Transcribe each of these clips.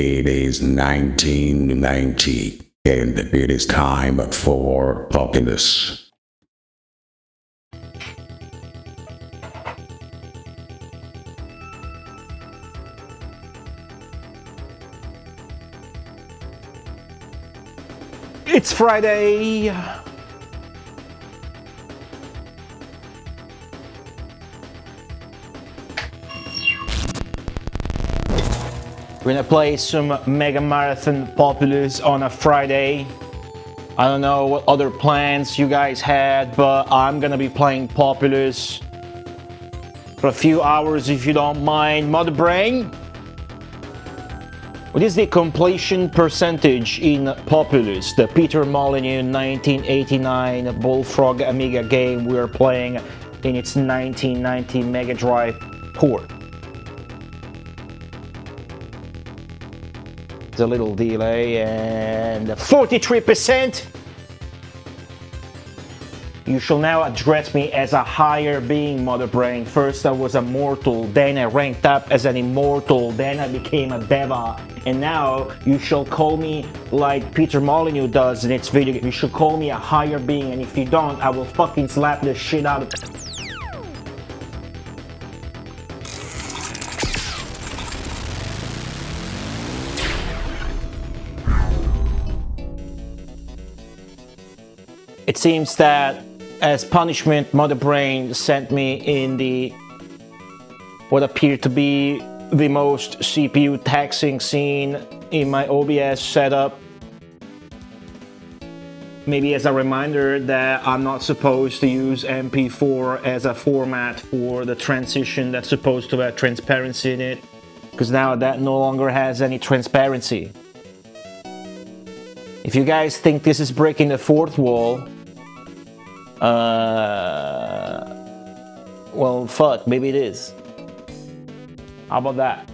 It is 1990, and it is time for Populous. It's Friday. We're gonna play some Mega Marathon Populous on a Friday. I don't know what other plans you guys had, but I'm gonna be playing Populous for a few hours if you don't mind. Mother Brain, what is the completion percentage in Populous, the Peter Molyneux 1989 Bullfrog Amiga game we're playing in its 1990 Mega Drive port? There's a little delay, and 43%. You shall now address me as a higher being, Mother Brain. First I was a mortal, then I ranked up as an immortal, then I became a deva, and now you shall call me like Peter Molyneux does in its video. You should call me a higher being, and if you don't, I will fucking slap the shit out of it. It seems that as punishment, Mother Brain sent me in the what appeared to be the most CPU taxing scene in my OBS setup. Maybe as a reminder that I'm not supposed to use MP4 as a format for the transition that's supposed to have transparency in it, because now that no longer has any transparency. If you guys think this is breaking the fourth wall, well, fuck, maybe it is. How about that?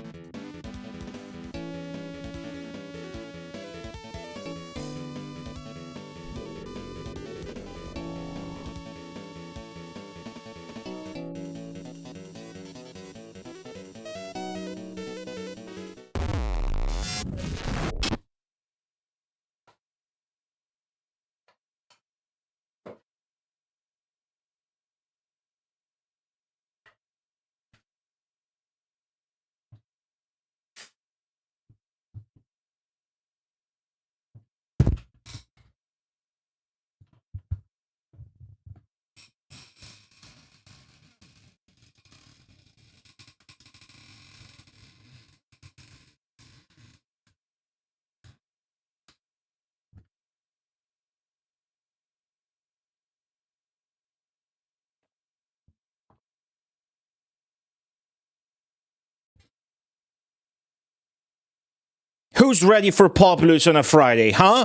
Who's ready for Populous on a Friday, huh?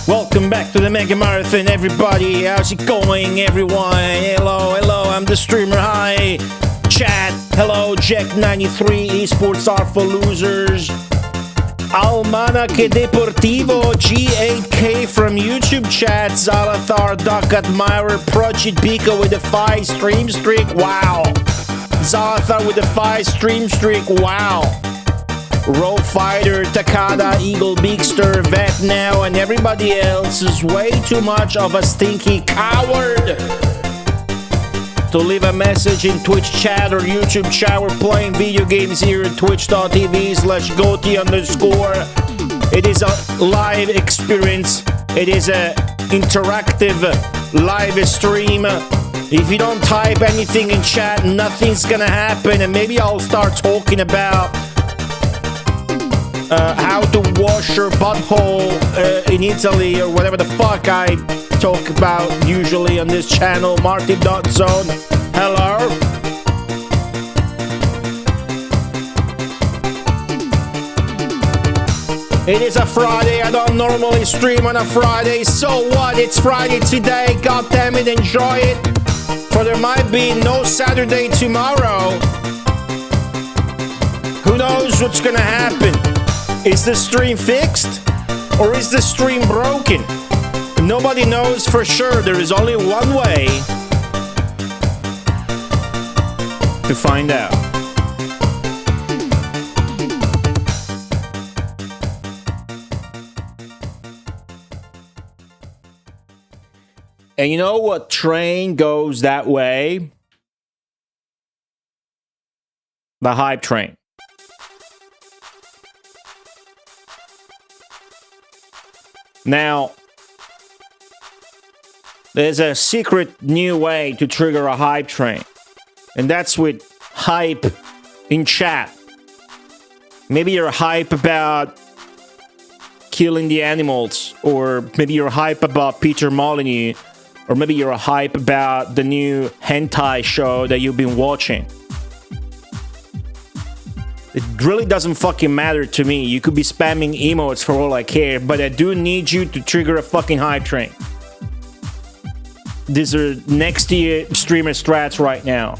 Welcome back to the Mega Marathon, everybody. How's it going, everyone? Hello, I'm the streamer. Hi, chat. Hello, Jack93. Esports are for losers. Almanaque Deportivo, G8K from YouTube chat. Zalathar, Duck Admirer, Project Pico with a 5 stream streak. Wow. Zalathar with a 5 stream streak. Wow. Row Fighter, Takada, Eagle Beakster, Vet Now, and everybody else is way too much of a stinky coward to leave a message in Twitch chat or YouTube chat. We're playing video games here at twitch.tv/goti_. It is a live experience. It is a interactive live stream. If you don't type anything in chat, nothing's gonna happen, and maybe I'll start talking about how to wash your butthole in Italy, or whatever the fuck I talk about usually on this channel. Martin.zone, hello. It is a Friday. I don't normally stream on a Friday, so what? It's Friday today. God damn it, enjoy it. For there might be no Saturday tomorrow. Who knows what's gonna happen? Is the stream fixed, or is the stream broken? Nobody knows for sure. There is only one way to find out. And you know what train goes that way? The hype train. Now, there's a secret new way to trigger a hype train. And that's with hype in chat. Maybe you're hype about killing the animals, or maybe you're hype about Peter Molyneux, or maybe you're hype about the new hentai show that you've been watching. It really doesn't fucking matter to me. You could be spamming emotes for all I care, but I do need you to trigger a fucking hype train. These are next tier streamer strats right now.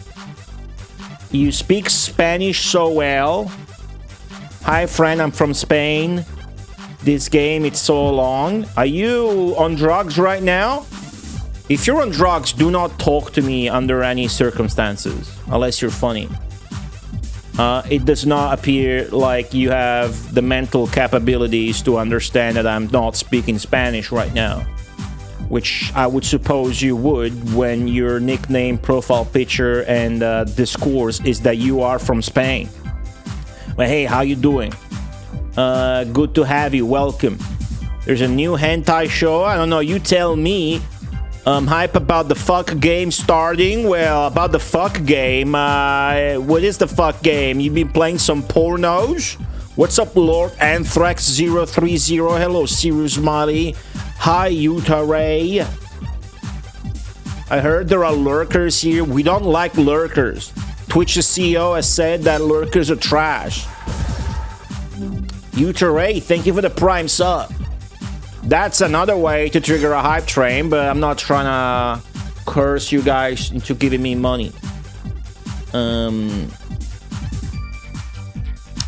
You speak Spanish so well. Hi friend, I'm from Spain. This game, it's so long. Are you on drugs right now? If you're on drugs, do not talk to me under any circumstances, unless you're funny. It does not appear like you have the mental capabilities to understand that I'm not speaking Spanish right now. Which I would suppose you would when your nickname, profile picture, and discourse is that you are from Spain. But hey, how you doing? Good to have you, welcome. There's a new hentai show, I don't know, you tell me. Hype about the fuck game starting. Well, about the fuck game, what is the fuck game? You've been playing some pornos? What's up, Lord Anthrax 030? Hello, Sirius Molly. Hi, Utah Ray. I heard there are lurkers here. We don't like lurkers. Twitch's CEO has said that lurkers are trash. Utah Ray, thank you for the prime sub. That's another way to trigger a hype train, but I'm not trying to curse you guys into giving me money.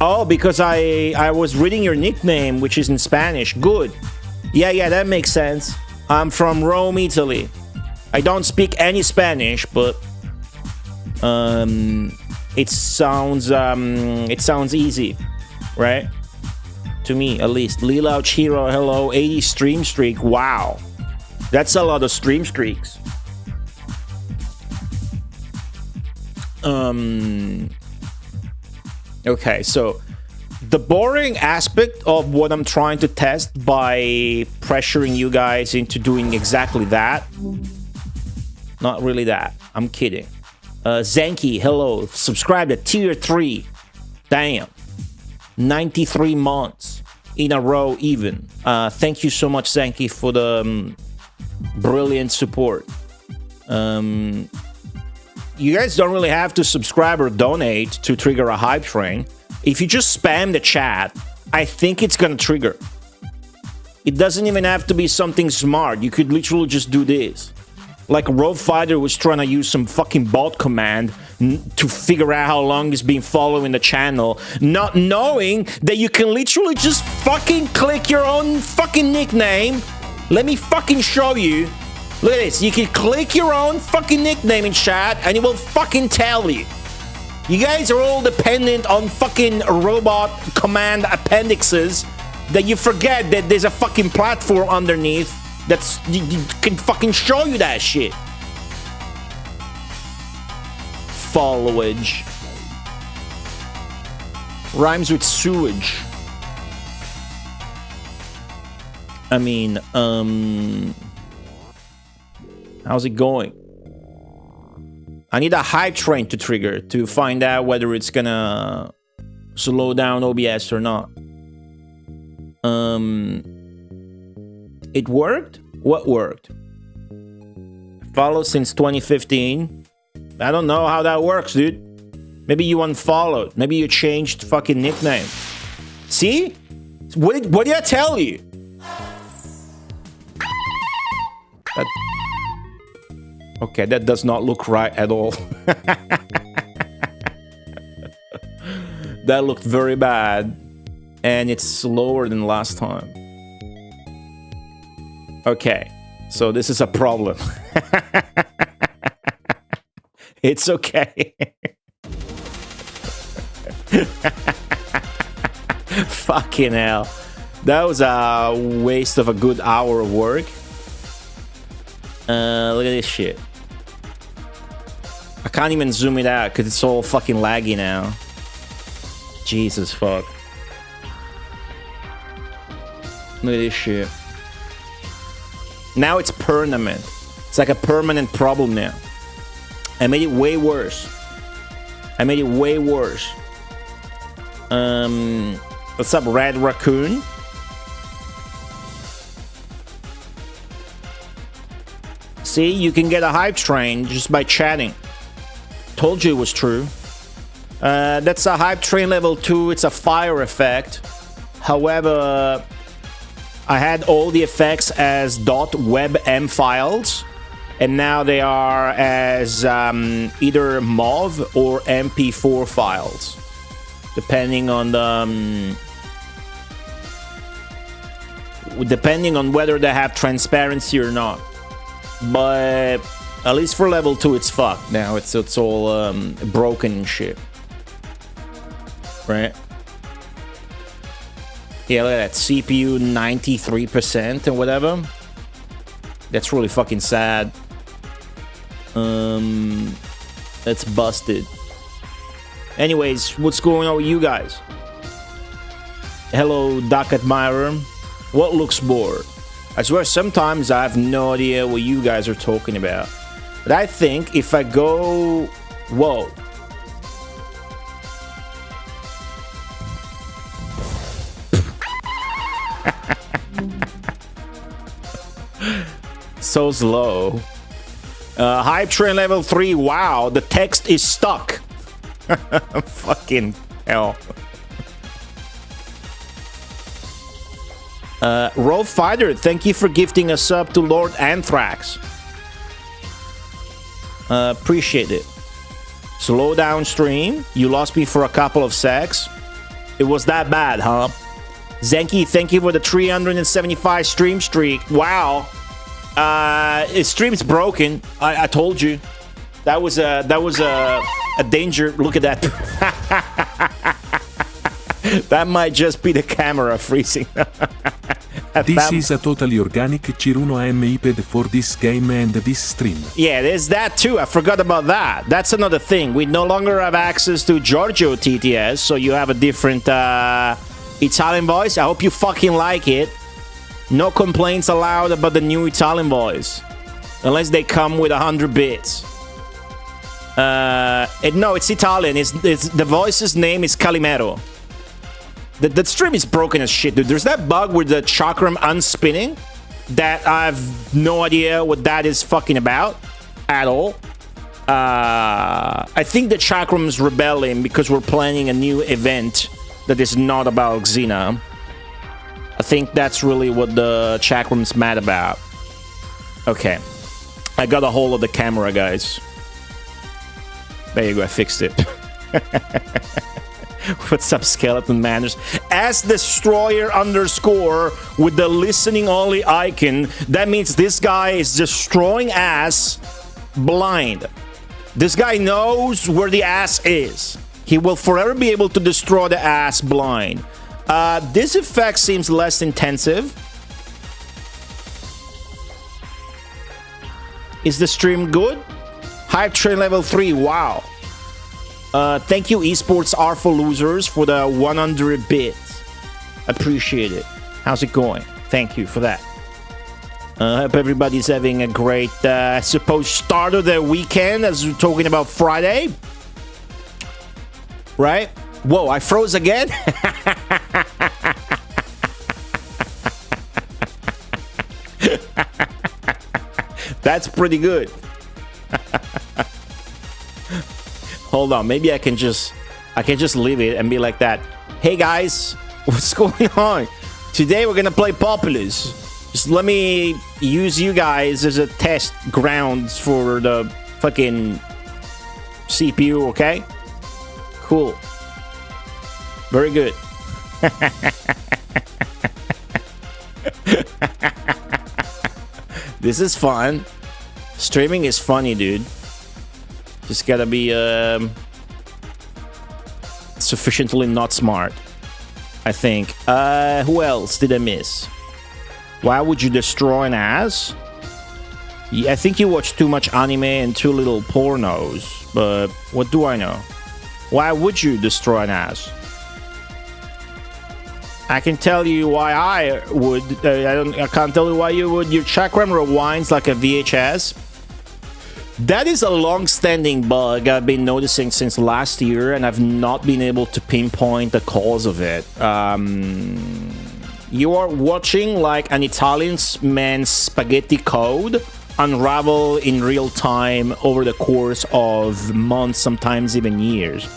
Oh, because I was reading your nickname, which is in Spanish. Good. Yeah, that makes sense. I'm from Rome, Italy. I don't speak any Spanish, but it sounds easy, right? To me, at least. Lila Chiro, hello. 80 stream streak. Wow. That's a lot of stream streaks. Okay, so the boring aspect of what I'm trying to test by pressuring you guys into doing exactly that. Not really that. I'm kidding. Zenki, hello. Subscribe to tier 3. Damn. 93 months in a row even. Thank you so much, Zenki, for the brilliant support. You guys don't really have to subscribe or donate to trigger a hype train. If you just spam the chat, I think it's gonna trigger. It doesn't even have to be something smart. You could literally just do this. Like Rogue Fighter was trying to use some fucking bot command to figure out how long he's been following the channel, not knowing that you can literally just fucking click your own fucking nickname. Let me fucking show you. Look at this. You can click your own fucking nickname in chat and it will fucking tell you. You guys are all dependent on fucking robot command appendixes that you forget that there's a fucking platform underneath that's you can fucking show you that shit. Followage rhymes with sewage. I mean, how's it going? I need a hype train to trigger to find out whether it's gonna slow down OBS or not. It worked? What worked? Follow since 2015. I don't know how that works, dude. Maybe you unfollowed. Maybe you changed fucking nickname. See? What did I tell you? Okay, that does not look right at all. That looked very bad. And it's slower than last time. Okay, so this is a problem. It's okay. Fucking hell. That was a waste of a good hour of work. Look at this shit. I can't even zoom it out because it's all fucking laggy now. Jesus fuck. Look at this shit. Now it's permanent. It's like a permanent problem now. I made it way worse. I made it way worse. What's up, Red Raccoon? See, you can get a hype train just by chatting. Told you it was true. That's a hype train level 2. It's a fire effect. However, I had all the effects as .webm files, and now they are as either MOV or MP4 files, depending on the depending on whether they have transparency or not. But at least for level 2, it's fucked now. It's all broken and shit, right? Yeah, look at that. CPU 93% and whatever. That's really fucking sad. That's busted. Anyways, what's going on with you guys? Hello, Duck Admirer. What looks bored? I swear sometimes I have no idea what you guys are talking about. But I think if I go... Whoa. So slow. Hype train level 3. Wow, the text is stuck. Fucking hell. Roll Fighter, thank you for gifting a sub to Lord Anthrax. Appreciate it. Slow down stream. You lost me for a couple of secs. It was that bad, huh? Zenki, thank you for the 375 stream streak. Wow. His stream's broken. I told you. That was a danger. Look at that. That might just be the camera freezing. This is a totally organic Chiruno AM iPad for this game and this stream. Yeah, there's that too. I forgot about that. That's another thing. We no longer have access to Giorgio TTS, so you have a different Italian voice. I hope you fucking like it. No complaints allowed about the new Italian voice, unless they come with 100 bits. No, it's Italian. It's the voice's name is Calimero. The stream is broken as shit, dude. There's that bug with the chakram unspinning that I have no idea what that is fucking about at all. I think the chakram's rebelling because we're planning a new event that is not about Xena. I think that's really what the chakram's mad about. Okay. I got a hold of the camera, guys. There you go, I fixed it. What's up, Skeleton Manners? As Destroyer _ with the listening only icon, that means this guy is destroying ass blind. This guy knows where the ass is. He will forever be able to destroy the ass blind. This effect seems less intensive. Is the stream good? Hype train level 3, wow. Thank you, Esports are for losers, for the 100 bits. Appreciate it. How's it going? Thank you for that. I hope everybody's having a great, I suppose, start of the weekend, as we're talking about Friday. Right? Whoa, I froze again? That's pretty good. Hold on, maybe I can just leave it and be like that. Hey guys, what's going on? Today we're gonna play Populous. Just let me use you guys as a test grounds for the fucking CPU, okay? Cool. Very good. This is fun. Streaming is funny, dude. Just gotta be sufficiently not smart, I think. Who else did I miss? Why would you destroy an ass? I think you watch too much anime and too little pornos, but what do I know? Why would you destroy an ass? I can tell you why I would. I can't tell you why you would. Your chakram rewinds like a VHS. That is a long-standing bug I've been noticing since last year, and I've not been able to pinpoint the cause of it. You are watching like an Italian man's spaghetti code unravel in real time over the course of months, sometimes even years.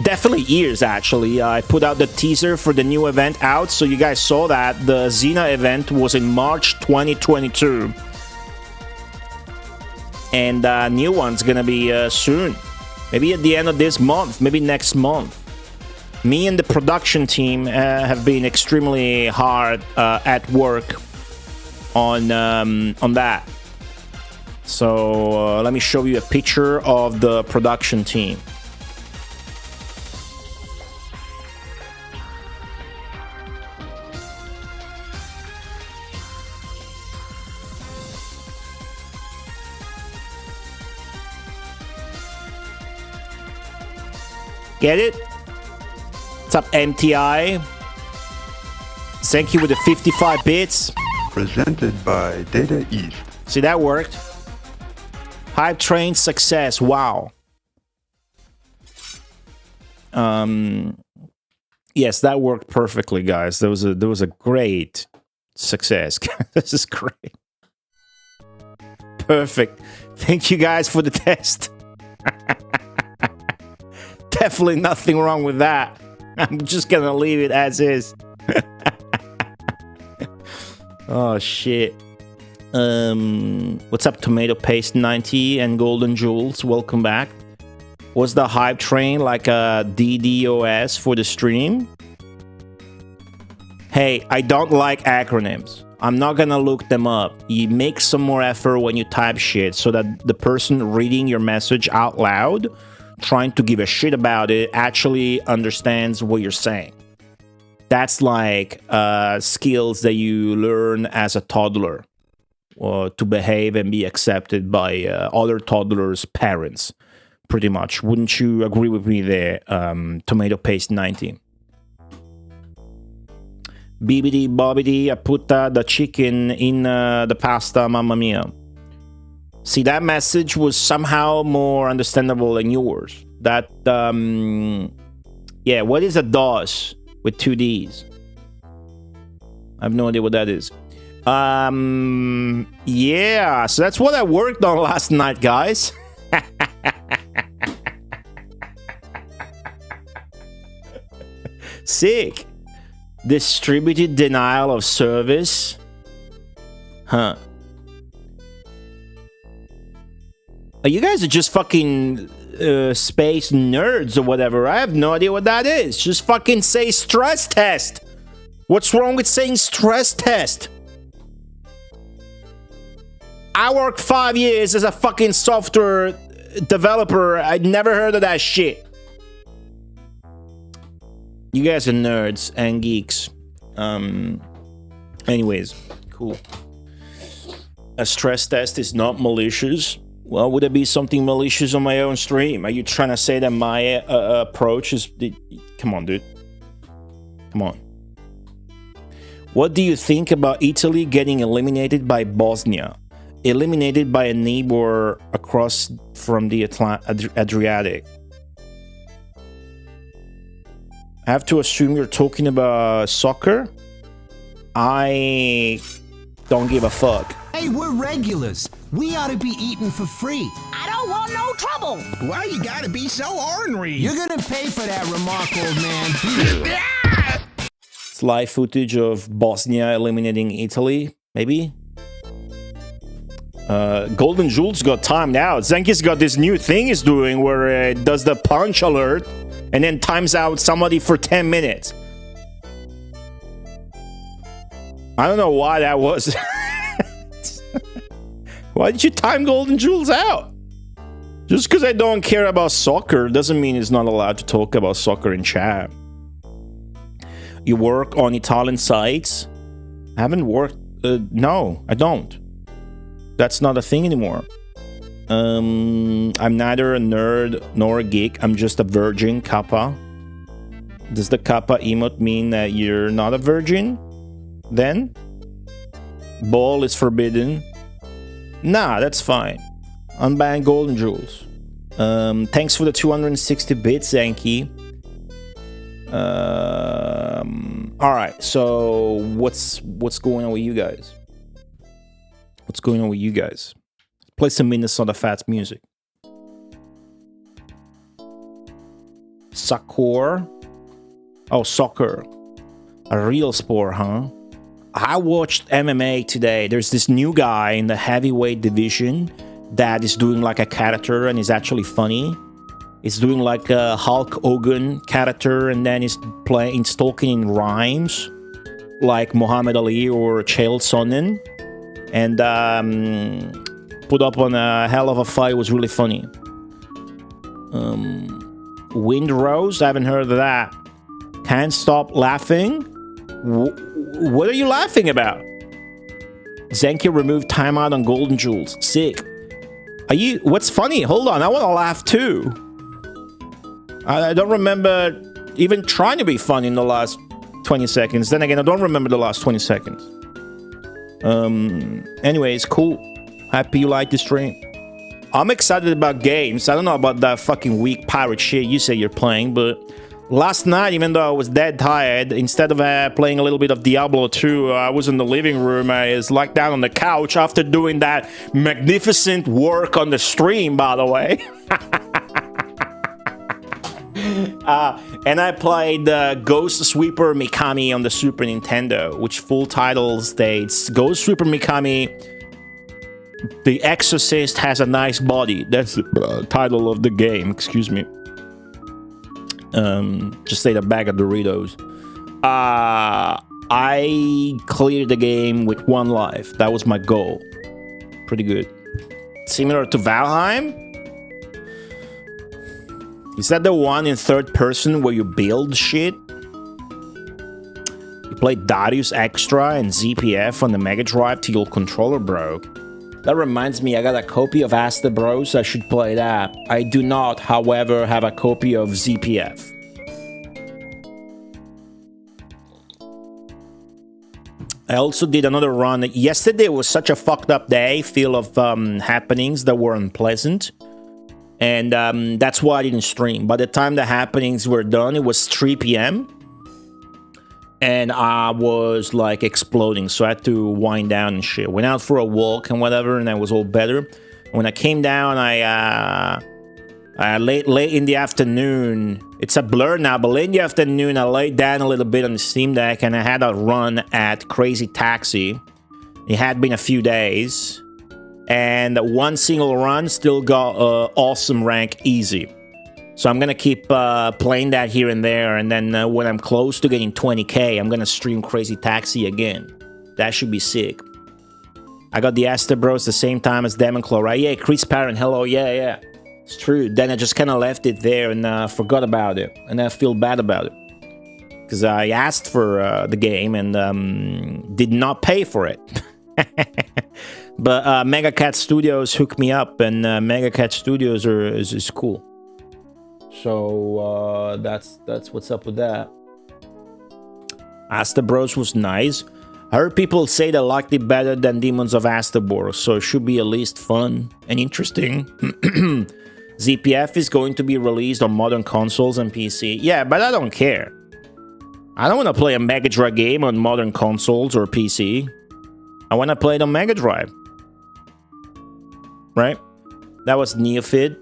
Definitely years, actually. I put out the teaser for the new event out, so you guys saw that. The Xena event was in March 2022. And the new one's gonna be soon. Maybe at the end of this month, maybe next month. Me and the production team have been extremely hard at work on that. So let me show you a picture of the production team. Get it? What's up, MTI? Thank you with the 55 bits. Presented by Data East. See, that worked. Hype train success. Wow. Yes, that worked perfectly, guys. There was a great success. This is great. Perfect. Thank you guys for the test. Definitely nothing wrong with that. I'm just gonna leave it as is. Oh shit. What's up, Tomato Paste 90 and Golden Jules? Welcome back. Was the hype train like a DDoS for the stream? Hey, I don't like acronyms. I'm not gonna look them up. You make some more effort when you type shit so that the person reading your message out loud, trying to give a shit about it, actually understands what you're saying. That's like skills that you learn as a toddler to behave and be accepted by other toddlers' parents, pretty much. Wouldn't you agree with me there, Tomato Paste 90? Bibbidi bobbidi, I put the chicken in the pasta, mamma mia. See, that message was somehow more understandable than yours. That, yeah, what is a DOS with 2 Ds? I have no idea what that is. Yeah, so that's what I worked on last night, guys. Sick. Distributed denial of service. Huh. You guys are just fucking space nerds or whatever. I have no idea what that is. Just fucking say stress test. What's wrong with saying stress test? I worked 5 years as a fucking software developer. I'd never heard of that shit. You guys are nerds and geeks. Anyways, cool. A stress test is not malicious. Well, would it be something malicious on my own stream? Are you trying to say that my approach is... Come on, dude. Come on. What do you think about Italy getting eliminated by Bosnia? Eliminated by a neighbor across from the Adriatic. I have to assume you're talking about soccer? I don't give a fuck. Hey, we're regulars. We ought to be eating for free. I don't want no trouble. Why you gotta be so ornery? You're gonna pay for that remark, old man. It's live footage of Bosnia eliminating Italy, maybe? Golden Jules got timed out. Zenki's got this new thing he's doing where it does the punch alert and then times out somebody for 10 minutes. I don't know why that was. Why did you time Golden Jules out? Just because I don't care about soccer doesn't mean it's not allowed to talk about soccer in chat. You work on Italian sites? I haven't worked... no, I don't. That's not a thing anymore. I'm neither a nerd nor a geek. I'm just a virgin, Kappa. Does the Kappa emote mean that you're not a virgin? Then? Ball is forbidden. Nah, that's fine. Unban golden jewels. Thanks for the 260 bits, Zanky. Alright, so what's going on with you guys? What's going on with you guys? Play some Minnesota Fats music. Soccer. Oh, soccer. A real sport, huh? I watched MMA today. There's this new guy in the heavyweight division that is doing like a character and is actually funny. He's doing like a Hulk Hogan character and then he's talking in rhymes like Muhammad Ali or Chael Sonnen. And put up on a hell of a fight. It was really funny. Windrose, I haven't heard of that. Can't stop laughing. What are you laughing about? Zenki removed timeout on golden jewels. Sick. Are you? What's funny? Hold on, I want to laugh too. I don't remember even trying to be funny in the last 20 seconds. Then again, I don't remember the last 20 seconds. Anyways, cool. Happy you like the stream. I'm excited about games. I don't know about that fucking weak pirate shit you say you're playing, but last night, even though I was dead tired, instead of playing a little bit of Diablo 2, I was in the living room. I was locked down on the couch after doing that magnificent work on the stream, by the way. And I played Ghost Sweeper Mikami on the Super Nintendo, which full title states Ghost Sweeper Mikami, The Exorcist Has a Nice Body. That's the title of the game, excuse me. Just ate a bag of Doritos. I cleared the game with 1 life. That was my goal. Pretty good. Similar to Valheim? Is that the one in third person where you build shit? You played Darius Extra and ZPF on the Mega Drive till your controller broke. That reminds me, I got a copy of Asta Bros. I should play that. I do not, however, have a copy of ZPF. I also did another run. Yesterday was such a fucked up day, full of happenings that were unpleasant. And that's why I didn't stream. By the time the happenings were done, it was 3 p.m. And I was like exploding, so I had to wind down and shit. Went out for a walk and whatever, and I was all better. When I came down, late in the afternoon, it's a blur now, but late in the afternoon, I laid down a little bit on the Steam Deck, and I had a run at Crazy Taxi. It had been a few days. And one single run still got awesome rank easy. So I'm gonna keep playing that here and there, and then when I'm close to getting 20k, I'm gonna stream Crazy Taxi again. That should be sick. I got the Asta Bros the same time as Demon Claw, right? Yeah, Chris Parent, hello, yeah. It's true. Then I just kind of left it there and forgot about it, and I feel bad about it. Because I asked for the game and did not pay for it. But Mega Cat Studios hooked me up, and Mega Cat Studios is cool. So that's what's up with that. Asta Bros was nice. I heard people say they liked it better than Demons of Astaborg, so it should be at least fun and interesting. ZPF is going to be released on modern consoles and PC. Yeah, but I don't care. I don't want to play a Mega Drive game on modern consoles or PC. I want to play it on Mega Drive. Right? That was Neophyte.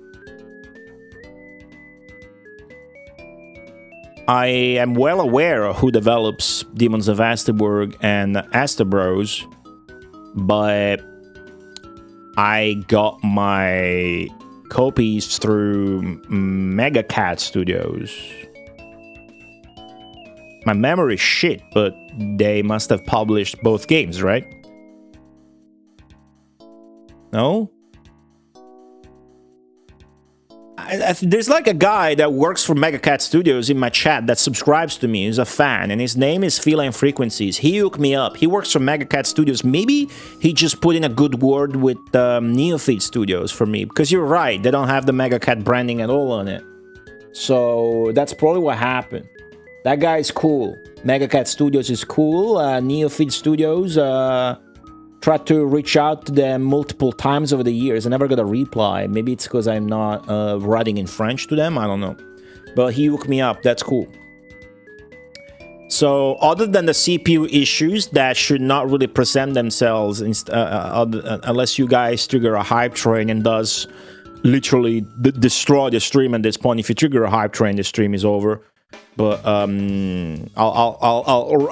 I am well aware of who develops Demons of Astaborg and Asta Bros, but I got my copies through Mega Cat Studios. My memory is shit, but they must have published both games, right? No? There's like a guy that works for Megacat Studios in my chat that subscribes to me. He's a fan, and his name is Feline Frequencies. He hooked me up. He works for Megacat Studios. Maybe he just put in a good word with Neophyte Studios for me, because you're right, they don't have the Megacat branding at all on it. So that's probably what happened. That guy is cool. Megacat Studios is cool. Neophyte Studios tried to reach out to them multiple times over the years. I never got a reply. Maybe it's because I'm not writing in French to them. I don't know. But he hooked me up. That's cool. So other than the CPU issues that should not really present themselves unless you guys trigger a hype train and does literally destroy the stream at this point. If you trigger a hype train, the stream is over. But I'll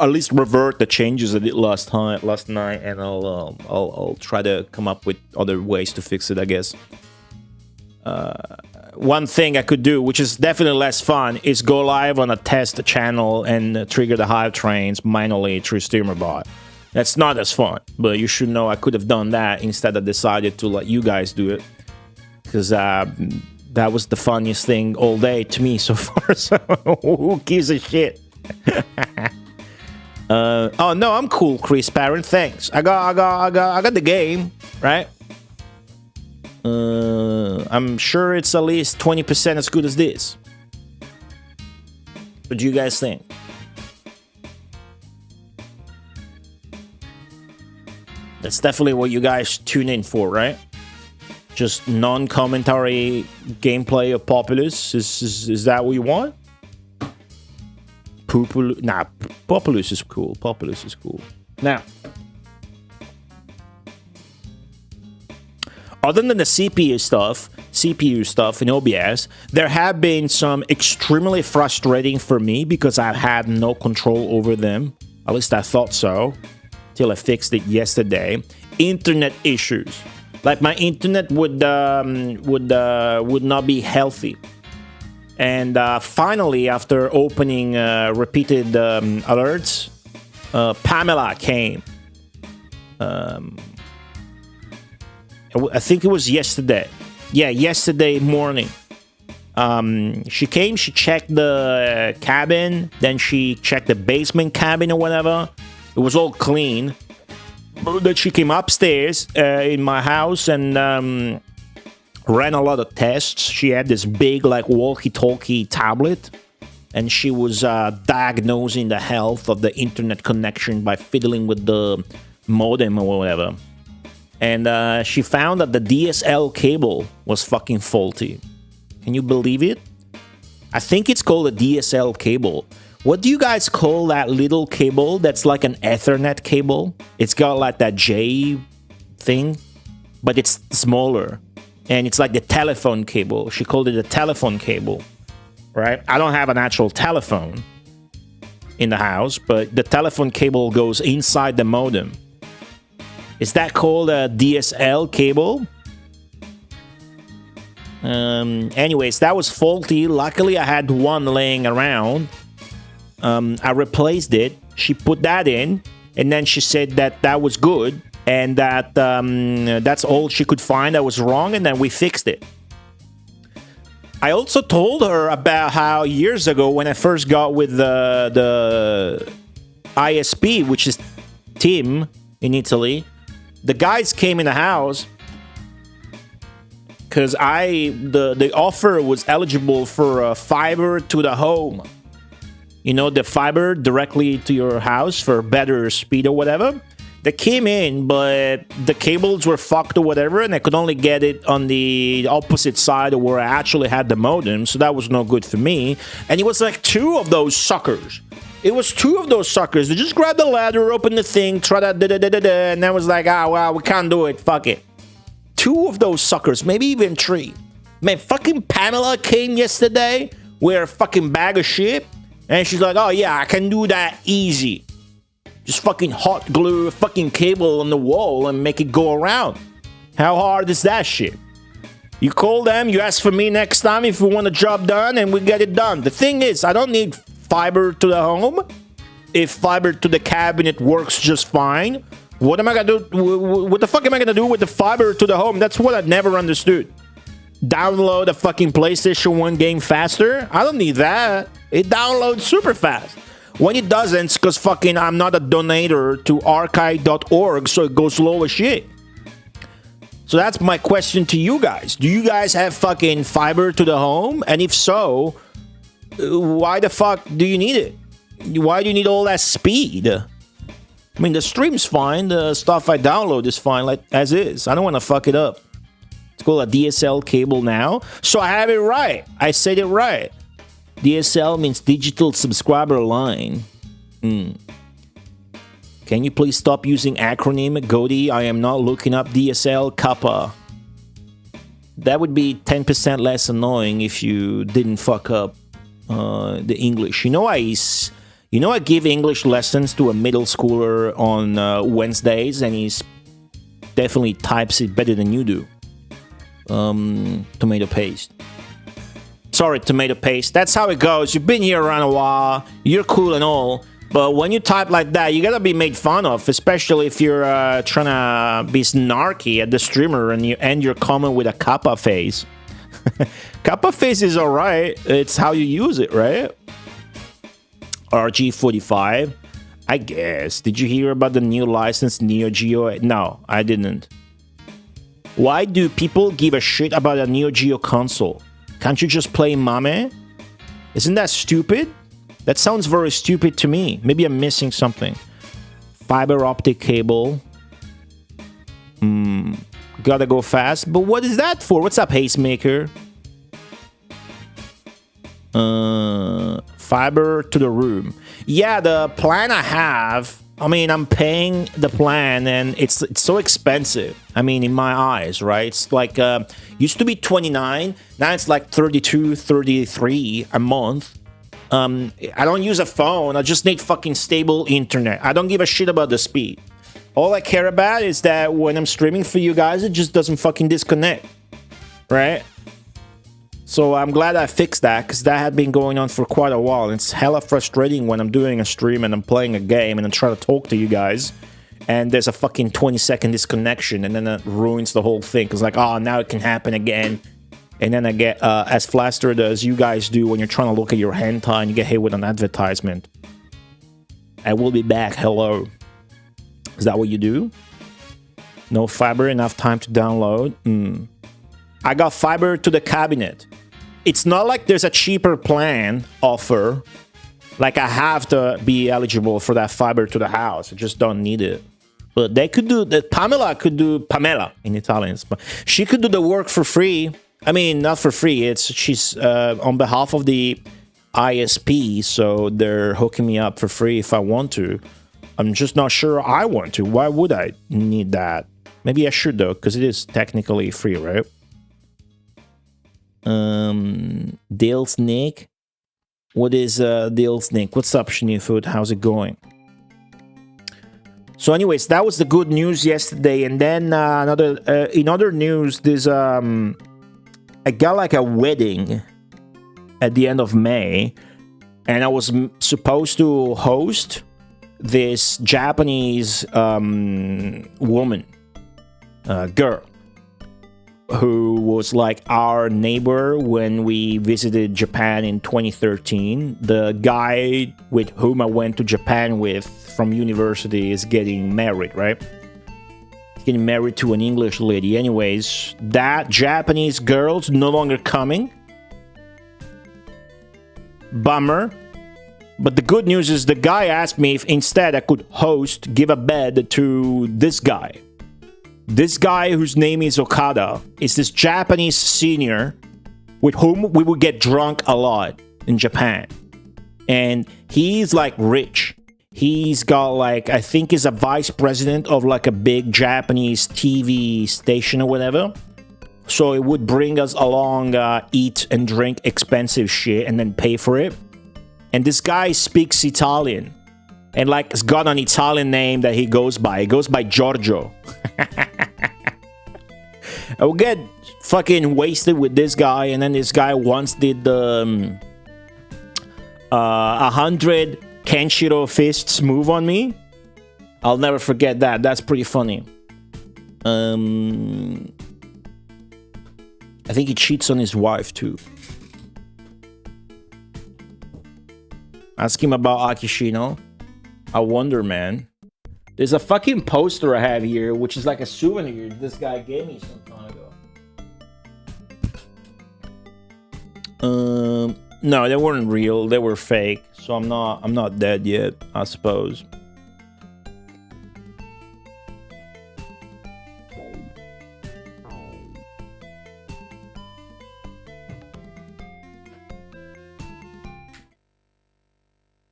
at least revert the changes I did last night, and I'll try to come up with other ways to fix it, I guess. One thing I could do, which is definitely less fun, is go live on a test channel and trigger the hype trains manually through StreamerBot. That's not as fun, but you should know I could have done that instead. I decided to let you guys do it, because that was the funniest thing all day to me so far. So who gives a shit? Oh no, I'm cool, Chris Parent. Thanks. I got the game, right? I'm sure it's at least 20% as good as this. What do you guys think? That's definitely what you guys tune in for, right? Just non-commentary gameplay of Populous? Is that what you want? Populous is cool. Populous is cool. Now, other than the CPU stuff in OBS, there have been some extremely frustrating for me because I had no control over them. At least I thought so, till I fixed it yesterday. Internet issues. Like my internet would not be healthy, and finally, after opening repeated alerts, Pamela came. I think it was yesterday. Yeah, yesterday morning. She came. She checked the cabin, then she checked the basement cabin or whatever. It was all clean. That she came upstairs in my house and ran a lot of tests. She had this big, like, walkie-talkie tablet, and she was diagnosing the health of the internet connection by fiddling with the modem or whatever. And she found that the DSL cable was fucking faulty. Can you believe it? I think it's called a DSL cable. What do you guys call that little cable that's like an Ethernet cable? It's got like that J thing, but it's smaller. And it's like the telephone cable. She called it a telephone cable, right? I don't have an actual telephone in the house, but the telephone cable goes inside the modem. Is that called a DSL cable? Anyways, that was faulty. Luckily, I had one laying around. I replaced it. She put that in, and then she said that that was good, and that that's all she could find that was wrong, and then we fixed it. I also told her about how years ago, when I first got with the ISP, which is Tim in Italy, the guys came in the house because the offer was eligible for fiber to the home. You know, the fiber directly to your house for better speed or whatever. They came in, but the cables were fucked or whatever, and I could only get it on the opposite side of where I actually had the modem, so that was no good for me. And it was like two of those suckers. It was two of those suckers. They just grabbed the ladder, opened the thing, tried to da-da-da-da-da, and then was like, well, we can't do it, fuck it. Two of those suckers, maybe even three. Man, fucking Pamela came yesterday with a fucking bag of shit, and she's like, oh yeah, I can do that easy. Just fucking hot glue a fucking cable on the wall and make it go around. How hard is that shit? You call them, you ask for me next time if you want a job done, and we get it done. The thing is, I don't need fiber to the home. If fiber to the cabinet works just fine, what am I gonna do? What the fuck am I gonna do with the fiber to the home? That's what I never understood. download a fucking PlayStation 1 game faster? I don't need that. It downloads super fast. When it doesn't, it's because fucking I'm not a donator to archive.org, so it goes slow as shit. So that's my question to you guys. Do you guys have fucking fiber to the home? And if so, why the fuck do you need it? Why do you need all that speed? I mean, the stream's fine. The stuff I download is fine, like as is. I don't want to fuck it up. It's called a DSL cable now. So I have it right. I said it right. DSL means digital subscriber line. Can you please stop using acronym, Goody? I am not looking up DSL Kappa. That would be 10% less annoying if you didn't fuck up the English. You know, I give English lessons to a middle schooler on Wednesdays, and he's definitely types it better than you do. Tomato paste. Sorry, tomato paste. That's how it goes. You've been here around a while. You're cool and all. But when you type like that, you gotta be made fun of, especially if you're trying to be snarky at the streamer and you end your comment with a kappa face. Kappa face is alright. It's how you use it, right? RG45. I guess. Did you hear about the new licensed Neo Geo? No, I didn't. Why do people give a shit about a Neo Geo console? Can't you just play Mame? Isn't that stupid? That sounds very stupid to me. Maybe I'm missing something. Fiber optic cable. Gotta go fast. But what is that for? What's up, Pacemaker? Fiber to the room. Yeah, the plan I have, I mean, I'm paying the plan and it's so expensive. I mean, in my eyes, right? It's like, used to be 29. Now it's like 32, 33 a month. I don't use a phone. I just need fucking stable internet. I don't give a shit about the speed. All I care about is that when I'm streaming for you guys, it just doesn't fucking disconnect. Right? So I'm glad I fixed that, because that had been going on for quite a while. It's hella frustrating when I'm doing a stream and I'm playing a game and I'm trying to talk to you guys, and there's a fucking 20-second disconnection, and then it ruins the whole thing. Because like, oh, now it can happen again. And then I get as flustered as you guys do when you're trying to look at your hentai and you get hit with an advertisement. I will be back. Hello. Is that what you do? No fiber, enough time to download. I got fiber to the cabinet. It's not like there's a cheaper plan offer. Like I have to be eligible for that fiber to the house. I just don't need it. But they could do that. Pamela in Italian. She could do the work for free. I mean, not for free. She's on behalf of the ISP, so they're hooking me up for free if I want to. I'm just not sure I want to. Why would I need that? Maybe I should though, because it is technically free, right? Dale Snake. What is Dale Snake? What's up, Shneefood? How's it going? So anyways, that was the good news yesterday. And then in other news, there's I got like a wedding at the end of May, and I was supposed to host this Japanese woman, girl, who was like our neighbor when we visited Japan in 2013. The guy with whom I went to Japan with from university is getting married, right? He's getting married to an English lady. Anyways, that Japanese girl's no longer coming. Bummer. But the good news is the guy asked me if instead I could give a bed to this guy. This guy whose name is Okada is this Japanese senior with whom we would get drunk a lot in Japan. And he's like rich. He's got like, I think he's a vice president of like a big Japanese TV station or whatever. So it would bring us along, eat and drink expensive shit and then pay for it. And this guy speaks Italian. And like, it's got an Italian name that he goes by. He goes by Giorgio. I will get fucking wasted with this guy. And then this guy once did the 100 Kenshiro fists move on me. I'll never forget that. That's pretty funny. I think he cheats on his wife too. Ask him about Akishino. I wonder, man. There's a fucking poster I have here, which is like a souvenir this guy gave me some time ago. No, they weren't real. They were fake. So I'm not dead yet, I suppose.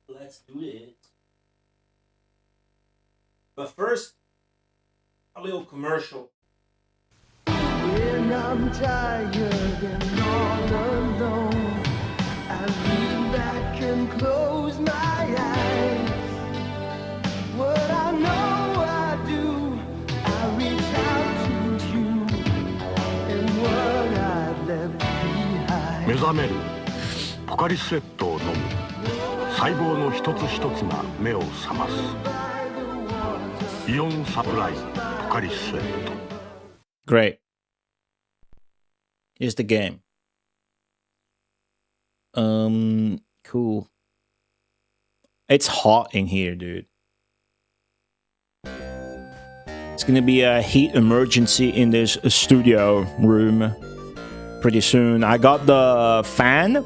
Let's do it. But first, a little commercial. When I'm tired and all alone, I lean back and close my eyes. What I know I do, I reach out to you, and what I've left behind. 目覚めるポカリスエットを飲む細胞の一つ一つが目を覚ますイオンサプライズポカリスエット Great. Here's the game. Cool. It's hot in here, dude. It's gonna be a heat emergency in this studio room pretty soon. I got the fan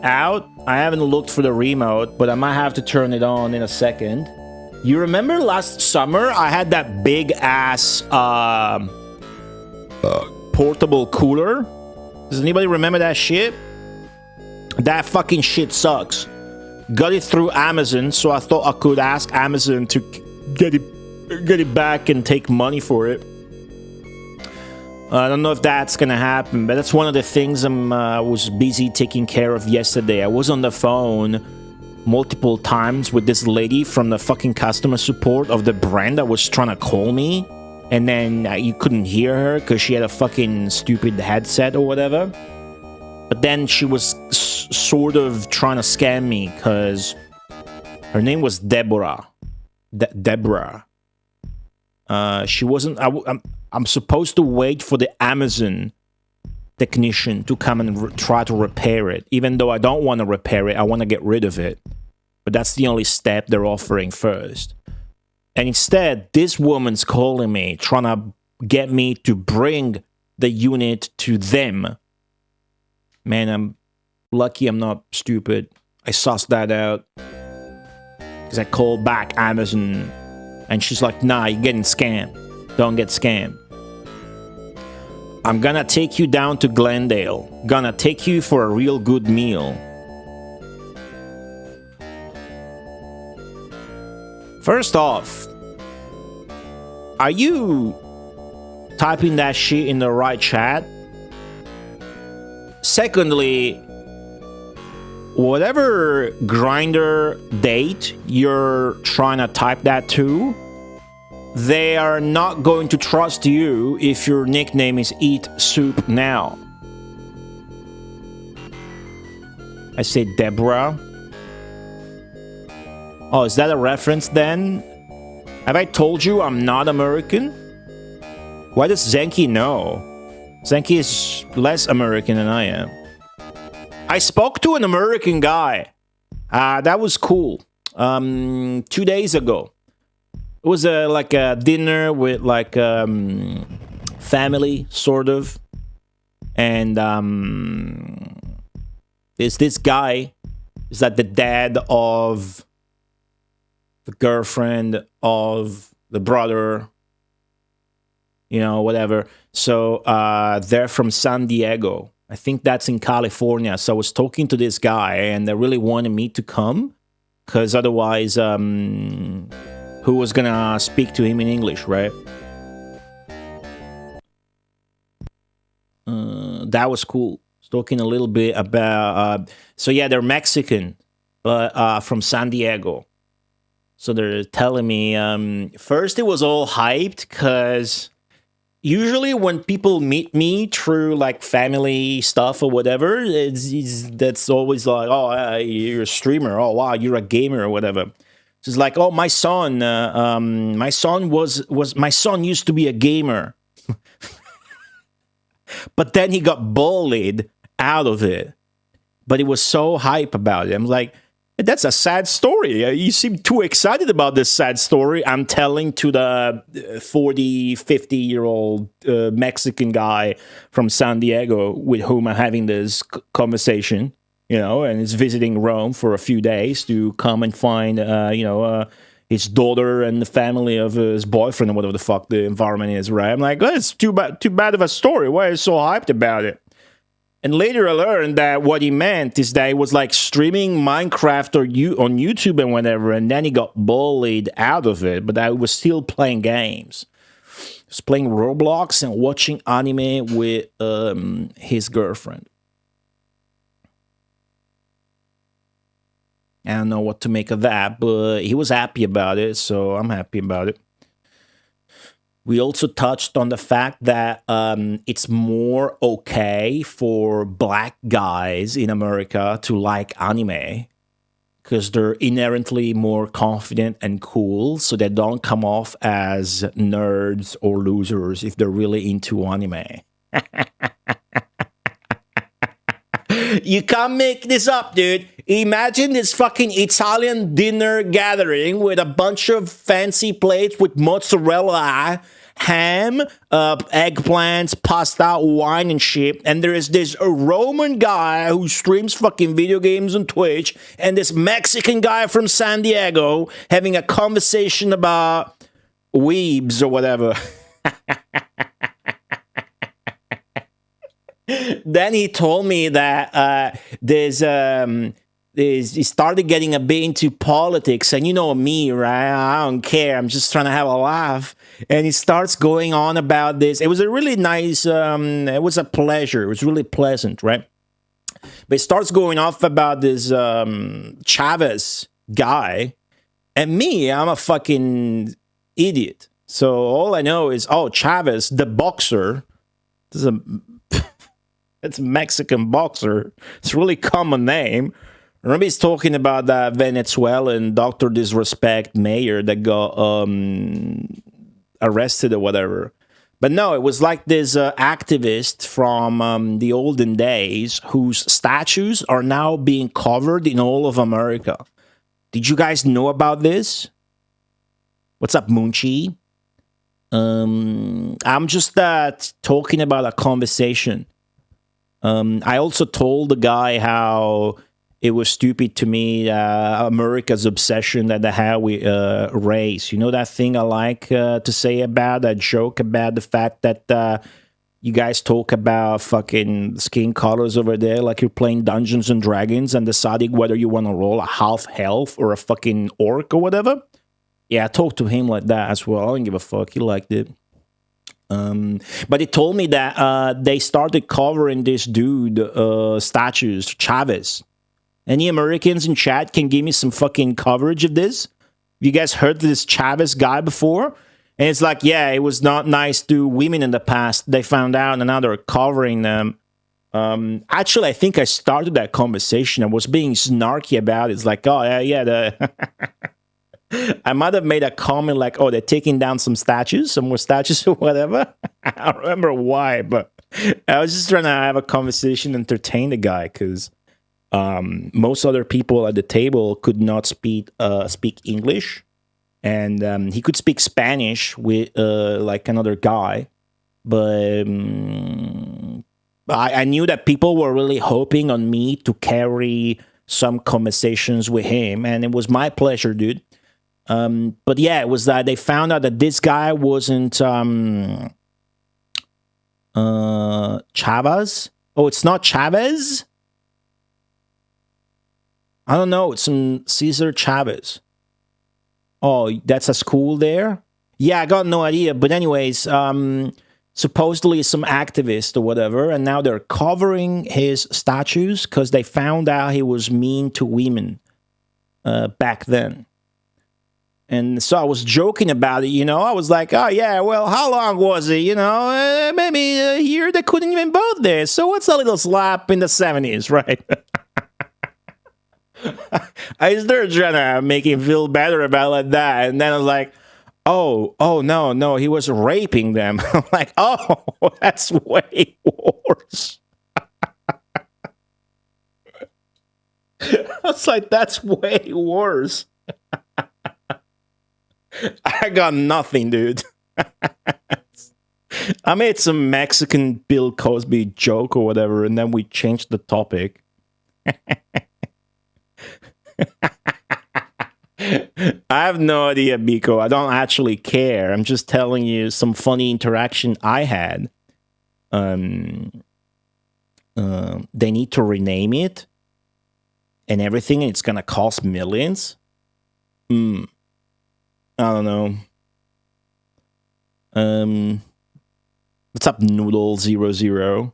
out. I haven't looked for the remote, but I might have to turn it on in a second. You remember last summer I had that big ass portable cooler? Does anybody remember that shit? That fucking shit sucks. Got it through Amazon, so I thought I could ask Amazon to get it back and take money for it. I don't know if that's gonna happen, but that's one of the things I was busy taking care of yesterday. I was on the phone multiple times with this lady from the fucking customer support of the brand that was trying to call me, and then you couldn't hear her because she had a fucking stupid headset or whatever. But then she was sort of trying to scam me because her name was Deborah. Deborah. She wasn't. I'm supposed to wait for the Amazon technician to come and try to repair it. Even though I don't want to repair it, I want to get rid of it. But that's the only step they're offering first. And instead, this woman's calling me, trying to get me to bring the unit to them. Man, I'm lucky I'm not stupid. I sussed that out. Because I called back Amazon. And she's like, nah, you're getting scammed. Don't get scammed. I'm gonna take you down to Glendale. Gonna take you for a real good meal. First off, are you typing that shit in the right chat? Secondly, whatever grinder date you're trying to type that to, they are not going to trust you if your nickname is Eat Soup Now. I say Deborah. Oh, is that a reference then? Have I told you I'm not American? Why does Zenki know? Zenki is less American than I am. I spoke to an American guy. That was cool. 2 days ago. It was like a dinner with like family, sort of. And there's this guy. Is that the dad of the girlfriend of the brother? You know, whatever. So they're from San Diego. I think that's in California. So I was talking to this guy and they really wanted me to come. Because otherwise, who was gonna speak to him in English, right? That was cool. Talking a little bit about... so yeah, they're Mexican, but from San Diego. So they're telling me... first it was all hyped, because... usually when people meet me through like family stuff or whatever, that's always like, oh, you're a streamer. Oh, wow, you're a gamer or whatever. So it's like, oh, my son used to be a gamer. But then he got bullied out of it. But he was so hype about it. I'm like, that's a sad story. You seem too excited about this sad story I'm telling to the 40, 50-year-old Mexican guy from San Diego with whom I'm having this conversation, and he's visiting Rome for a few days to come and find, his daughter and the family of his boyfriend or whatever the fuck the environment is, right? I'm like, it's too bad of a story. Why are you so hyped about it? And later I learned that what he meant is that he was like streaming Minecraft on YouTube and whatever, and then he got bullied out of it, but I was still playing games. He was playing Roblox and watching anime with his girlfriend. I don't know what to make of that, but he was happy about it, so I'm happy about it. We also touched on the fact that it's more okay for black guys in America to like anime because they're inherently more confident and cool, so they don't come off as nerds or losers if they're really into anime. You can't make this up, dude. Imagine this fucking Italian dinner gathering with a bunch of fancy plates with mozzarella, ham, eggplants, pasta, wine, and shit. And there is this Roman guy who streams fucking video games on Twitch, and this Mexican guy from San Diego having a conversation about weebs or whatever. Then he told me that he started getting a bit into politics, and you know me, right? I don't care. I'm just trying to have a laugh. And he starts going on about this. It was a really nice, it was a pleasure. It was really pleasant, right? But he starts going off about this Chavez guy, and me, I'm a fucking idiot. So all I know is, Chavez, the boxer. This is it's a Mexican boxer. It's a really common name. Remember he's talking about that Venezuelan Dr. Disrespect mayor that got arrested or whatever. But no, it was like this activist from the olden days whose statues are now being covered in all of America. Did you guys know about this? What's up, Munchie? I'm just talking about a conversation. I also told the guy how it was stupid to me, America's obsession that they have with race. You know that thing I like to say about, that joke about the fact that you guys talk about fucking skin colors over there like you're playing Dungeons and Dragons and deciding whether you want to roll a half health or a fucking orc or whatever. Yeah, I talked to him like that as well. I don't give a fuck. He liked it. But he told me that they started covering this dude statues, Chavez. Any Americans in chat can give me some fucking coverage of this? You guys heard of this Chavez guy before? And it's like, yeah, it was not nice to women in the past. They found out and now they're covering them. Actually, I think I started that conversation. I was being snarky about it. It's like, I might have made a comment like, they're taking down some more statues or whatever. I don't remember why, but I was just trying to have a conversation, entertain the guy, because most other people at the table could not speak English, and he could speak Spanish with like another guy, but I knew that people were really hoping on me to carry some conversations with him, and it was my pleasure, dude. But yeah, it was that they found out that this guy wasn't Chavez. Oh, it's not Chavez? I don't know. It's some Cesar Chavez. Oh, that's a school there? Yeah, I got no idea. But anyways, supposedly some activist or whatever, and now they're covering his statues because they found out he was mean to women back then. And so I was joking about it, I was like, oh, yeah, well, how long was it? Maybe a year. They couldn't even vote there. So what's a little slap in the 70s, right? I started trying to make him feel better about like that. And then I was like, No, he was raping them. I'm like, oh, that's way worse. I was like, that's way worse. I got nothing, dude. I made some Mexican Bill Cosby joke or whatever, and then we changed the topic. I have no idea, Biko. I don't actually care. I'm just telling you some funny interaction I had. They need to rename it and everything, and it's gonna cost millions. I don't know. What's up, Noodle00?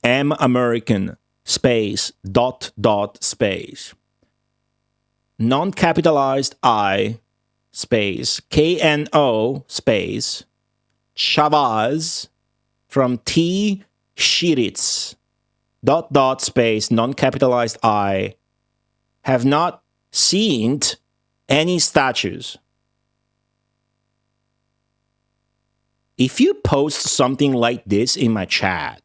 M American space dot space non-capitalized I space KNO space Chavez from T Shiritz dot space non-capitalized I have not seen any statues. If you post something like this in my chat,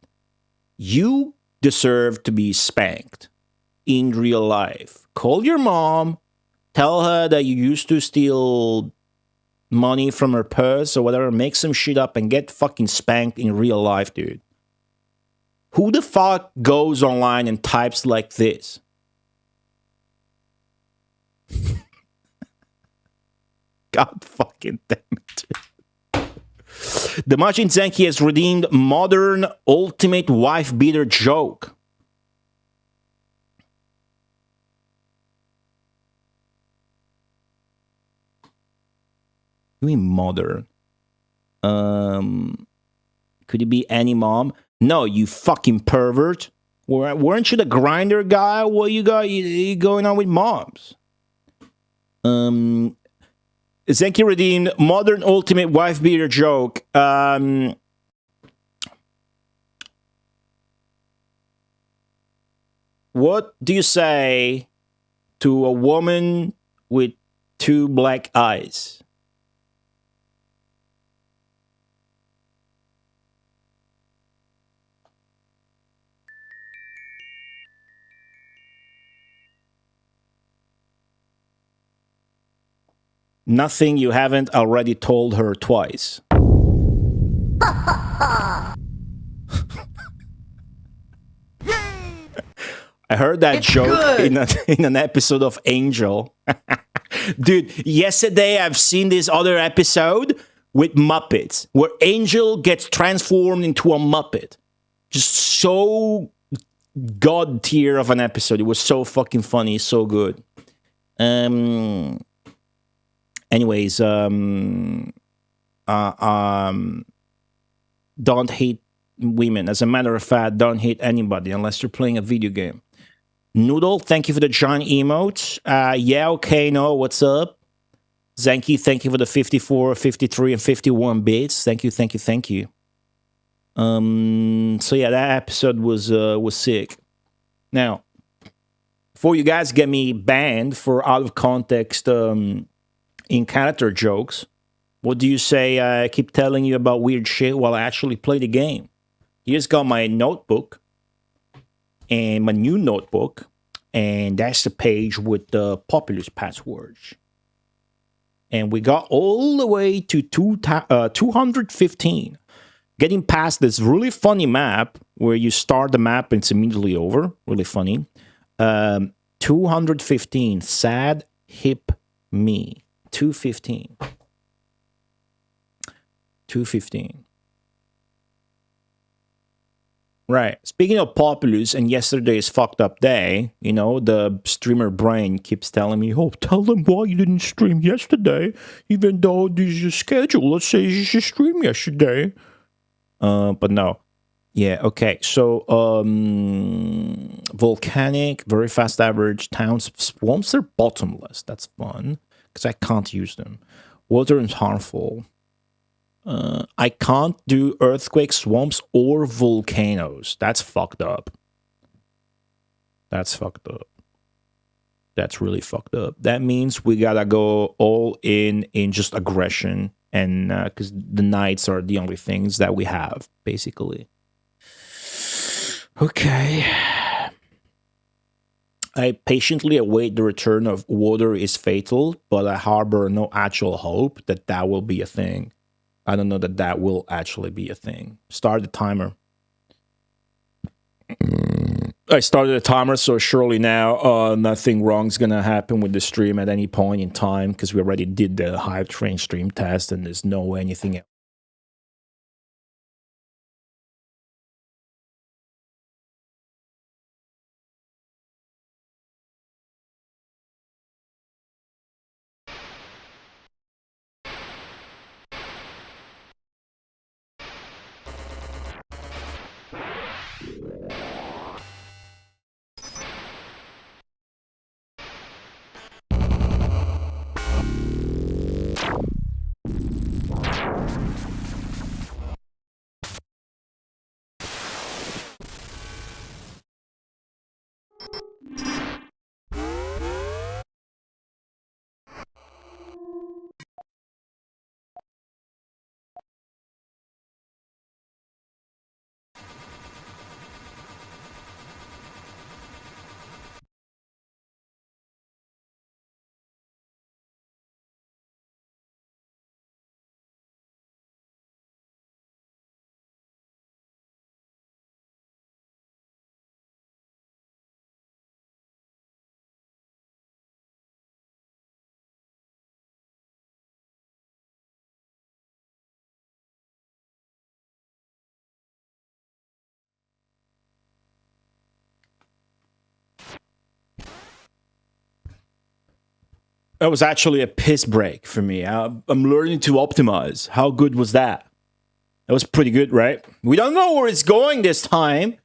you deserve to be spanked in real life. Call your mom, tell her that you used to steal money from her purse or whatever, make some shit up and get fucking spanked in real life, dude. Who the fuck goes online and types like this? God fucking damn it. The Majin Zenki has redeemed modern ultimate wife beater joke. What do you mean modern? Could it be any mom? No, you fucking pervert. Weren't you the grinder guy? What you going on with moms? Zenki redeemed modern ultimate wife beater joke. What do you say to a woman with two black eyes? Nothing you haven't already told her twice. I heard that joke in an episode of Angel. Dude, yesterday I've seen this other episode with Muppets, where Angel gets transformed into a Muppet. Just so god tier of an episode. It was so fucking funny, so good. Anyways, don't hate women. As a matter of fact, don't hate anybody unless you're playing a video game. Noodle, thank you for the giant emotes. Yeah, okay, no, what's up? Zenki, thank you for the 54, 53, and 51 bits. Thank you. So yeah, that episode was sick. Now, before you guys get me banned for out of context in character jokes, what do you say I keep telling you about weird shit while I actually play the game? You just got my notebook and my new notebook, and that's the page with the Populous passwords. And we got all the way to 215. Getting past this really funny map where you start the map and it's immediately over. Really funny. 215. Sad hip me. 215. Right. Speaking of Populous and yesterday's fucked up day, you know, the streamer brain keeps telling me, oh, tell them why you didn't stream yesterday, even though this is your schedule. Let's say you should stream yesterday. But no. Yeah, okay. So, volcanic, very fast average, towns, swamps are bottomless. That's fun, because I can't use them. Water is harmful. I can't do earthquakes, swamps, or volcanoes. That's fucked up. That's really fucked up. That means we gotta go all in just aggression, and because the knights are the only things that we have, basically. Okay. I patiently await the return of Water is Fatal, but I harbor no actual hope that that will be a thing. I don't know that that will actually be a thing. Start the timer. I started a timer, so surely now nothing wrong is gonna happen with the stream at any point in time, because we already did the Hive Train stream test, and there's no anything else. That was actually a piss break for me. I'm learning to optimize. How good was that? That was pretty good, right? We don't know where it's going this time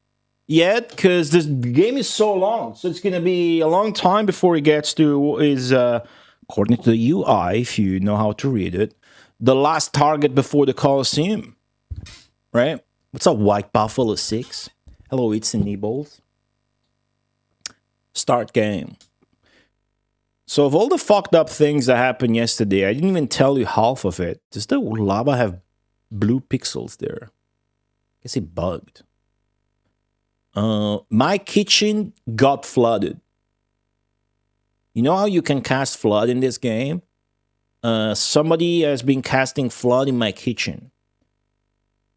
yet, because this game is so long. So it's going to be a long time before it gets to is, according to the UI, if you know how to read it, the last target before the Colosseum, right? What's up, White Buffalo 6? Hello, it's in Nibbles. Start game. So of all the fucked up things that happened yesterday, I didn't even tell you half of it. Does the lava have blue pixels there? I guess it bugged. My kitchen got flooded. You know how you can cast flood in this game? Somebody has been casting flood in my kitchen.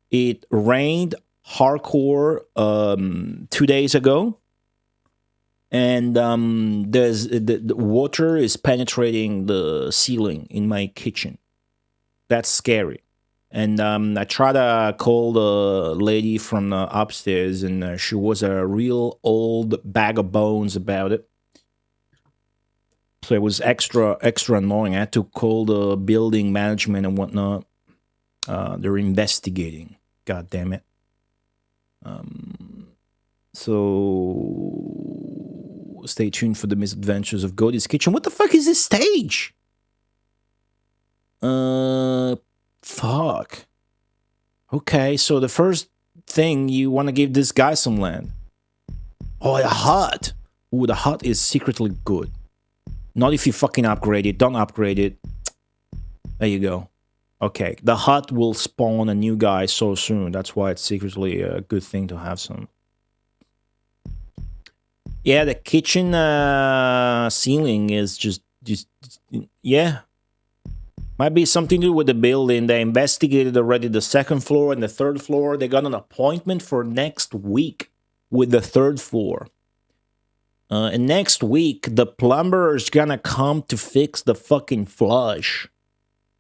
It rained hardcore 2 days ago. And the water is penetrating the ceiling in my kitchen. That's scary. And I tried to call the lady from the upstairs, and she was a real old bag of bones about it. So it was extra annoying. I had to call the building management and whatnot. They're investigating. God damn it. So stay tuned for the misadventures of Godie's Kitchen. What the fuck is this stage? Fuck. Okay, so the first thing, you want to give this guy some land. Oh, a hut. Ooh, the hut is secretly good. Not if you fucking upgrade it. Don't upgrade it. There you go. Okay, the hut will spawn a new guy so soon. That's why it's secretly a good thing to have some. Yeah, the kitchen ceiling is just yeah. Might be something to do with the building. They investigated already the second floor and the third floor. They got an appointment for next week with the third floor. And next week, the plumber is gonna come to fix the fucking flush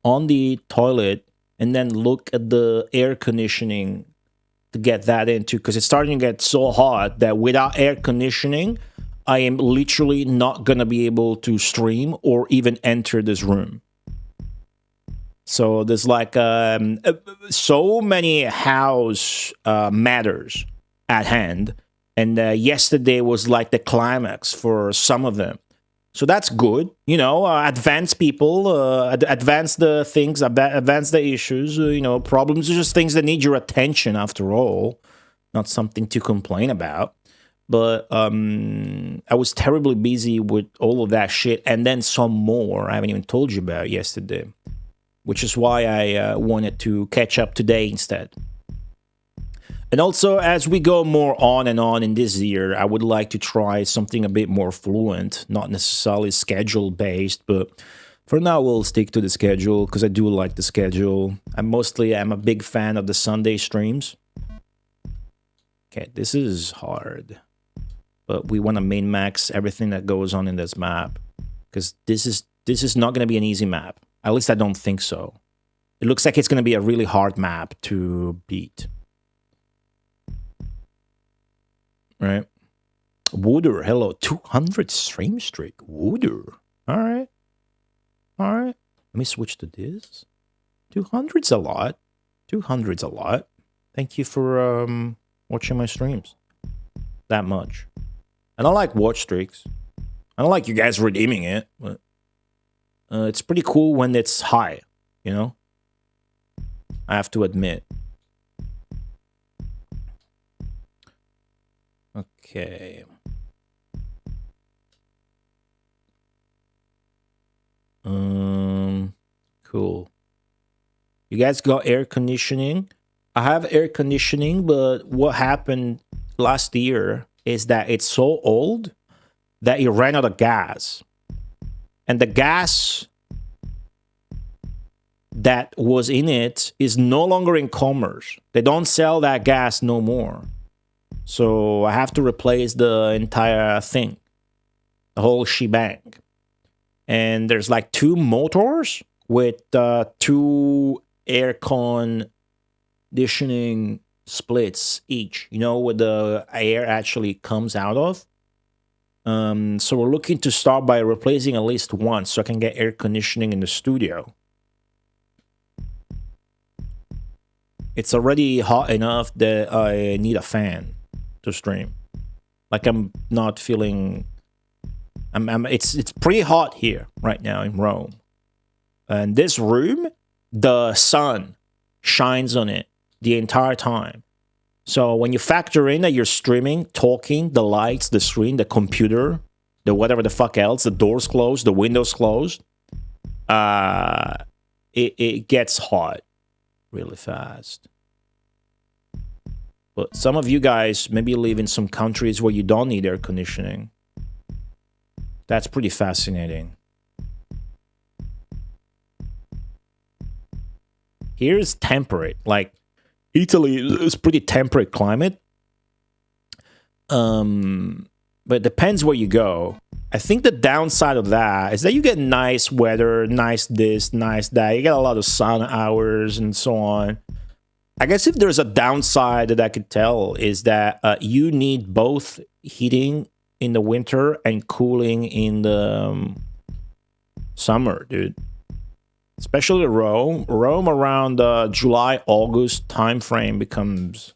on the toilet and then look at the air conditioning to get that into, because it's starting to get so hot that without air conditioning, I am literally not gonna be able to stream or even enter this room. So there's like so many house matters at hand, and yesterday was like the climax for some of them. So that's good, you know. Advance people, advance the things, advance the issues. You know, problems are just things that need your attention. After all, not something to complain about. But I was terribly busy with all of that shit, and then some more I haven't even told you about yesterday, which is why I wanted to catch up today instead. And also, as we go more on and on in this year, I would like to try something a bit more fluent, not necessarily schedule-based, but for now we'll stick to the schedule, because I do like the schedule. I'm a big fan of the Sunday streams. Okay, this is hard. But we want to min-max everything that goes on in this map, because this is not going to be an easy map. At least I don't think so. It looks like it's going to be a really hard map to beat. Right? Wooder, hello. 200 stream streak. Wooder. Alright. Alright. Let me switch to this. 200's a lot. 200's a lot. Thank you for watching my streams. That much. I don't like watch streaks. I don't like you guys redeeming it, but it's pretty cool when it's high, you know? I have to admit. Okay. Cool. You guys got air conditioning? I have air conditioning, but what happened last year is that it's so old that it ran out of gas. And the gas that was in it is no longer in commerce. They don't sell that gas no more. So I have to replace the entire thing. The whole shebang. And there's like 2 motors with 2 air conditioning splits each, you know, where the air actually comes out of. So we're looking to start by replacing at least one so I can get air conditioning in the studio. It's already hot enough that I need a fan to stream. Like I'm not feeling... It's pretty hot here right now in Rome. And this room, the sun shines on it the entire time. So when you factor in that you're streaming, talking, the lights, the screen, the computer, the whatever the fuck else, the doors closed, the windows closed, it gets hot really fast. But some of you guys maybe live in some countries where you don't need air conditioning. That's pretty fascinating. Here's temperate, like Italy is pretty temperate climate. But it depends where you go. I think the downside of that is that you get nice weather, nice this, nice that. You get a lot of sun hours and so on. I guess if there's a downside that I could tell is that you need both heating in the winter and cooling in the summer, dude. Especially Rome. Rome around July, August timeframe becomes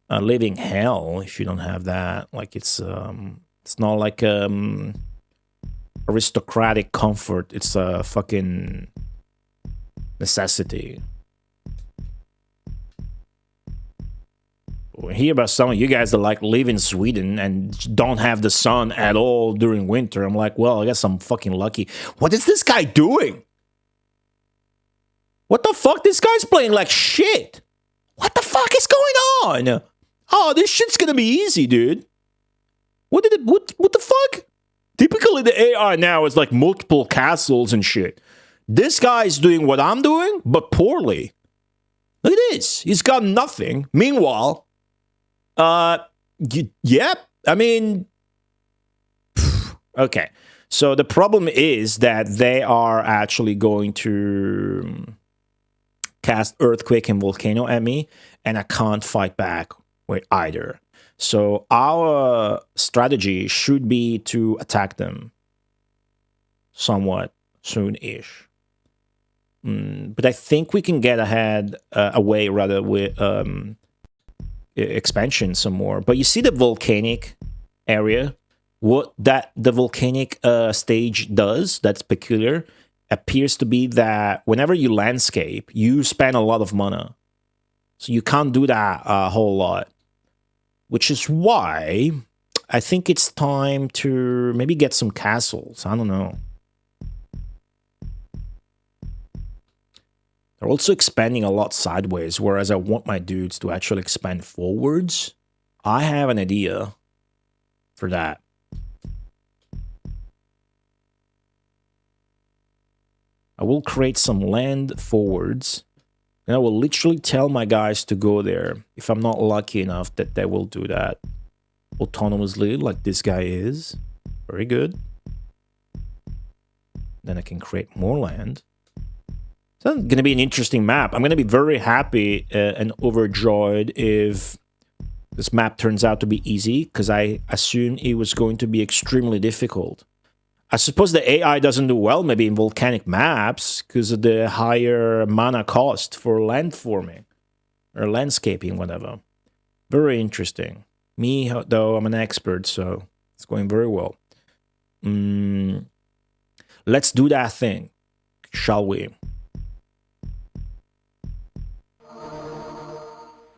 a living hell if you don't have that. Like it's not like aristocratic comfort. It's a fucking necessity. We hear about some of you guys that like live in Sweden and don't have the sun at all during winter. I'm like, well, I guess I'm fucking lucky. What is this guy doing? What the fuck? This guy's playing like shit. What the fuck is going on? Oh, this shit's gonna be easy, dude. What the fuck? Typically the AI now is like multiple castles and shit. This guy's doing what I'm doing, but poorly. Look at this. He's got nothing. Meanwhile, yep. I mean, okay. So the problem is that they are actually going to cast Earthquake and Volcano at me, and I can't fight back with either. So our strategy should be to attack them somewhat soon-ish. But I think we can get away rather with expansion some more. But you see the volcanic area? What the volcanic stage does that's peculiar appears to be that whenever you landscape, you spend a lot of mana. So you can't do that a whole lot. Which is why I think it's time to maybe get some castles. I don't know. They're also expanding a lot sideways, whereas I want my dudes to actually expand forwards. I have an idea for that. I will create some land forwards, and I will literally tell my guys to go there if I'm not lucky enough that they will do that autonomously, like this guy is. Very good. Then I can create more land. So it's going to be an interesting map. I'm going to be very happy and overjoyed if this map turns out to be easy, because I assumed it was going to be extremely difficult. I suppose the AI doesn't do well maybe in volcanic maps because of the higher mana cost for landforming or landscaping, whatever. Very interesting. Me, though, I'm an expert, so it's going very well. Let's do that thing, shall we?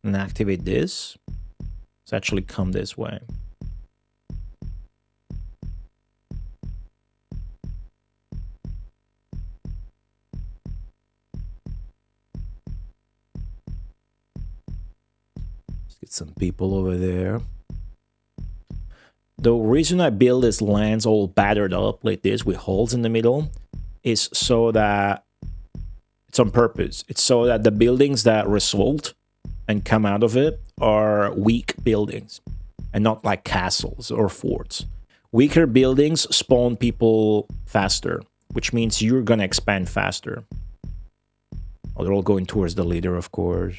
And activate this. Let's actually come this way. Get some people over there. The reason I build these lands all battered up like this with holes in the middle is so that it's on purpose. It's so that the buildings that result and come out of it are weak buildings and not like castles or forts. Weaker buildings spawn people faster, which means you're gonna expand faster. Oh, they're all going towards the leader, of course.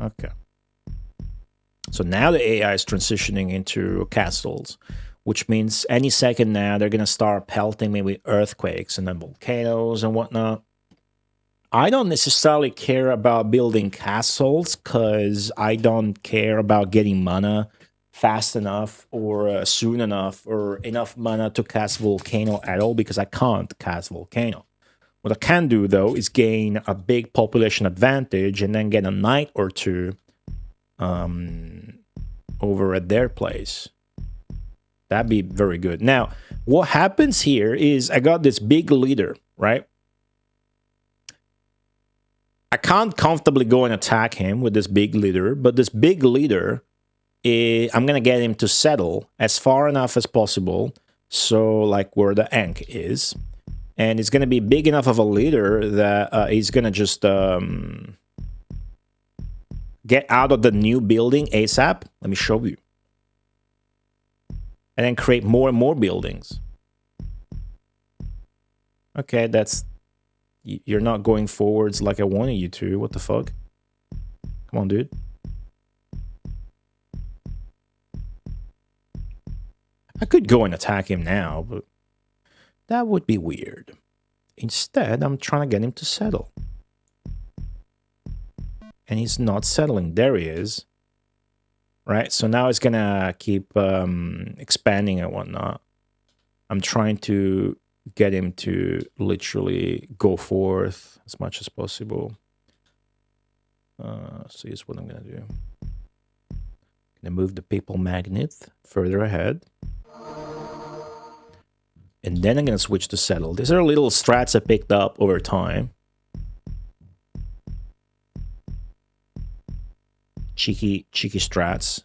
Okay. So now the AI is transitioning into castles, which means any second now they're going to start pelting me with earthquakes and then volcanoes and whatnot. I don't necessarily care about building castles because I don't care about getting mana fast enough or soon enough or enough mana to cast volcano at all, because I can't cast volcano. What I can do, though, is gain a big population advantage and then get a knight or two over at their place. That'd be very good. Now, what happens here is I got this big leader, right? I can't comfortably go and attack him with this big leader, but this big leader, I'm going to get him to settle as far enough as possible, so like where the Ankh is. And it's going to be big enough of a leader that he's going to just get out of the new building ASAP. Let me show you. And then create more and more buildings. Okay, that's... You're not going forwards like I wanted you to. What the fuck? Come on, dude. I could go and attack him now, but... that would be weird. Instead, I'm trying to get him to settle. And he's not settling. There he is. Right? So now it's gonna keep expanding and whatnot. I'm trying to get him to literally go forth as much as possible. So here's what I'm gonna do. I'm gonna move the people magnet further ahead. And then I'm going to switch to settle. These are little strats I picked up over time. Cheeky strats.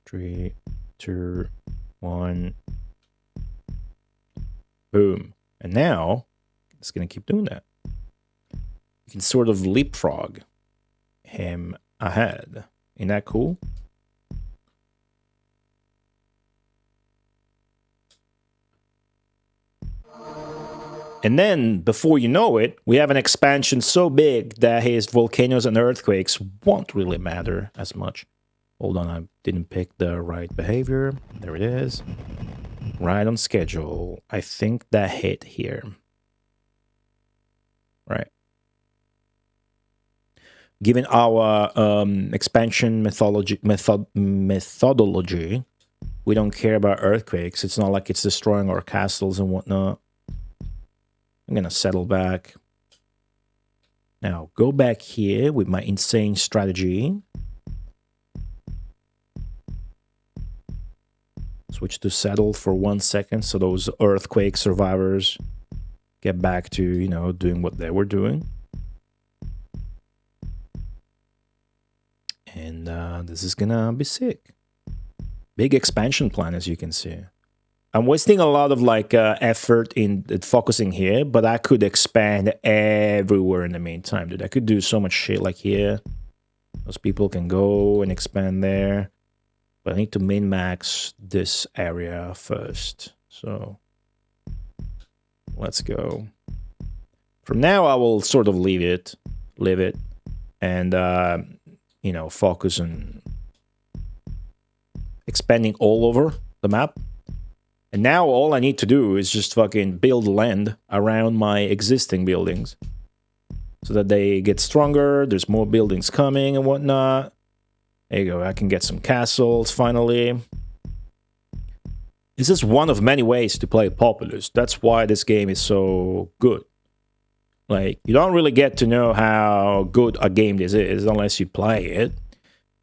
3, 2, 1. Boom. And now, it's going to keep doing that. You can sort of leapfrog him ahead. Isn't that cool? And then, before you know it, we have an expansion so big that his volcanoes and earthquakes won't really matter as much. Hold on, I didn't pick the right behavior. There it is. Right on schedule. I think that hit here. Right. Given our expansion methodology, we don't care about earthquakes. It's not like it's destroying our castles and whatnot. I'm gonna settle back. Now go back here with my insane strategy. Switch to settle for 1 second so those earthquake survivors get back to, you know, doing what they were doing. And this is gonna be sick. Big expansion plan, as you can see. I'm wasting a lot of effort in focusing here, but I could expand everywhere in the meantime, dude. I could do so much shit like here. Those people can go and expand there. But I need to min-max this area first. So let's go. From now, I will sort of leave it, and you know, focus on expanding all over the map. And now all I need to do is just fucking build land around my existing buildings so that they get stronger. There's more buildings coming and whatnot. There you go, I can get some castles, finally. This is one of many ways to play Populous. That's why this game is so good. Like, you don't really get to know how good a game this is unless you play it.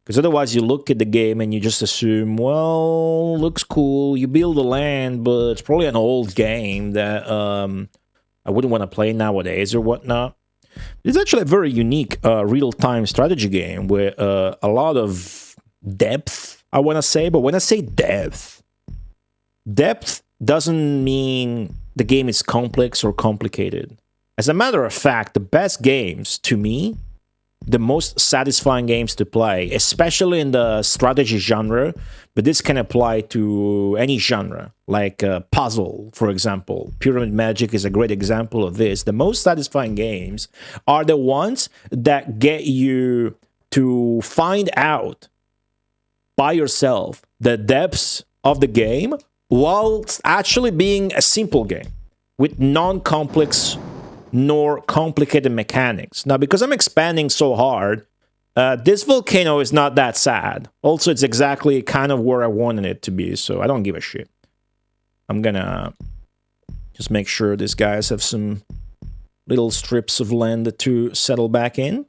Because otherwise you look at the game and you just assume, well, looks cool, you build the land, but it's probably an old game that I wouldn't want to play nowadays or whatnot. It's actually a very unique real-time strategy game with a lot of depth, I want to say. But when I say depth doesn't mean the game is complex or complicated. As a matter of fact, the best games, to me, the most satisfying games to play, especially in the strategy genre, but this can apply to any genre, like puzzle, for example. Pyramid Magic is a great example of this. The most satisfying games are the ones that get you to find out by yourself the depths of the game while actually being a simple game with non-complex nor complicated mechanics. Now, because I'm expanding so hard, this volcano is not that sad. Also, it's exactly kind of where I wanted it to be, so I don't give a shit. I'm gonna just make sure these guys have some little strips of land to settle back in.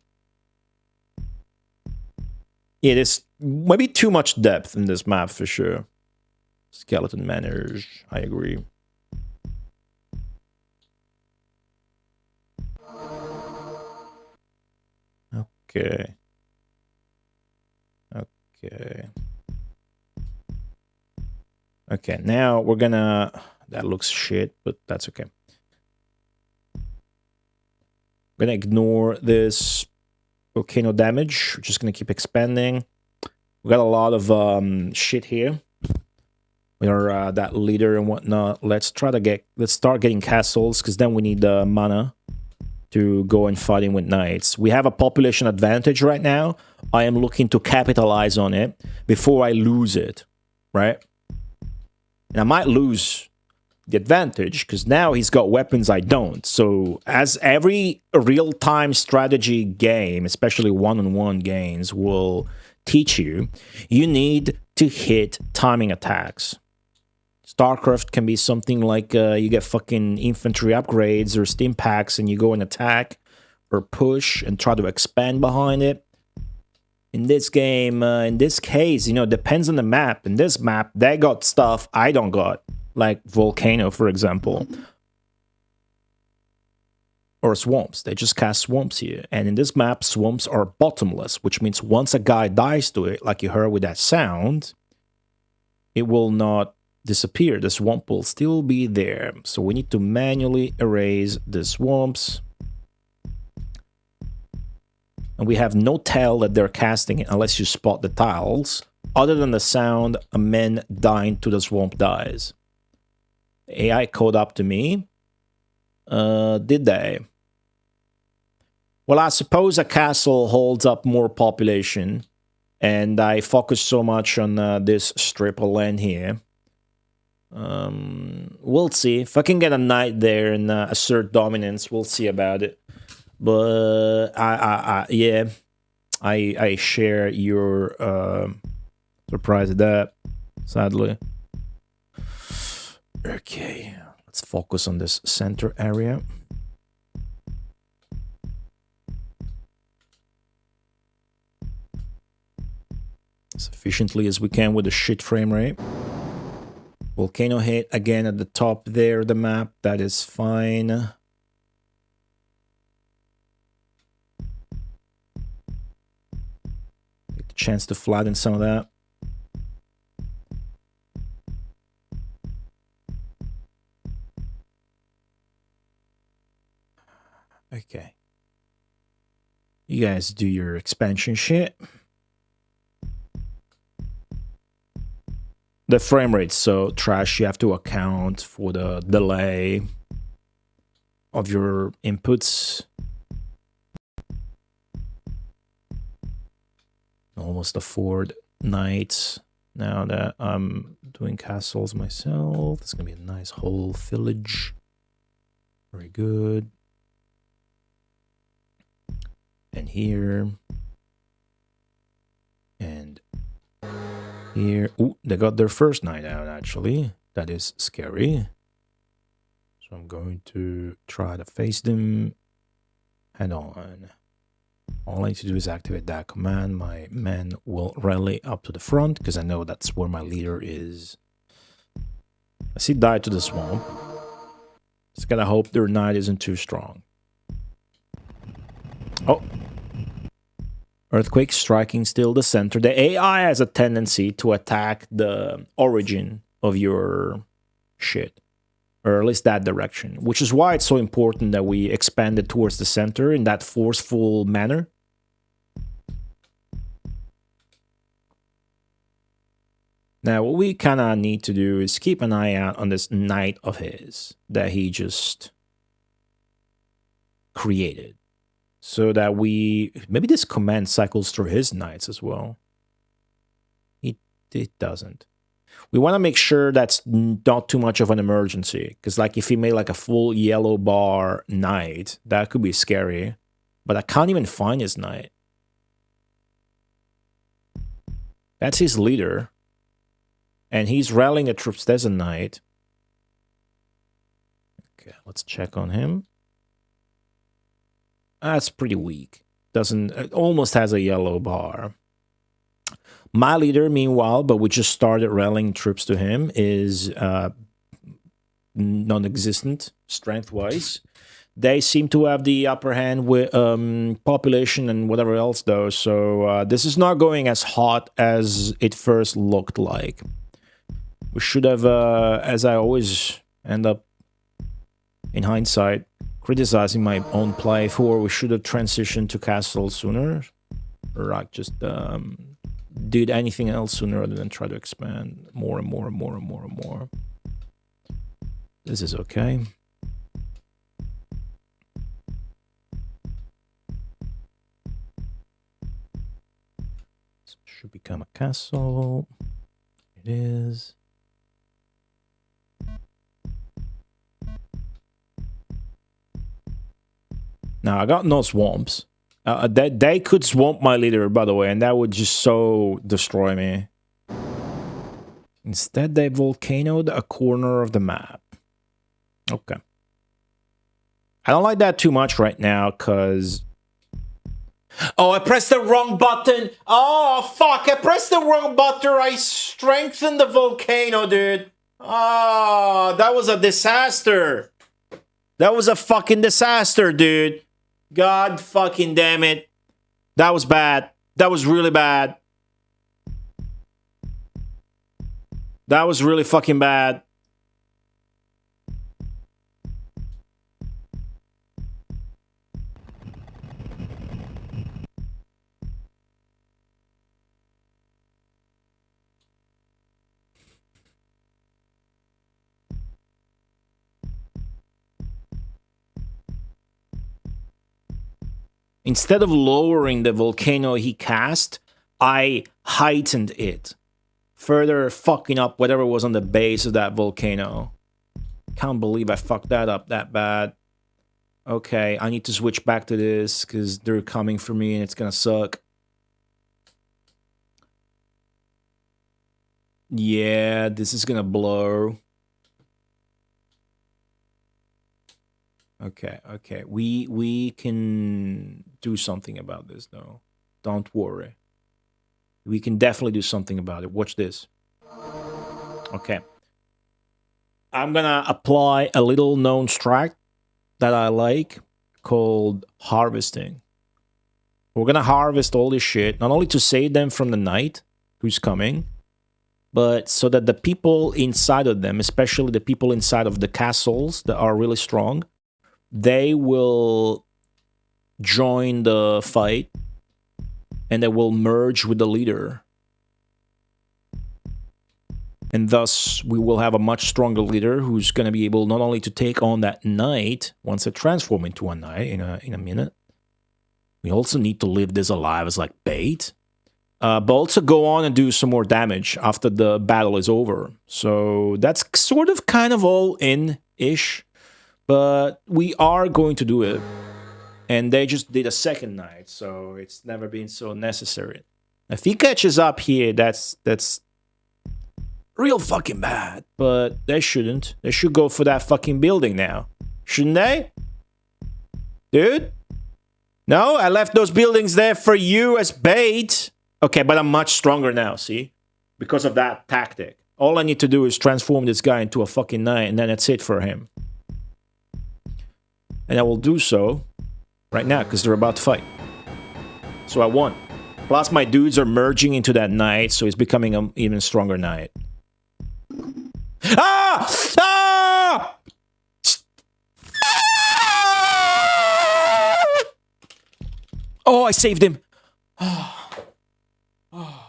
Yeah, there's maybe too much depth in this map for sure. Skeleton Manors, I agree. Okay. Okay, now we're gonna... That looks shit, but that's okay. I'm gonna ignore this volcano damage. We're just gonna keep expanding. We got a lot of shit here. We're that leader and whatnot. Let's start getting castles, because then we need the mana to go and fighting with knights. We have a population advantage right now. I am looking to capitalize on it before I lose it, right? And I might lose the advantage because now he's got weapons I don't. So as every real-time strategy game, especially one-on-one games, will teach you, you need to hit timing attacks. StarCraft can be something like you get fucking infantry upgrades or steam packs and you go and attack or push and try to expand behind it. In this game, in this case, you know, depends on the map. In this map, they got stuff I don't got, like Volcano, for example. Or swamps. They just cast swamps here. And in this map, swamps are bottomless, which means once a guy dies to it, like you heard with that sound, it will not disappear. The swamp will still be there. So we need to manually erase the swamps. And we have no tell that they're casting it unless you spot the tiles. Other than the sound, a man dying to the swamp dies. AI caught up to me. Did they? Well, I suppose a castle holds up more population. And I focus so much on this strip of land here. We'll see. If I can get a knight there and assert dominance, we'll see about it. But yeah, I share your surprise at that, sadly. Okay, let's focus on this center area. as efficiently as we can with the shit frame rate. Volcano hit again at the top there, the map. That is fine. Get the chance to flatten some of that. Okay. You guys do your expansion shit. The frame rate's so trash, you have to account for the delay of your inputs. Almost afford nights now that I'm doing castles myself. It's gonna be a nice whole village. Very good. And here. And here. Ooh, they got their first night out, actually. That is scary. So I'm going to try to face them head on. All I need to do is activate that command. My men will rally up to the front, because I know that's where my leader is. I see die to the swamp. Just gotta hope their knight isn't too strong. Oh. Earthquake striking still the center. The AI has a tendency to attack the origin of your shit. Or at least that direction. Which is why it's so important that we expand it towards the center in that forceful manner. Now, what we kind of need to do is keep an eye out on this knight of his that he just created. So that maybe this command cycles through his knights as well. It doesn't. We want to make sure that's not too much of an emergency. Because like if he made like a full yellow bar knight, that could be scary. But I can't even find his knight. That's his leader. And he's rallying the troops. There's a knight. Okay, let's check on him. That's pretty weak. It almost has a yellow bar. My leader, meanwhile, but we just started rallying troops to him, is non-existent strength-wise. They seem to have the upper hand with population and whatever else, though. So this is not going as hot as it first looked like. We should have, as I always end up in hindsight, criticizing my own play for, we should have transitioned to castle sooner. Or like just did anything else sooner rather than try to expand more and more and more and more and more. This is okay. This should become a castle. It is. Now, I got no swamps. They could swamp my leader, by the way, and that would just so destroy me. Instead, they volcanoed a corner of the map. Okay. I don't like that too much right now, because... Oh, I pressed the wrong button! Oh, fuck! I pressed the wrong button! I strengthened the volcano, dude! Oh, that was a disaster! That was a fucking disaster, dude! God fucking damn it. That was bad. That was really bad. That was really fucking bad. Instead of lowering the volcano he cast, I heightened it. Further fucking up whatever was on the base of that volcano. Can't believe I fucked that up that bad. Okay, I need to switch back to this because they're coming for me and it's gonna suck. Yeah, this is gonna blow. Okay. We can do something about this, though. Don't worry. We can definitely do something about it. Watch this. Okay. I'm gonna apply a little known strat that I like called harvesting. We're gonna harvest all this shit, not only to save them from the knight who's coming, but so that the people inside of them, especially the people inside of the castles that are really strong, they will join the fight and they will merge with the leader. And thus, we will have a much stronger leader who's going to be able not only to take on that knight once it transforms into a knight in a minute. We also need to leave this alive as like bait. But also go on and do some more damage after the battle is over. So that's sort of kind of all in-ish. But we are going to do it. And they just did a second knight, so it's never been so necessary. If he catches up here, that's real fucking bad. But they shouldn't. They should go for that fucking building now. Shouldn't they? Dude? No, I left those buildings there for you as bait. Okay, but I'm much stronger now, see? Because of that tactic. All I need to do is transform this guy into a fucking knight, and then that's it for him. And I will do so right now, because they're about to fight. So I won. Plus my dudes are merging into that knight, so he's becoming an even stronger knight. Ah! Ah! Oh, I saved him. Oh. Oh.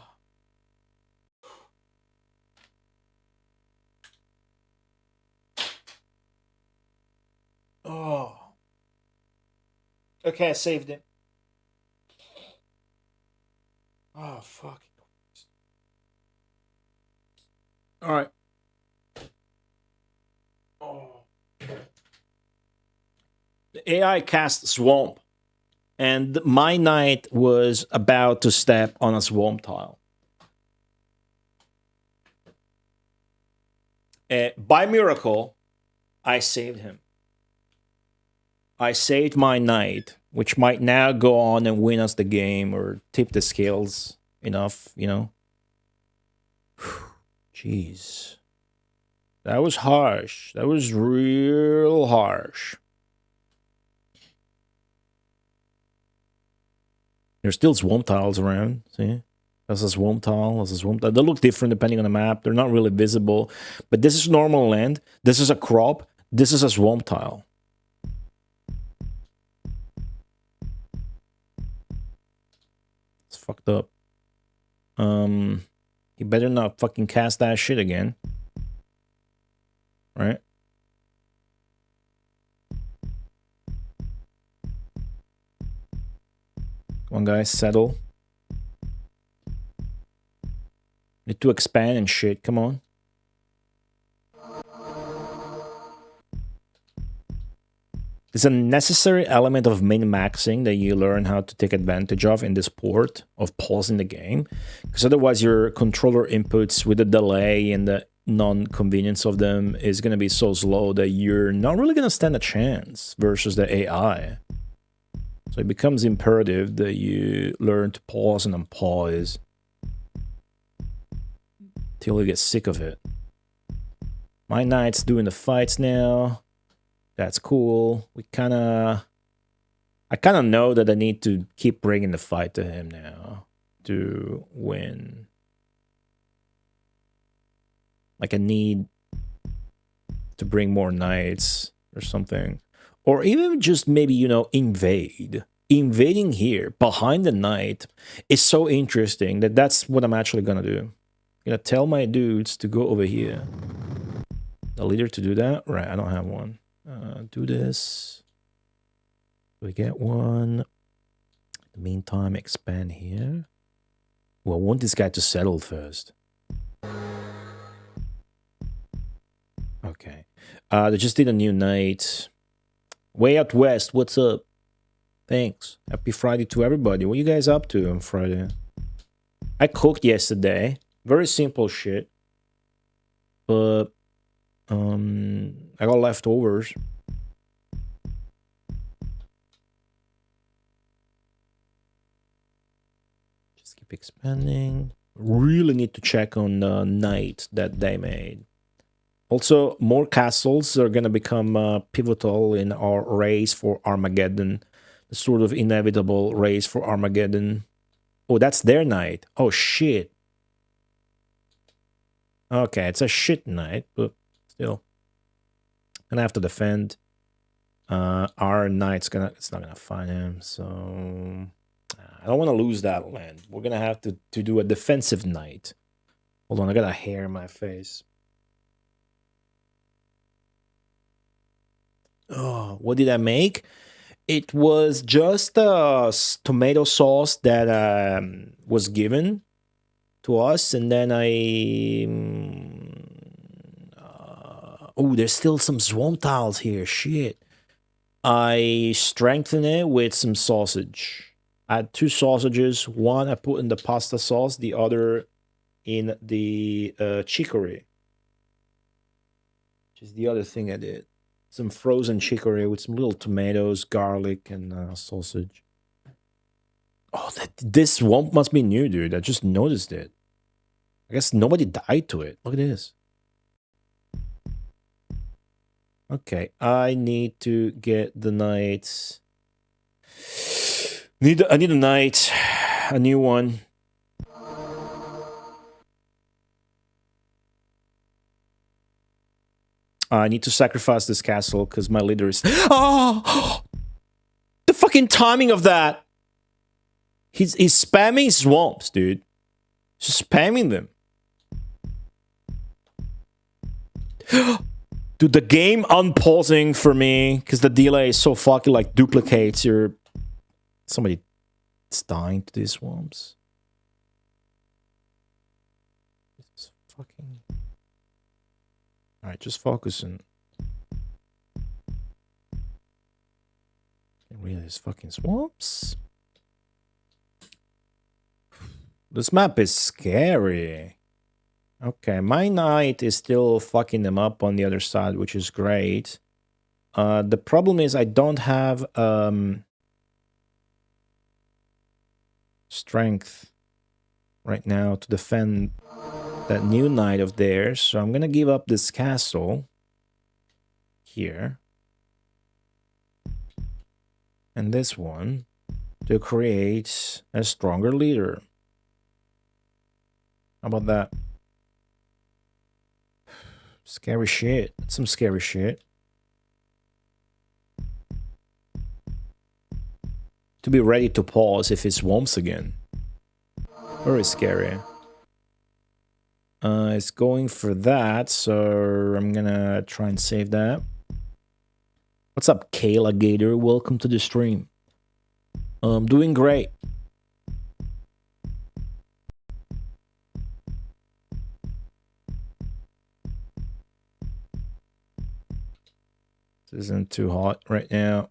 Oh. Okay, I saved him. Oh, fuck. All right. Oh. The AI cast Swamp. And my knight was about to step on a swamp tile. By miracle, I saved him. I saved my knight, which might now go on and win us the game or tip the scales enough, you know. Jeez. That was harsh. That was real harsh. There's still swamp tiles around, see? That's a swamp tile, that's a swamp tile. They look different depending on the map. They're not really visible. But this is normal land. This is a crop. This is a swamp tile. It's fucked up. He better not fucking cast that shit again. Right? Come on, guys, settle. Need to expand and shit, come on. It's a necessary element of min-maxing that you learn how to take advantage of in this port of pausing the game. Because otherwise your controller inputs with the delay and the non-convenience of them is going to be so slow that you're not really going to stand a chance versus the AI. So it becomes imperative that you learn to pause and unpause till you get sick of it. My knight's doing the fights now. That's cool. I kind of know that I need to keep bringing the fight to him now to win. Like I need to bring more knights or something. Or even just maybe, you know, invade. Invading here behind the knight is so interesting that that's what I'm actually going to do. I'm going to tell my dudes to go over here. The leader to do that? Right, I don't have one. Do this. We get one. In the meantime, expand here. Well, I want this guy to settle first. Okay. They just did a new knight. Way out west, what's up? Thanks. Happy Friday to everybody. What are you guys up to on Friday? I cooked yesterday. Very simple shit. But I got leftovers. Just Let's keep expanding. Really need to check on the knight that they made. Also, more castles are going to become pivotal in our race for Armageddon. The sort of inevitable race for Armageddon. Oh, that's their knight. Oh, shit. Okay, it's a shit knight, but still. Gonna have to defend. Our knight's it's not gonna find him, so I don't want to lose that land. We're gonna have to do a defensive knight. Hold on, I got a hair in my face. Oh, what did I make? It was just tomato sauce that was given to us, and then oh, there's still some swamp tiles here. Shit. I strengthen it with some sausage. I had 2 sausages. One I put in the pasta sauce, the other in the chicory. Which is the other thing I did. Some frozen chicory with some little tomatoes, garlic, and sausage. Oh, this swamp must be new, dude. I just noticed it. I guess nobody died to it. Look at this. Okay, I need to get the knights. I need a knight, a new one. I need to sacrifice this castle because my leader is. Oh, the fucking timing of that! He's spamming swamps, dude. Just spamming them. Dude, the game unpausing for me because the delay is so fucking like duplicates your. Somebody is dying to these swamps. It's fucking. Alright, just focusing. Really, these fucking swamps. This map is scary. Okay, my knight is still fucking them up on the other side, which is great. The problem is I don't have strength right now to defend that new knight of theirs, so I'm gonna give up this castle here and this one to create a stronger leader. How about that? Scary shit. That's some scary shit. To be ready to pause if it swamps again. Very scary. It's going for that, so I'm gonna try and save that. What's up, Kayla Gator? Welcome to the stream. I'm doing great. This isn't too hot right now.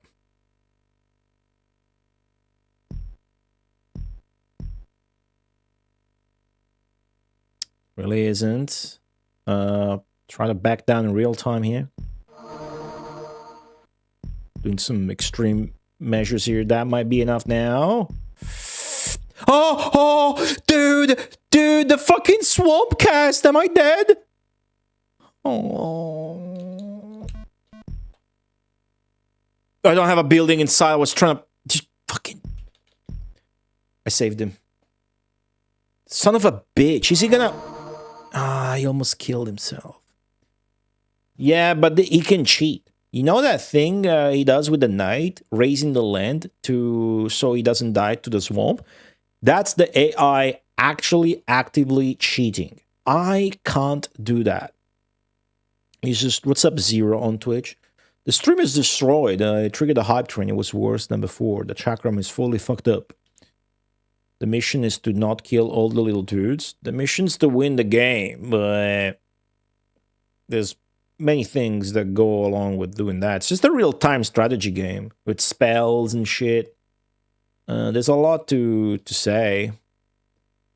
Really isn't. Try to back down in real time here. Doing some extreme measures here. That might be enough now. Oh, dude, the fucking swamp cast. Am I dead? Oh. I don't have a building inside. I was trying to just fucking. I saved him. Son of a bitch. Is he gonna? Ah, he almost killed himself. Yeah, but he can cheat. You know that thing he does with the knight, raising the land so he doesn't die to the swamp? That's the AI actually actively cheating. I can't do that. He's just, what's up, Zero on Twitch? The stream is destroyed. It triggered a hype train. It was worse than before. The chakram is fully fucked up. The mission is to not kill all the little dudes. The mission's to win the game, but there's many things that go along with doing that. It's just a real-time strategy game with spells and shit. There's a lot to say.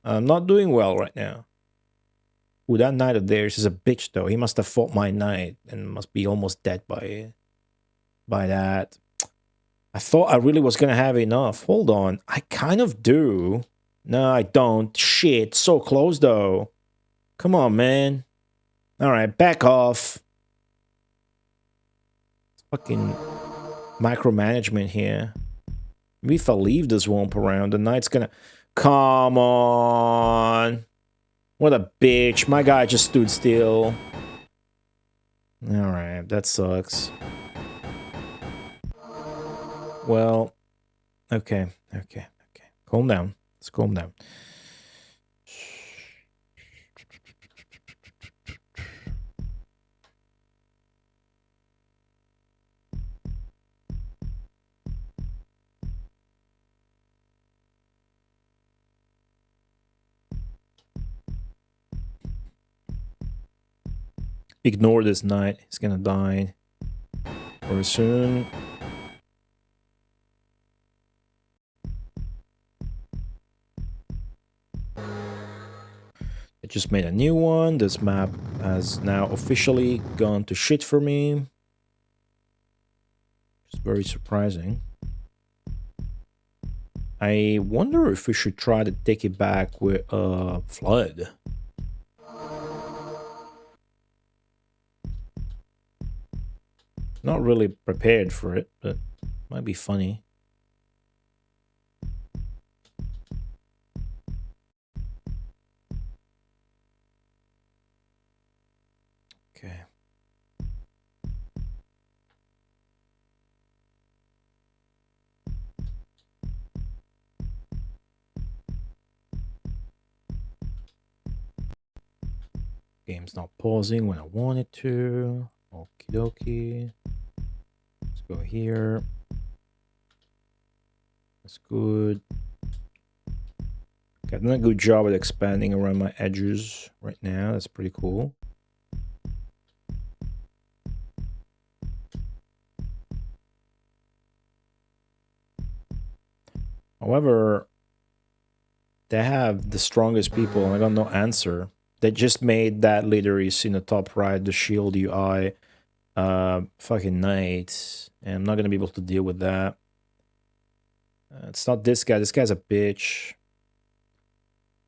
I'm not doing well right now. Ooh, that knight of theirs is a bitch, though. He must have fought my knight and must be almost dead by that. I thought I really was going to have enough. Hold on. I kind of do. No, I don't. Shit, so close though. Come on, man. All right, back off. Fucking micromanagement here. Maybe if I leave this swamp around, the knight's gonna... Come on. What a bitch. My guy just stood still. Alright, that sucks. Well, okay. Calm down. Let's calm down. Ignore this knight. He's gonna die very soon. I just made a new one. This map has now officially gone to shit for me. It's very surprising. I wonder if we should try to take it back with a flood. Not really prepared for it, but might be funny. Okay. Game's not pausing when I want it to. Okie dokie. Let's go here. That's good. Got done a good job at expanding around my edges right now. That's pretty cool. However, they have the strongest people and I got no answer. They just made that leader you see in the top right, the shield UI, fucking knight. And I'm not going to be able to deal with that. It's not this guy. This guy's a bitch.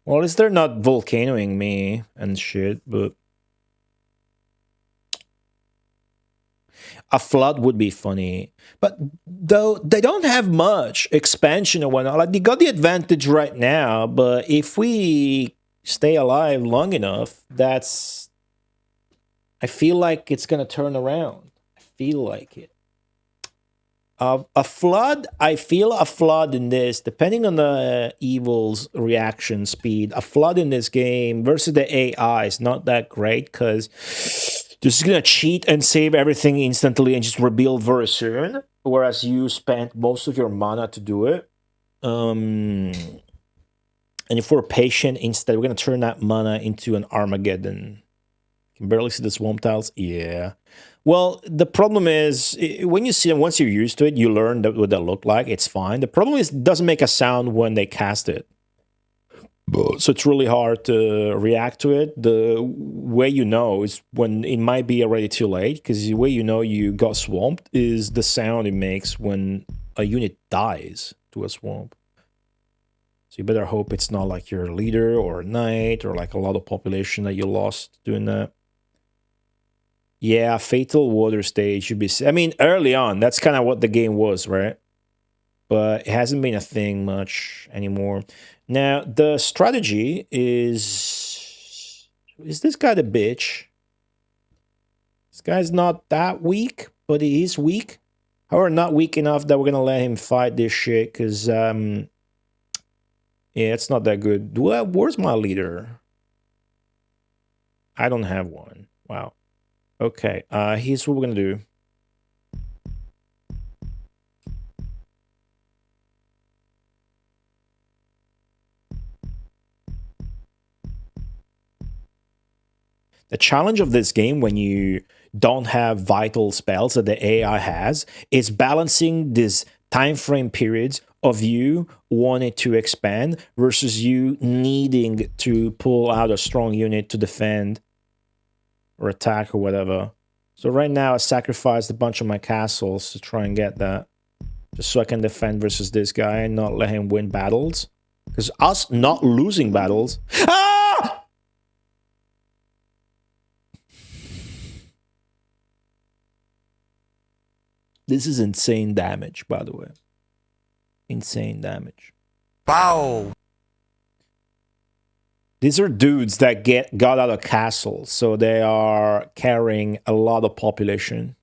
Well, at least they're not volcanoing me and shit, but... A flood would be funny. But though they don't have much expansion or whatnot. Like, they got the advantage right now, but if we stay alive long enough, that's... I feel like it's going to turn around. I feel like it. A flood, I feel a flood in this, depending on the evil's reaction speed, a flood in this game versus the AI is not that great because just going to cheat and save everything instantly and just rebuild very soon, whereas you spent most of your mana to do it. And if we're patient, instead, we're going to turn that mana into an Armageddon. You can barely see the swamp tiles. Yeah. Well, the problem is, when you see them, once you're used to it, you learn what they look like. It's fine. The problem is, it doesn't make a sound when they cast it. So it's really hard to react to it. The way you know is when it might be already too late, because the way you know you got swamped is the sound it makes when a unit dies to a swamp. So you better hope it's not like your leader or a knight or like a lot of population that you lost doing that. Yeah, Fatal Water Stage should be... I mean, early on, that's kind of what the game was, right? But it hasn't been a thing much anymore. Now, the strategy is... Is this guy the bitch? This guy's not that weak, but he is weak. However, not weak enough that we're going to let him fight this shit, because... yeah, it's not that good. Where's my leader? I don't have one. Wow. Okay, here's what we're gonna do. The challenge of this game when you don't have vital spells that the AI has is balancing this time frame periods of you wanting to expand versus you needing to pull out a strong unit to defend or attack or whatever. So right now I sacrificed a bunch of my castles to try and get that. Just so I can defend versus this guy and not let him win battles. Because us not losing battles... Ah! This is insane damage, by the way. Insane damage. Wow. These are dudes that got out of castles, so they are carrying a lot of population.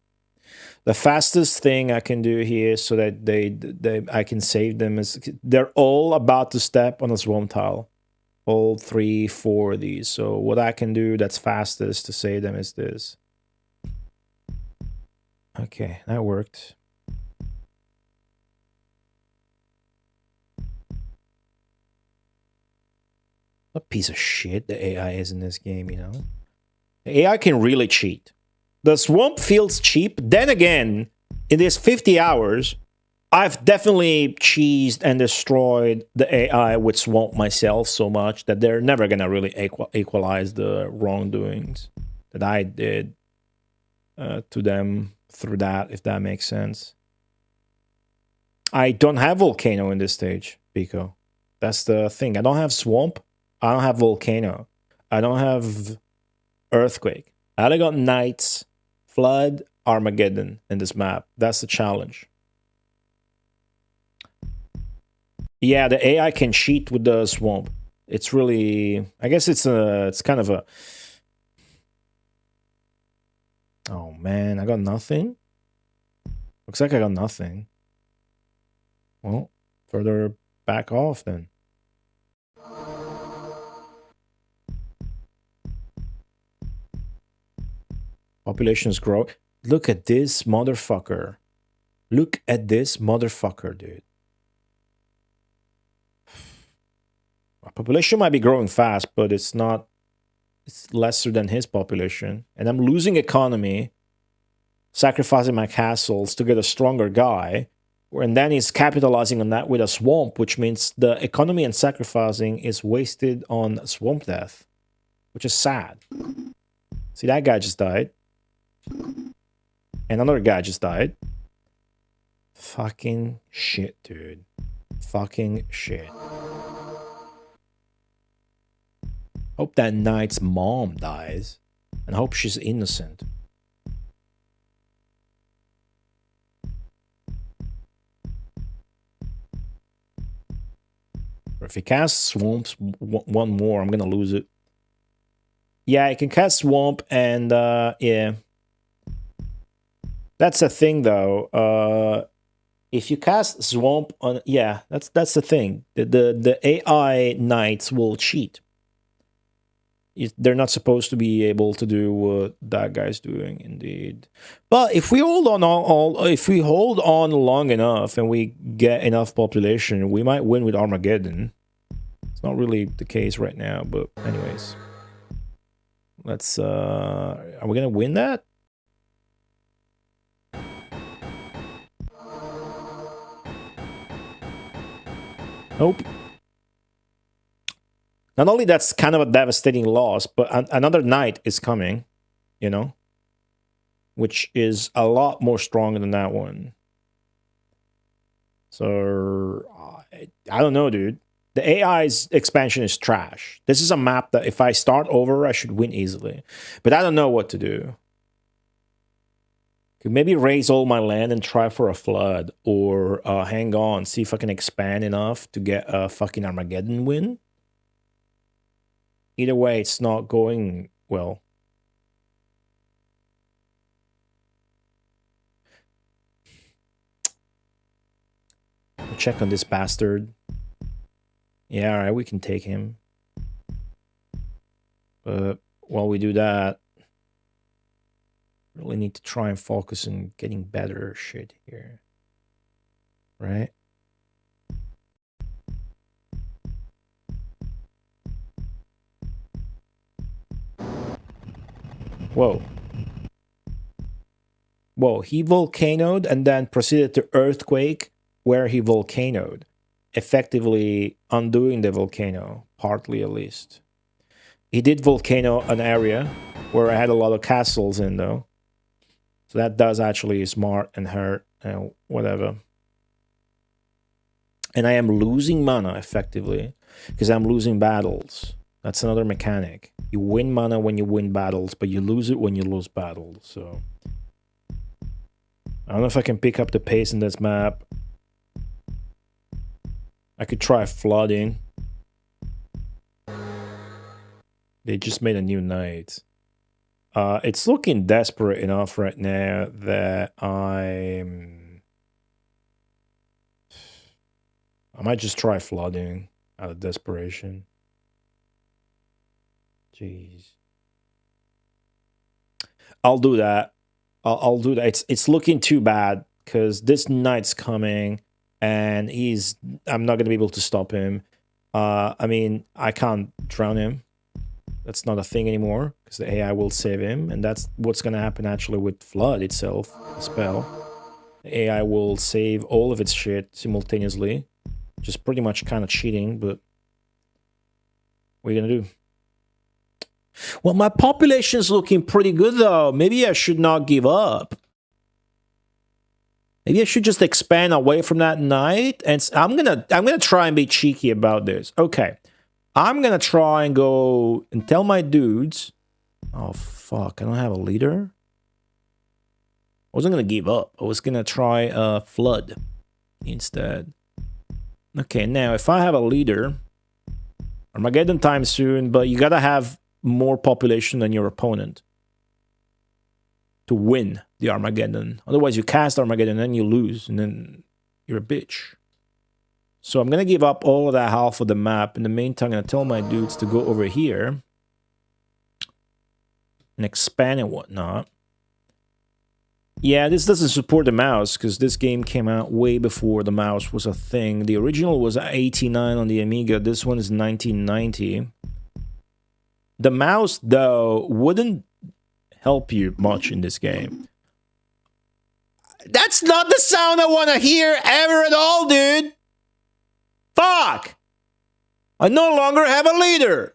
The fastest thing I can do here so that I can save them is they're all about to step on a swarm tile. All 3, 4 of these. So what I can do that's fastest to save them is this. Okay, that worked. What a piece of shit the AI is in this game, you know? The AI can really cheat. The swamp feels cheap. Then again, in these 50 hours, I've definitely cheesed and destroyed the AI with swamp myself so much that they're never going to really equalize the wrongdoings that I did to them through that, if that makes sense. I don't have volcano in this stage, Pico. That's the thing. I don't have swamp. I don't have volcano. I don't have earthquake. I only got knights, flood, Armageddon in this map. That's the challenge. Yeah, the AI can cheat with the swamp. It's really... I guess it's kind of a... Oh, man. I got nothing? Looks like I got nothing. Well, further back off then. Populations grow. Look at this motherfucker. Look at this motherfucker, dude. Our population might be growing fast, but it's not. It's lesser than his population. And I'm losing economy, sacrificing my castles to get a stronger guy. And then he's capitalizing on that with a swamp, which means the economy and sacrificing is wasted on swamp death, which is sad. See, that guy just died. And another guy just died. Fucking shit, dude. Fucking shit. Hope that knight's mom dies. And hope she's innocent. If he casts swamps one more, I'm gonna lose it. Yeah, he can cast swamp and yeah. That's the thing, though. If you cast swamp on, yeah, that's the thing. The AI knights will cheat. They're not supposed to be able to do what that guy's doing, indeed. But if we hold on if we hold on long enough and we get enough population, we might win with Armageddon. It's not really the case right now, but anyways, let's. Are we gonna win that? Nope. Not only that's kind of a devastating loss, but another knight is coming, you know, which is a lot more stronger than that one. So, I don't know, dude. The AI's expansion is trash. This is a map that if I start over, I should win easily. But I don't know what to do. Could maybe raise all my land and try for a flood. Or hang on, see if I can expand enough to get a fucking Armageddon win. Either way, it's not going well. We'll check on this bastard. Yeah, alright, we can take him. But while we do that, really need to try and focus on getting better shit here. Right? Whoa. Whoa, he volcanoed and then proceeded to earthquake where he volcanoed, effectively undoing the volcano, partly at least. He did volcano an area where I had a lot of castles in, though. So that does actually smart and hurt and whatever. And I am losing mana, effectively, because I'm losing battles. That's another mechanic. You win mana when you win battles, but you lose it when you lose battles, so... I don't know if I can pick up the pace in this map. I could try flooding. They just made a new night. It's looking desperate enough right now that I might just try flooding out of desperation. Jeez. I'll do that. I'll do that. It's looking too bad because this knight's coming and I'm not going to be able to stop him. I mean, I can't drown him. That's not a thing anymore because the AI will save him. And that's what's going to happen actually with Flood itself, the spell. The AI will save all of its shit simultaneously. Just pretty much kind of cheating, but what are you going to do? Well, my population's looking pretty good, though. Maybe I should not give up. Maybe I should just expand away from that knight. And I'm gonna try and be cheeky about this. Okay. I'm gonna try and go and tell my dudes... Oh, fuck. I don't have a leader? I wasn't gonna give up. I was gonna try Flood instead. Okay, now, if I have a leader... Armageddon time soon, but you gotta have more population than your opponent to win the Armageddon. Otherwise, you cast Armageddon and then you lose, and then you're a bitch. So I'm going to give up all of that half of the map. In the meantime, I'm going to tell my dudes to go over here and expand and whatnot. Yeah, this doesn't support the mouse because this game came out way before the mouse was a thing. The original was 89 on the Amiga. This one is 1990. The mouse, though, wouldn't help you much in this game. That's not the sound I want to hear ever at all, dude! Fuck! I no longer have a leader!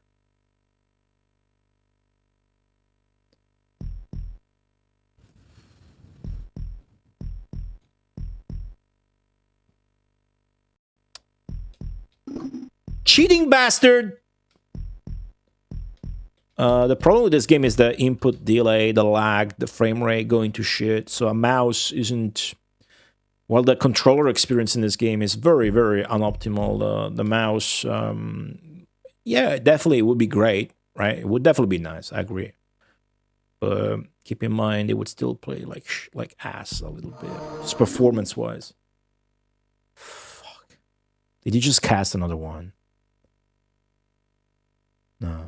Cheating bastard! The problem with this game is the input delay, the lag, the frame rate going to shit. So a mouse isn't... Well, the controller experience in this game is very, very unoptimal. The mouse, yeah, definitely it would be great, right? It would definitely be nice, I agree. But keep in mind, it would still play like ass a little bit, just performance-wise. Fuck. Did you just cast another one? No.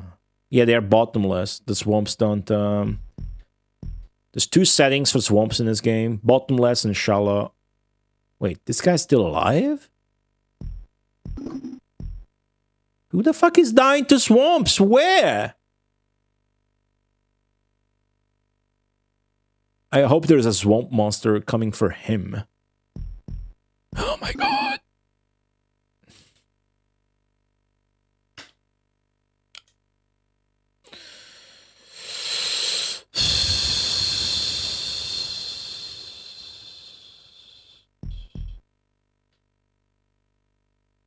Yeah, they are bottomless. The swamps don't... There's two settings for swamps in this game. Bottomless and shallow. Wait, this guy's still alive? Who the fuck is dying to swamps? Where? I hope there's a swamp monster coming for him. Oh my god.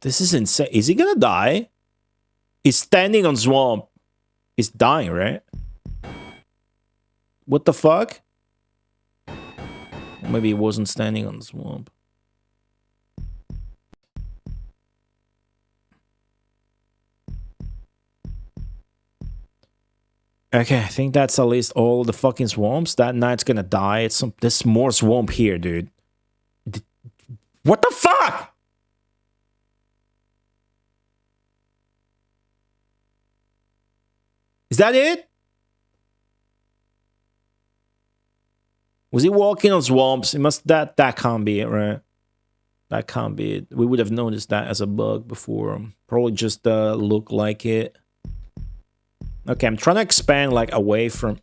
This is insane. Is he gonna die? He's standing on swamp. He's dying, right? What the fuck? Maybe he wasn't standing on the swamp. Okay, I think that's at least all the fucking swamps. That knight's gonna die. There's more swamp here, dude. What the fuck? Is that it? Was he walking on swamps? It must that can't be it, right? That can't be it. We would have noticed that as a bug before. Probably just look like it. Okay, I'm trying to expand like away from.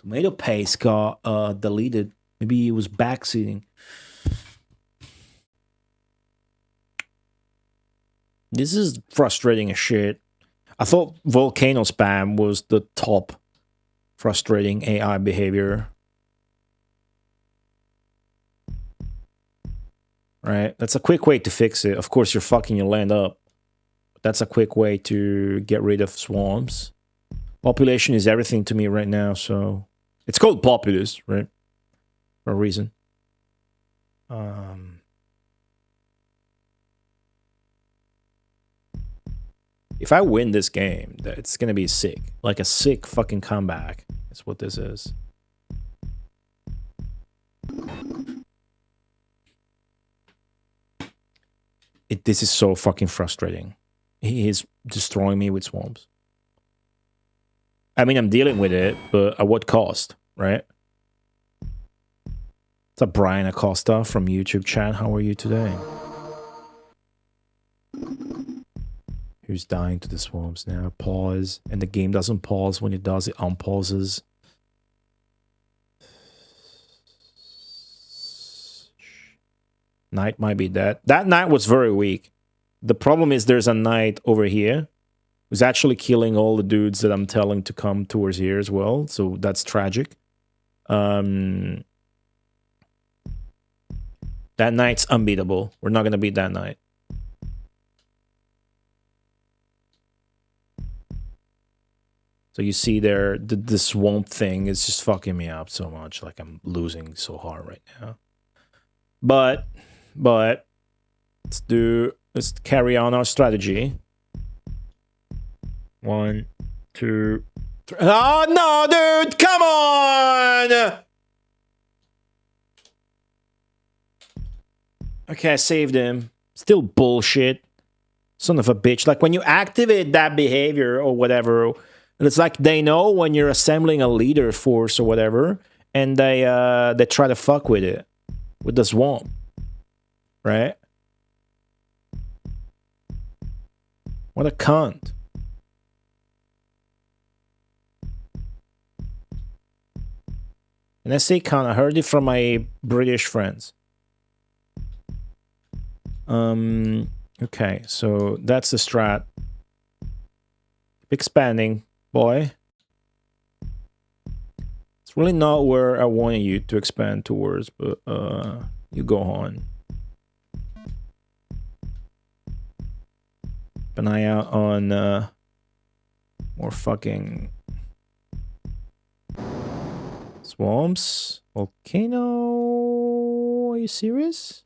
Tomato paste got deleted. Maybe he was backseating. This is frustrating as shit. I thought volcano spam was the top Frustrating AI behavior. Right? That's a quick way to fix it. Of course, you're fucking your land up. But that's a quick way to get rid of swarms. Population is everything to me right now, so... It's called Populous, right? For a reason. If I win this game, it's gonna be sick. Like a sick fucking comeback. That's what this is. This is so fucking frustrating. He is destroying me with swarms. I mean, I'm dealing with it, but at what cost, right? It's a Brian Acosta from YouTube chat. How are you today? Who's dying to the swarms now? Pause. And the game doesn't pause. When it does, it unpauses. Knight might be dead. That knight was very weak. The problem is there's a knight over here who's actually killing all the dudes that I'm telling to come towards here as well. So that's tragic. That knight's unbeatable. We're not going to beat that knight. So you see there, the swamp thing is just fucking me up so much. Like I'm losing so hard right now. But let's carry on our strategy. 1, 2, 3. Oh no, dude, come on! Okay, I saved him. Still bullshit. Son of a bitch. Like when you activate that behavior or whatever, it's like they know when you're assembling a leader force or whatever, and they try to fuck with it. With the swamp. Right? What a cunt. And I say cunt, I heard it from my British friends. Okay, so that's the strat. Keep expanding, boy. It's really not where I wanted you to expand towards, but you go on. Keep an eye out on more fucking swamps. Volcano. Are you serious?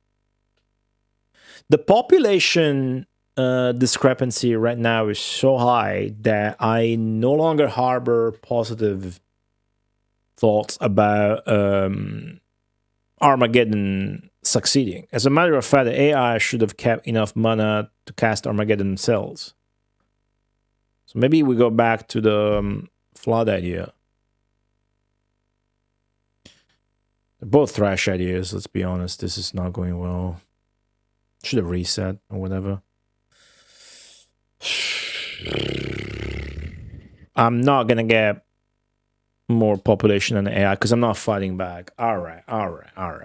The population discrepancy right now is so high that I no longer harbor positive thoughts about Armageddon succeeding. As a matter of fact, the AI should have kept enough mana to cast Armageddon themselves. So maybe we go back to the flood idea. They're both trash ideas, let's be honest. This is not going well. Should have reset or whatever. I'm not gonna get more population than AI because I'm not fighting back. All right.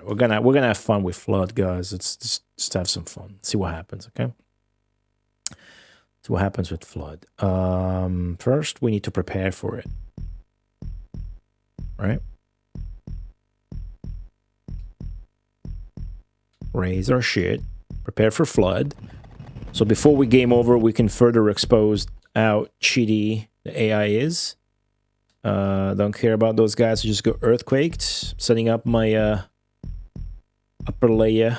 We're gonna have fun with flood, guys. Let's just have some fun. See what happens. Okay. See what happens with flood. First, we need to prepare for it. Right. Raise our shit. Prepare for flood. So before we game over, we can further expose how cheaty the AI is. Don't care about those guys who just go earthquaked. Setting up my upper layer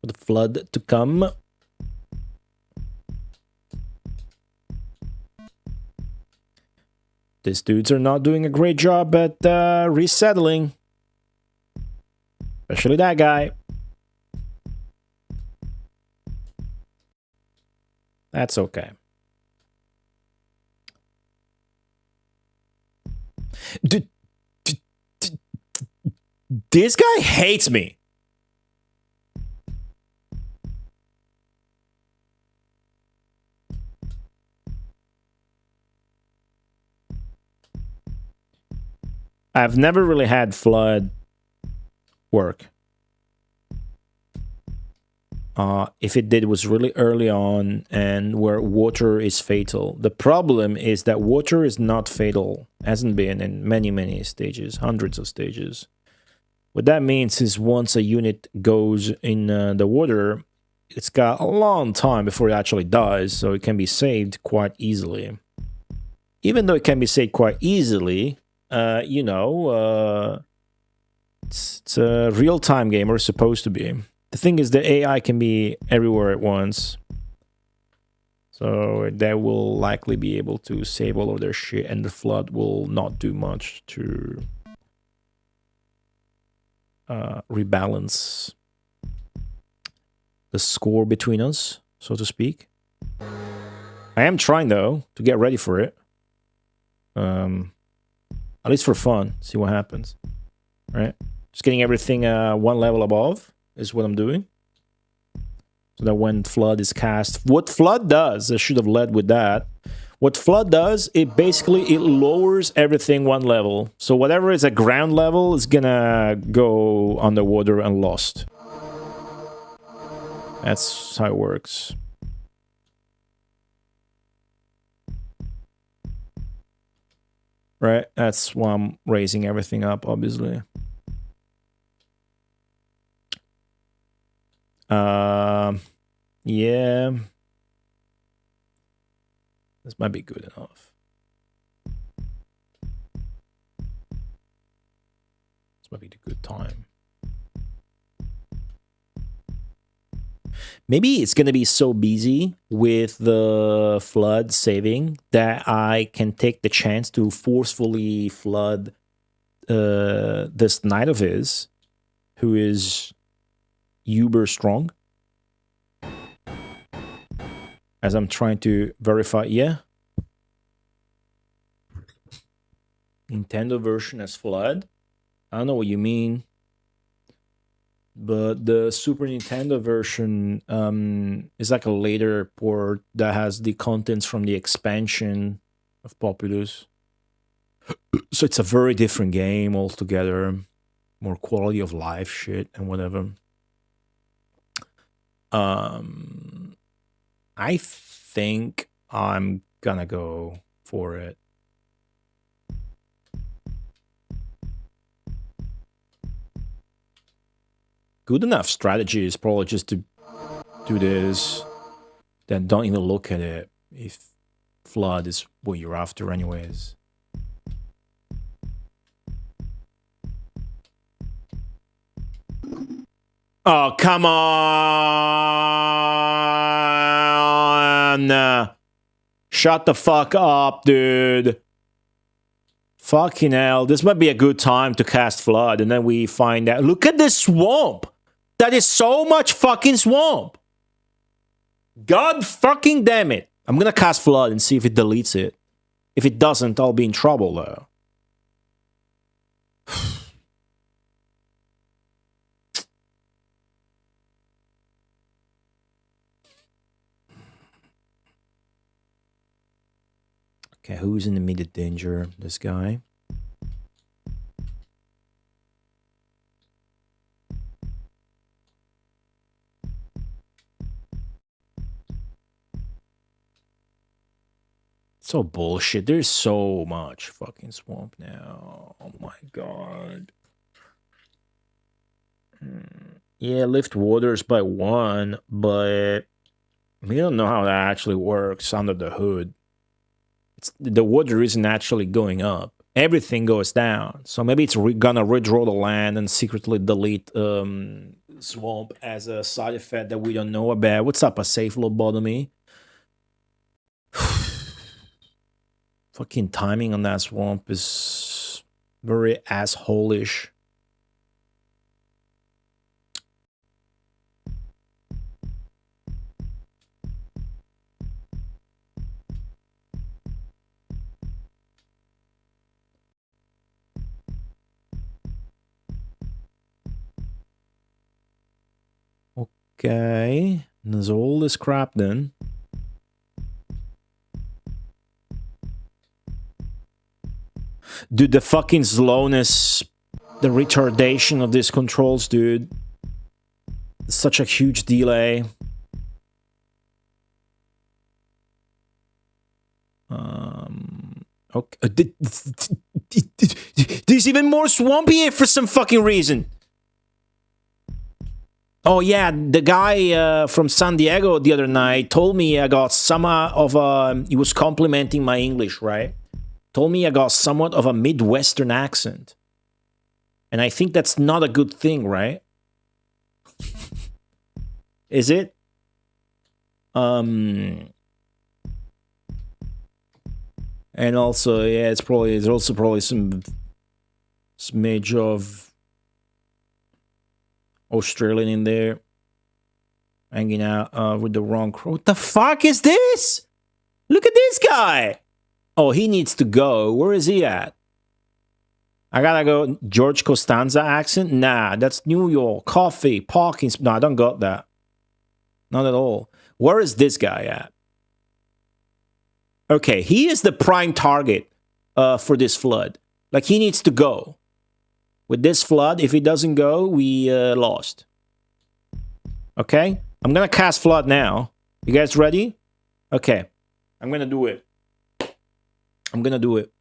for the flood to come. These dudes are not doing a great job at resettling. Especially that guy. That's okay. This guy hates me. I've never really had flood work. If it did, it was really early on and where water is fatal. The problem is that water is not fatal. Hasn't been in many stages, hundreds of stages. What that means is once a unit goes in the water, it's got a long time before it actually dies, so it can be saved quite easily. Even though it can be saved quite easily, you know, it's a real-time game, or it's supposed to be. The thing is, the AI can be everywhere at once. So they will likely be able to save all of their shit, and the flood will not do much to rebalance the score between us, so to speak. I am trying, though, to get ready for it. At least for fun. See what happens. Right? Just getting everything one level above is what I'm doing. So that when Flood is cast... What Flood does, I should have led with that. What Flood does, it basically, it lowers everything one level. So whatever is at ground level is gonna go underwater and lost. That's how it works. Right? That's why I'm raising everything up, obviously. Yeah. This might be good enough. This might be the good time. Maybe it's going to be so busy with the flood saving that I can take the chance to forcefully flood this knight of his, who is uber strong. As I'm trying to verify, yeah. Nintendo version as flood. I don't know what you mean. But the Super Nintendo version is like a later port that has the contents from the expansion of Populous. So it's a very different game altogether. More quality of life shit and whatever. I think I'm gonna go for it. Good enough strategy is probably just to do this, then don't even look at it if flood is what you're after anyways. Oh, come on! Shut the fuck up, dude. Fucking hell, this might be a good time to cast Flood, and then we find out. Look at this swamp! That is so much fucking swamp! God fucking damn it! I'm gonna cast Flood and see if it deletes it. If it doesn't, I'll be in trouble, though. Okay, who's in immediate danger? This guy. So bullshit. There's so much fucking swamp now. Oh my god. Yeah, lift waters by 1, but we don't know how that actually works under the hood. The water isn't actually going up. Everything goes down. So maybe it's gonna redraw the land and secretly delete swamp as a side effect that we don't know about. What's up, a safe lobotomy? Fucking timing on that swamp is very asshole-ish. Okay, there's all this crap then. Dude, the fucking slowness, the retardation of these controls, dude. such a huge delay. Okay. There's even more swampy here for some fucking reason. Oh yeah, the guy from San Diego the other night told me I got somewhat of a... He was complimenting my English, right? Told me I got somewhat of a Midwestern accent. And I think that's not a good thing, right? Is it? And also, yeah, there's also probably some smidge of Australian in there, hanging out with the wrong crew. What the fuck is this? Look at this guy. Oh, he needs to go. Where is he at? I gotta go. George Costanza accent? Nah, that's New York. Coffee, parking. No, I don't got that. Not at all. Where is this guy at? Okay, he is the prime target for this flood. Like, he needs to go. With this flood, if he doesn't go, we lost. Okay? I'm gonna cast flood now. You guys ready? Okay. I'm gonna do it. I'm gonna do it.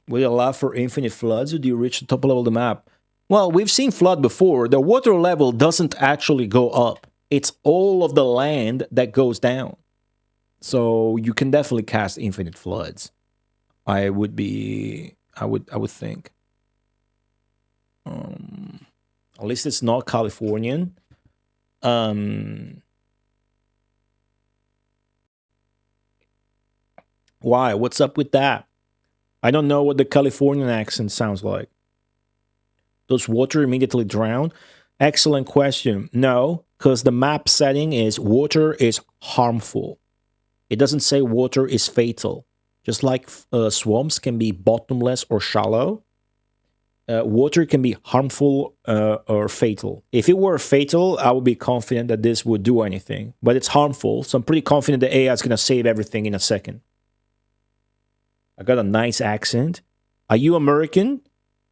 Will you allow for infinite floods or do you reach the top level of the map? Well, we've seen flood before. The water level doesn't actually go up. It's all of the land that goes down. So you can definitely cast infinite floods. I would think. At least it's not Californian. Why? What's up with that? I don't know what the Californian accent sounds like. Does water immediately drown? Excellent question. No, because the map setting is water is harmful. It doesn't say water is fatal. Just like swamps can be bottomless or shallow, water can be harmful or fatal. If it were fatal, I would be confident that this would do anything. But it's harmful, so I'm pretty confident the AI is going to save everything in a second. I got a nice accent. Are you American?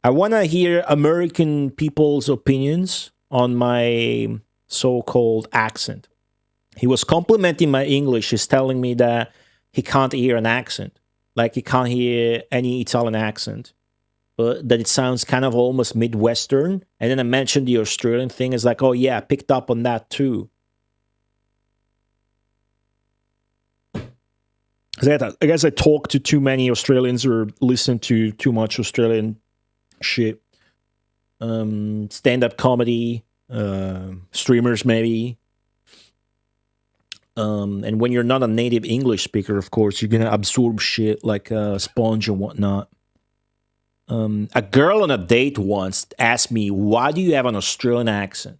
I want to hear American people's opinions on my so-called accent. He was complimenting my English. He's telling me that he can't hear an accent. Like, he can't hear any Italian accent. But that it sounds kind of almost Midwestern. And then I mentioned the Australian thing. It's like, oh yeah, I picked up on that too. I guess I talk to too many Australians or listen to too much Australian shit. Stand-up comedy, streamers maybe. And when you're not a native English speaker, of course, you're gonna absorb shit like a sponge and whatnot. A girl on a date once asked me, why do you have an Australian accent?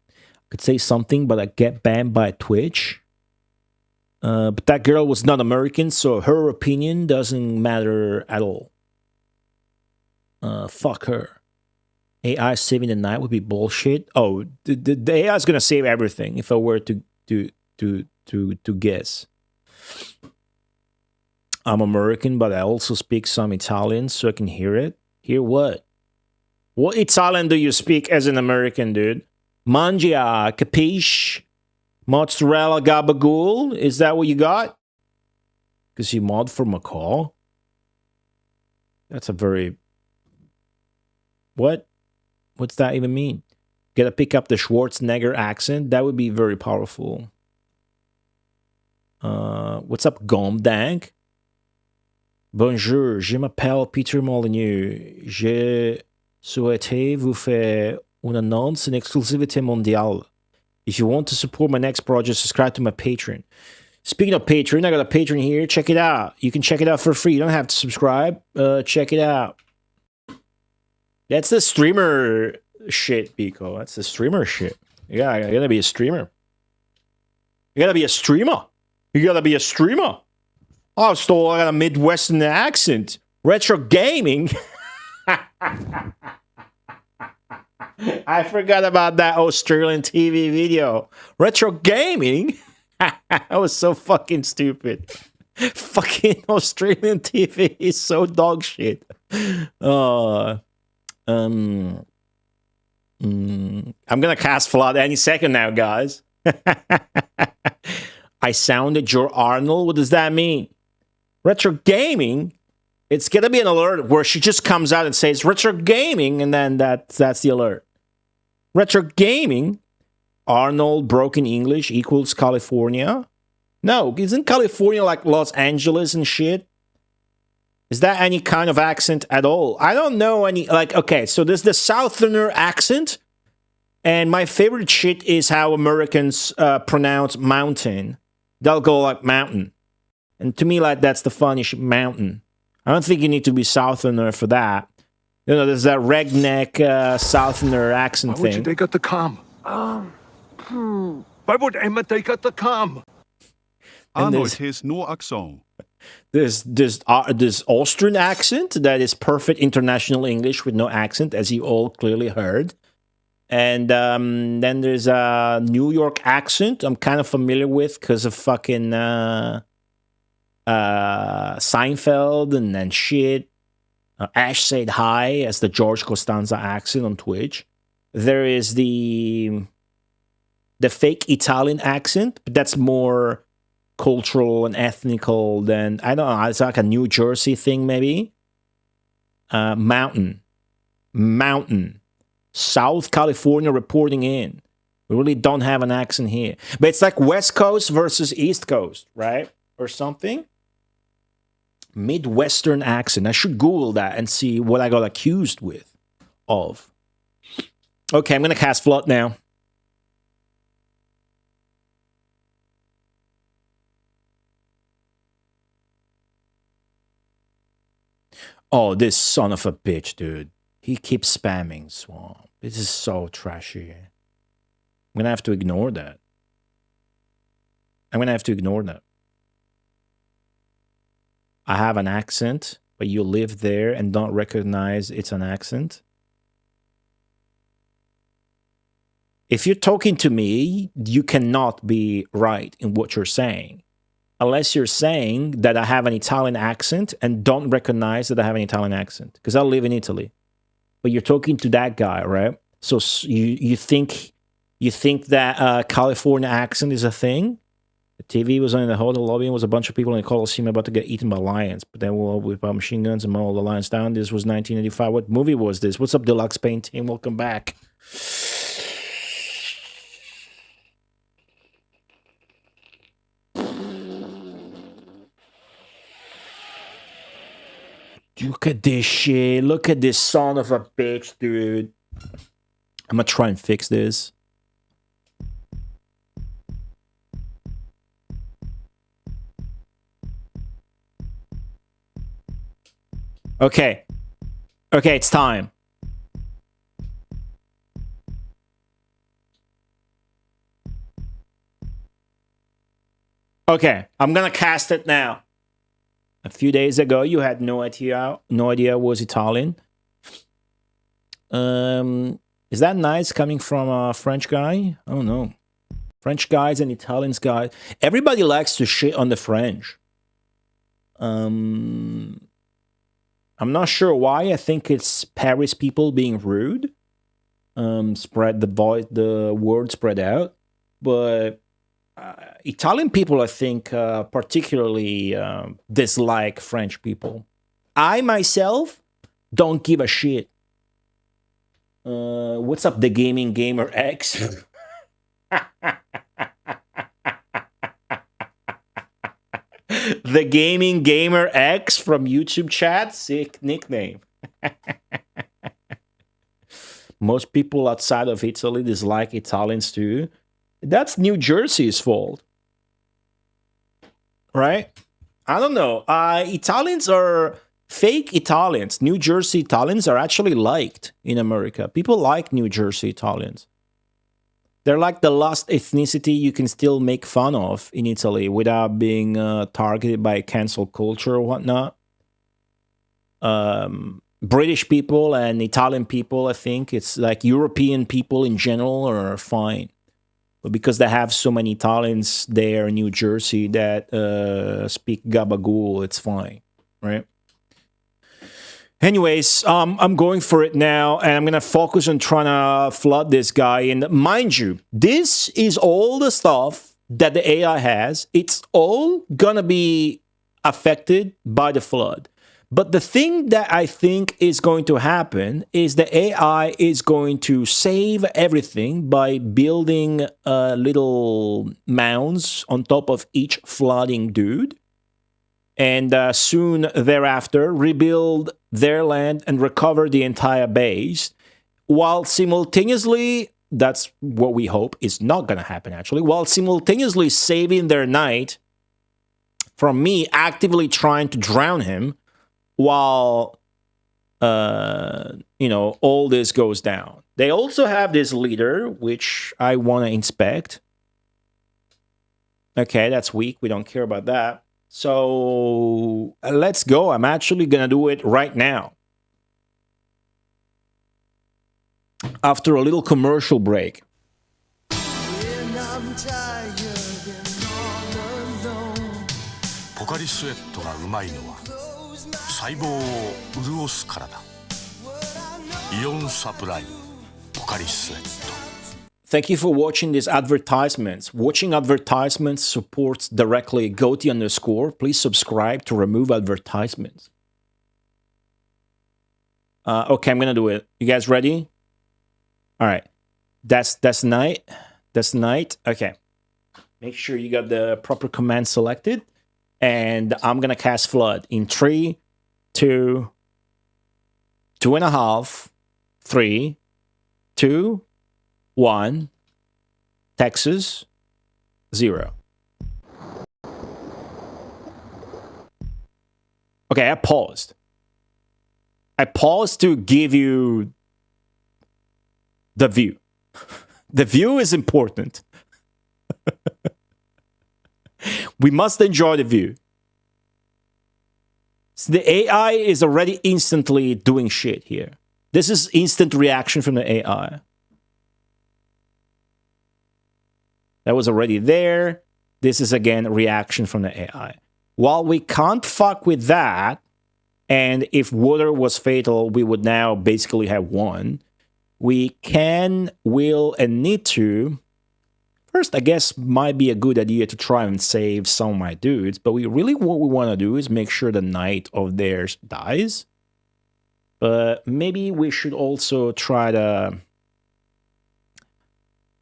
I could say something, but I get banned by Twitch. But that girl was not American, so her opinion doesn't matter at all. Fuck her. AI saving the night would be bullshit. Oh, the AI is gonna save everything if I were to guess. I'm American, but I also speak some Italian, so I can hear it. Hear what? What Italian do you speak as an American, dude? Mangia, capiche? Mozzarella gabagool? Is that what you got? Because you mod for macaw? That's a very... What? What's that even mean? Gotta pick up the Schwarzenegger accent? That would be very powerful. What's up, Gomdank? Bonjour, je m'appelle Peter Molyneux. Je souhaitais vous faire une annonce en exclusivité mondiale. If you want to support my next project, subscribe to my Patreon. Speaking of Patreon, I got a Patreon here. Check it out. You can check it out for free. You don't have to subscribe. Check it out. That's the streamer shit, Pico. That's the streamer shit. Yeah, you gotta be a streamer. You gotta be a streamer. You gotta be a streamer. Oh, so I got a Midwestern accent. Retro gaming. I forgot about that Australian TV video. Retro gaming? That was so fucking stupid. Fucking Australian TV is so dog shit. I'm gonna cast Flood any second now, guys. I sounded your Arnold. What does that mean? Retro gaming. It's gonna be an alert where she just comes out and says retro gaming, and then that's the alert. Retro gaming. Arnold broken English equals California. No, isn't California like Los Angeles and shit? Is that any kind of accent at all? I don't know any, like, okay, so there's the Southerner accent, and my favorite shit is how Americans pronounce mountain. They'll go like mountain. And to me, like, that's the funny shit, mountain. I don't think you need to be Southerner for that. You know, there's that redneck Southerner accent thing. Why would you take out the com? Why would Emma take out the com? Arnold has no accent. There's Austrian accent that is perfect international English with no accent, as you all clearly heard. And then there's a New York accent I'm kind of familiar with because of fucking Seinfeld and shit. Ash said hi as the George Costanza accent on Twitch. There is the fake Italian accent, but that's more cultural and ethnical than, I don't know, it's like a New Jersey thing maybe. Mountain. South California reporting in. We really don't have an accent here. But it's like West Coast versus East Coast, right? Or something. Midwestern accent. I should Google that and see what I got accused of. Okay, I'm going to cast Flood now. Oh, this son of a bitch, dude. He keeps spamming Swamp. This is so trashy. I'm going to have to ignore that. I have an accent, but you live there and don't recognize it's an accent. If you're talking to me, you cannot be right in what you're saying. Unless you're saying that I have an Italian accent and don't recognize that I have an Italian accent. Because I live in Italy. But you're talking to that guy, right? So you think that California accent is a thing? The TV was on in the hotel lobby and was a bunch of people in the Coliseum about to get eaten by lions. But then we'll whip out machine guns and mow all the lions down. This was 1985. What movie was this? What's up, Deluxe Paint team? Welcome back. Look at this shit. Look at this son of a bitch, dude. I'm gonna try and fix this. Okay. Okay, it's time. Okay, I'm gonna cast it now. A few days ago, you had no idea it was Italian. Is that nice coming from a French guy? I don't know. French guys and Italians guys. Everybody likes to shit on the French. I'm not sure why. I think it's Paris people being rude. Spread the word spread out. But Italian people, I think, particularly dislike French people. I myself don't give a shit. What's up, the Gaming Gamer X? The Gaming Gamer X from YouTube chat? Sick nickname. Most people outside of Italy dislike Italians too. That's New Jersey's fault. Right? I don't know. Italians are fake Italians. New Jersey Italians are actually liked in America. People like New Jersey Italians. They're like the last ethnicity you can still make fun of in Italy without being targeted by cancel culture or whatnot. British people and Italian people, I think, it's like European people in general are fine. But because they have so many Italians there in New Jersey that speak gabagool, it's fine, right? Anyways, I'm going for it now, and I'm going to focus on trying to flood this guy. And mind you, this is all the stuff that the AI has. It's all going to be affected by the flood. But the thing that I think is going to happen is the AI is going to save everything by building little mounds on top of each flooding dude. And soon thereafter, rebuild their land and recover the entire base, while simultaneously, that's what we hope is not going to happen actually, while simultaneously saving their knight from me actively trying to drown him while, all this goes down. They also have this leader, which I want to inspect. Okay, that's weak. We don't care about that. So let's go. I'm actually going to do it right now. After a little commercial break. Thank you for watching these advertisements. Watching advertisements supports directly Goatee_. Please subscribe to remove advertisements. Okay, I'm gonna do it. You guys ready? All right. That's night. That's night. Okay. Make sure you got the proper command selected. And I'm gonna cast flood in 3, 2, 2.5, 3, 2, 1, Texas, 0. Okay, I paused. I paused to give you the view. The view is important. We must enjoy the view. So the AI is already instantly doing shit here. This is instant reaction from the AI. That was already there. This is, again, reaction from the AI. While we can't fuck with that, and if water was fatal, we would now basically have won, we can, will, and need to... First, I guess, might be a good idea to try and save some of my dudes, but what we want to do is make sure the knight of theirs dies. But maybe we should also try to,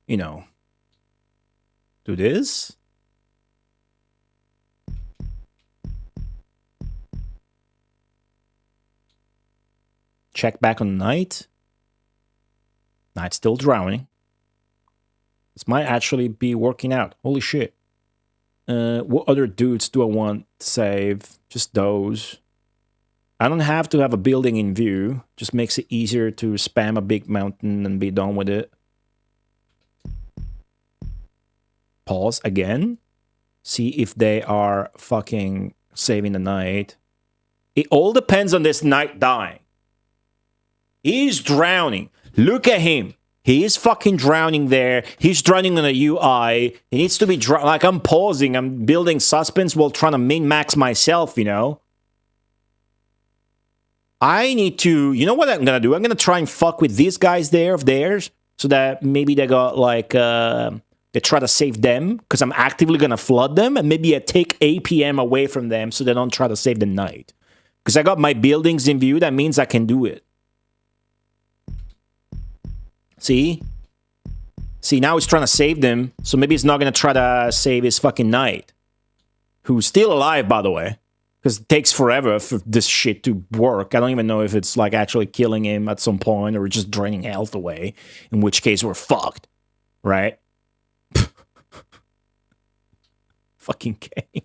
do this. Check back on the knight. Knight's still drowning. This might actually be working out. Holy shit. What other dudes do I want to save? Just those. I don't have to have a building in view. Just makes it easier to spam a big mountain and be done with it. Pause again. See if they are fucking saving the knight. It all depends on this knight dying. He's drowning. Look at him. He is fucking drowning there. He's drowning on a UI. He needs to be like, I'm pausing. I'm building suspense while trying to min-max myself, I need to... You know what I'm going to do? I'm going to try and fuck with these guys there of theirs so that maybe they got like... They try to save them because I'm actively going to flood them, and maybe I take APM away from them so they don't try to save the knight. Because I got my buildings in view, that means I can do it. See? See, now he's trying to save them, so maybe he's not going to try to save his fucking knight. Who's still alive, by the way. Because it takes forever for this shit to work. I don't even know if it's like actually killing him at some point or just draining health away. In which case we're fucked. Right? Fucking game.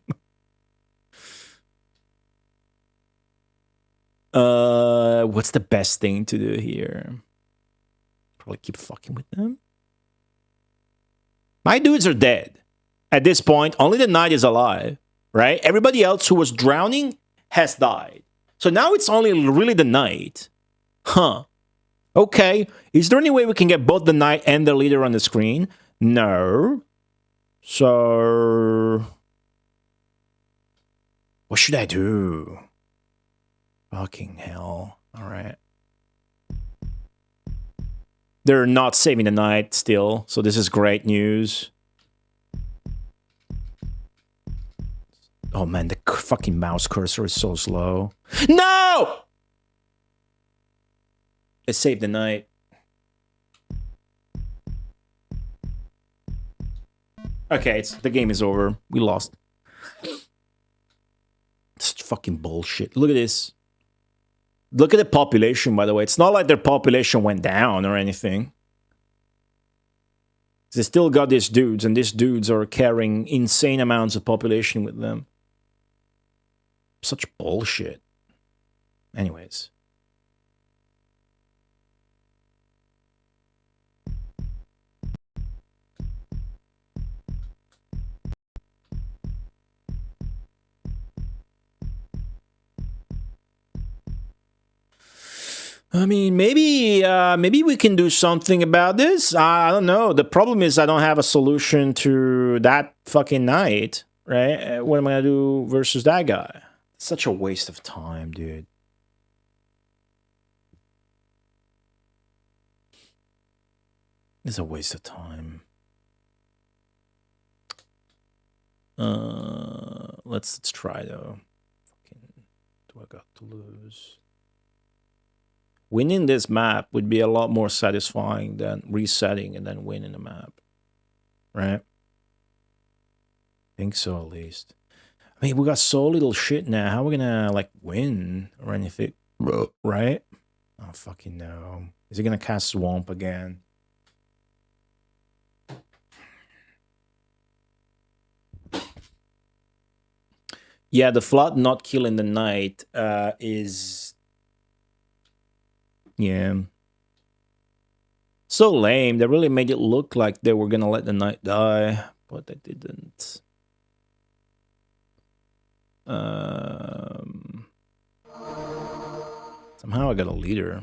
What's the best thing to do here? Probably keep fucking with them. My dudes are dead. At this point, only the knight is alive, right? Everybody else who was drowning has died. So now it's only really the knight. Huh. Okay. Is there any way we can get both the knight and the leader on the screen? No. So... what should I do? Fucking hell. Alright. They're not saving the night still, so this is great news. Oh man, the fucking mouse cursor is so slow. No! It saved the night. Okay, the game is over. We lost. It's fucking bullshit. Look at this. Look at the population, by the way. It's not like their population went down or anything. They still got these dudes, and these dudes are carrying insane amounts of population with them. Such bullshit. Anyways. I mean, maybe we can do something about this. I don't know. The problem is I don't have a solution to that fucking night, right? What am I gonna do versus that guy? It's such a waste of time, dude. It's a waste of time. Let's try though. Fucking, do I got to lose? Winning this map would be a lot more satisfying than resetting and then winning the map. Right? Think so, at least. I mean, we got so little shit now. How are we gonna, like, win or anything? Right? Oh, fucking no. Is he gonna cast Swamp again? Yeah, the flood not killing the knight is... yeah. So lame. They really made it look like they were gonna let the knight die, but they didn't. Somehow I got a leader.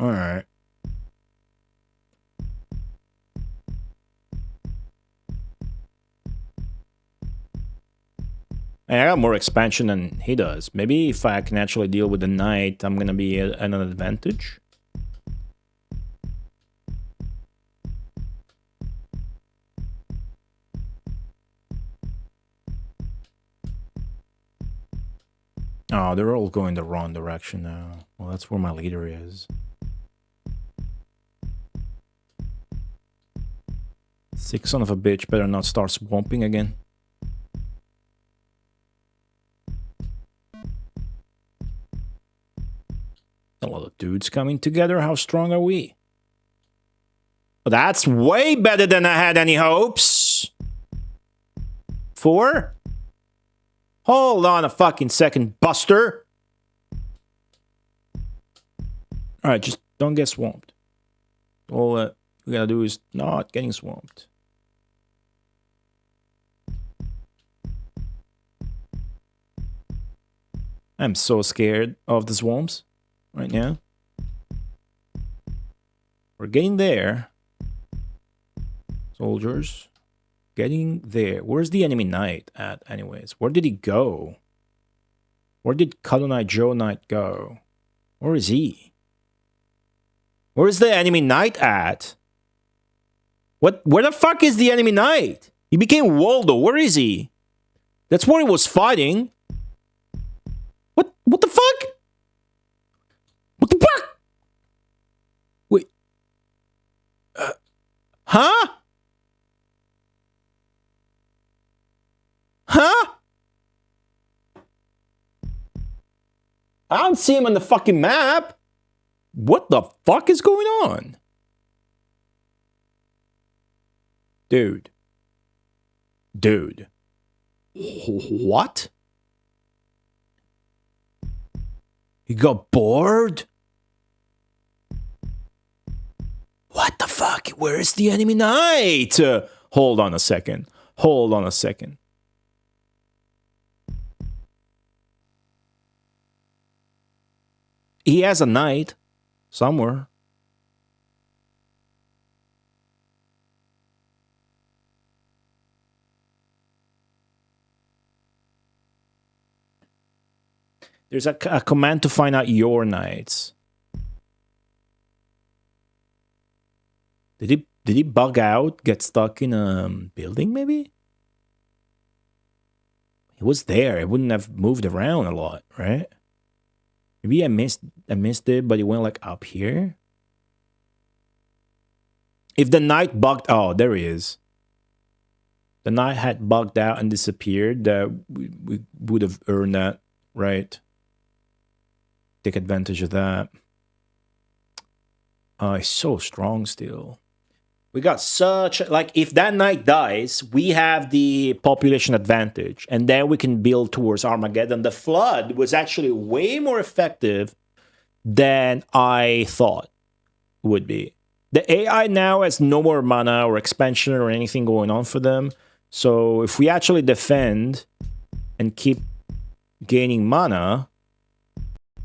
Alright. I got more expansion than he does. Maybe if I can actually deal with the knight, I'm gonna be at an advantage. Oh, they're all going the wrong direction now. Well, that's where my leader is. Sick son of a bitch better not start swamping again. A lot of dudes coming together. How strong are we? Well, that's way better than I had any hopes for. Hold on a fucking second, Buster. Alright, just don't get swamped. All we gotta do is not getting swamped. I'm so scared of the swamps right now. We're getting there. Soldiers. Getting there. Where's the enemy knight at, anyways? Where did he go? Where did Colonel Joe Knight go? Where is he? Where is the enemy knight at? Where the fuck is the enemy knight? He became Waldo. Where is he? That's where he was fighting. What the fuck? What the fuck? Wait. Huh? Huh? I don't see him on the fucking map. What the fuck is going on? Dude. Dude. What? He got bored? What the fuck? Where is the enemy knight? Hold on a second. Hold on a second. He has a knight somewhere. There's a command to find out your knights. Did he bug out? Get stuck in a building maybe? He was there. It wouldn't have moved around a lot, right? Maybe I missed it, but it went like up here. If the knight bugged, oh, there he is. The knight had bugged out and disappeared, we would have earned that, right? Take advantage of that. Oh, he's so strong still. We got such, like, if that knight dies, we have the population advantage, and then we can build towards Armageddon. The Flood was actually way more effective than I thought would be. The AI now has no more mana or expansion or anything going on for them. So if we actually defend and keep gaining mana,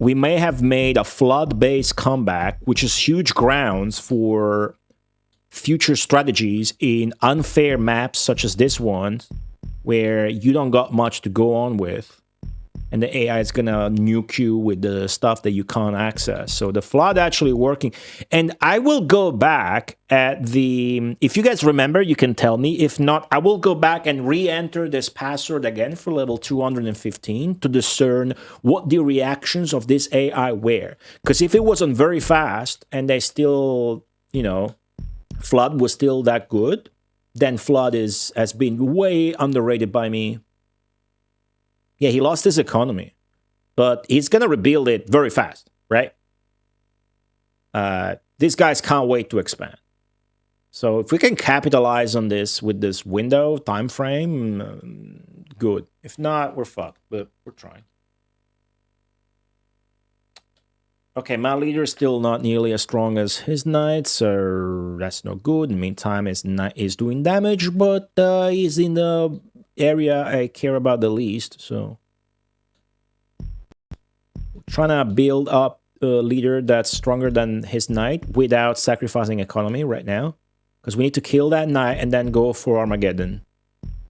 we may have made a Flood-based comeback, which is huge grounds for future strategies in unfair maps such as this one, where you don't got much to go on with, and the AI is gonna nuke you with the stuff that you can't access. So the Flood actually working. And I will go back at the, if you guys remember, you can tell me. If not, I will go back and re-enter this password again for level 215 to discern what the reactions of this AI were. Because if it wasn't very fast and they still, you know, Flood was still that good, then Flood has been way underrated by me. Yeah, he lost his economy, but he's going to rebuild it very fast, right? These guys can't wait to expand. So if we can capitalize on this with this window, time frame, good. If not, we're fucked, but we're trying. Okay, my leader is still not nearly as strong as his knight, so that's no good. In the meantime, his knight is doing damage, but he's in the area I care about the least, so trying to build up a leader that's stronger than his knight without sacrificing economy right now, because we need to kill that knight and then go for Armageddon.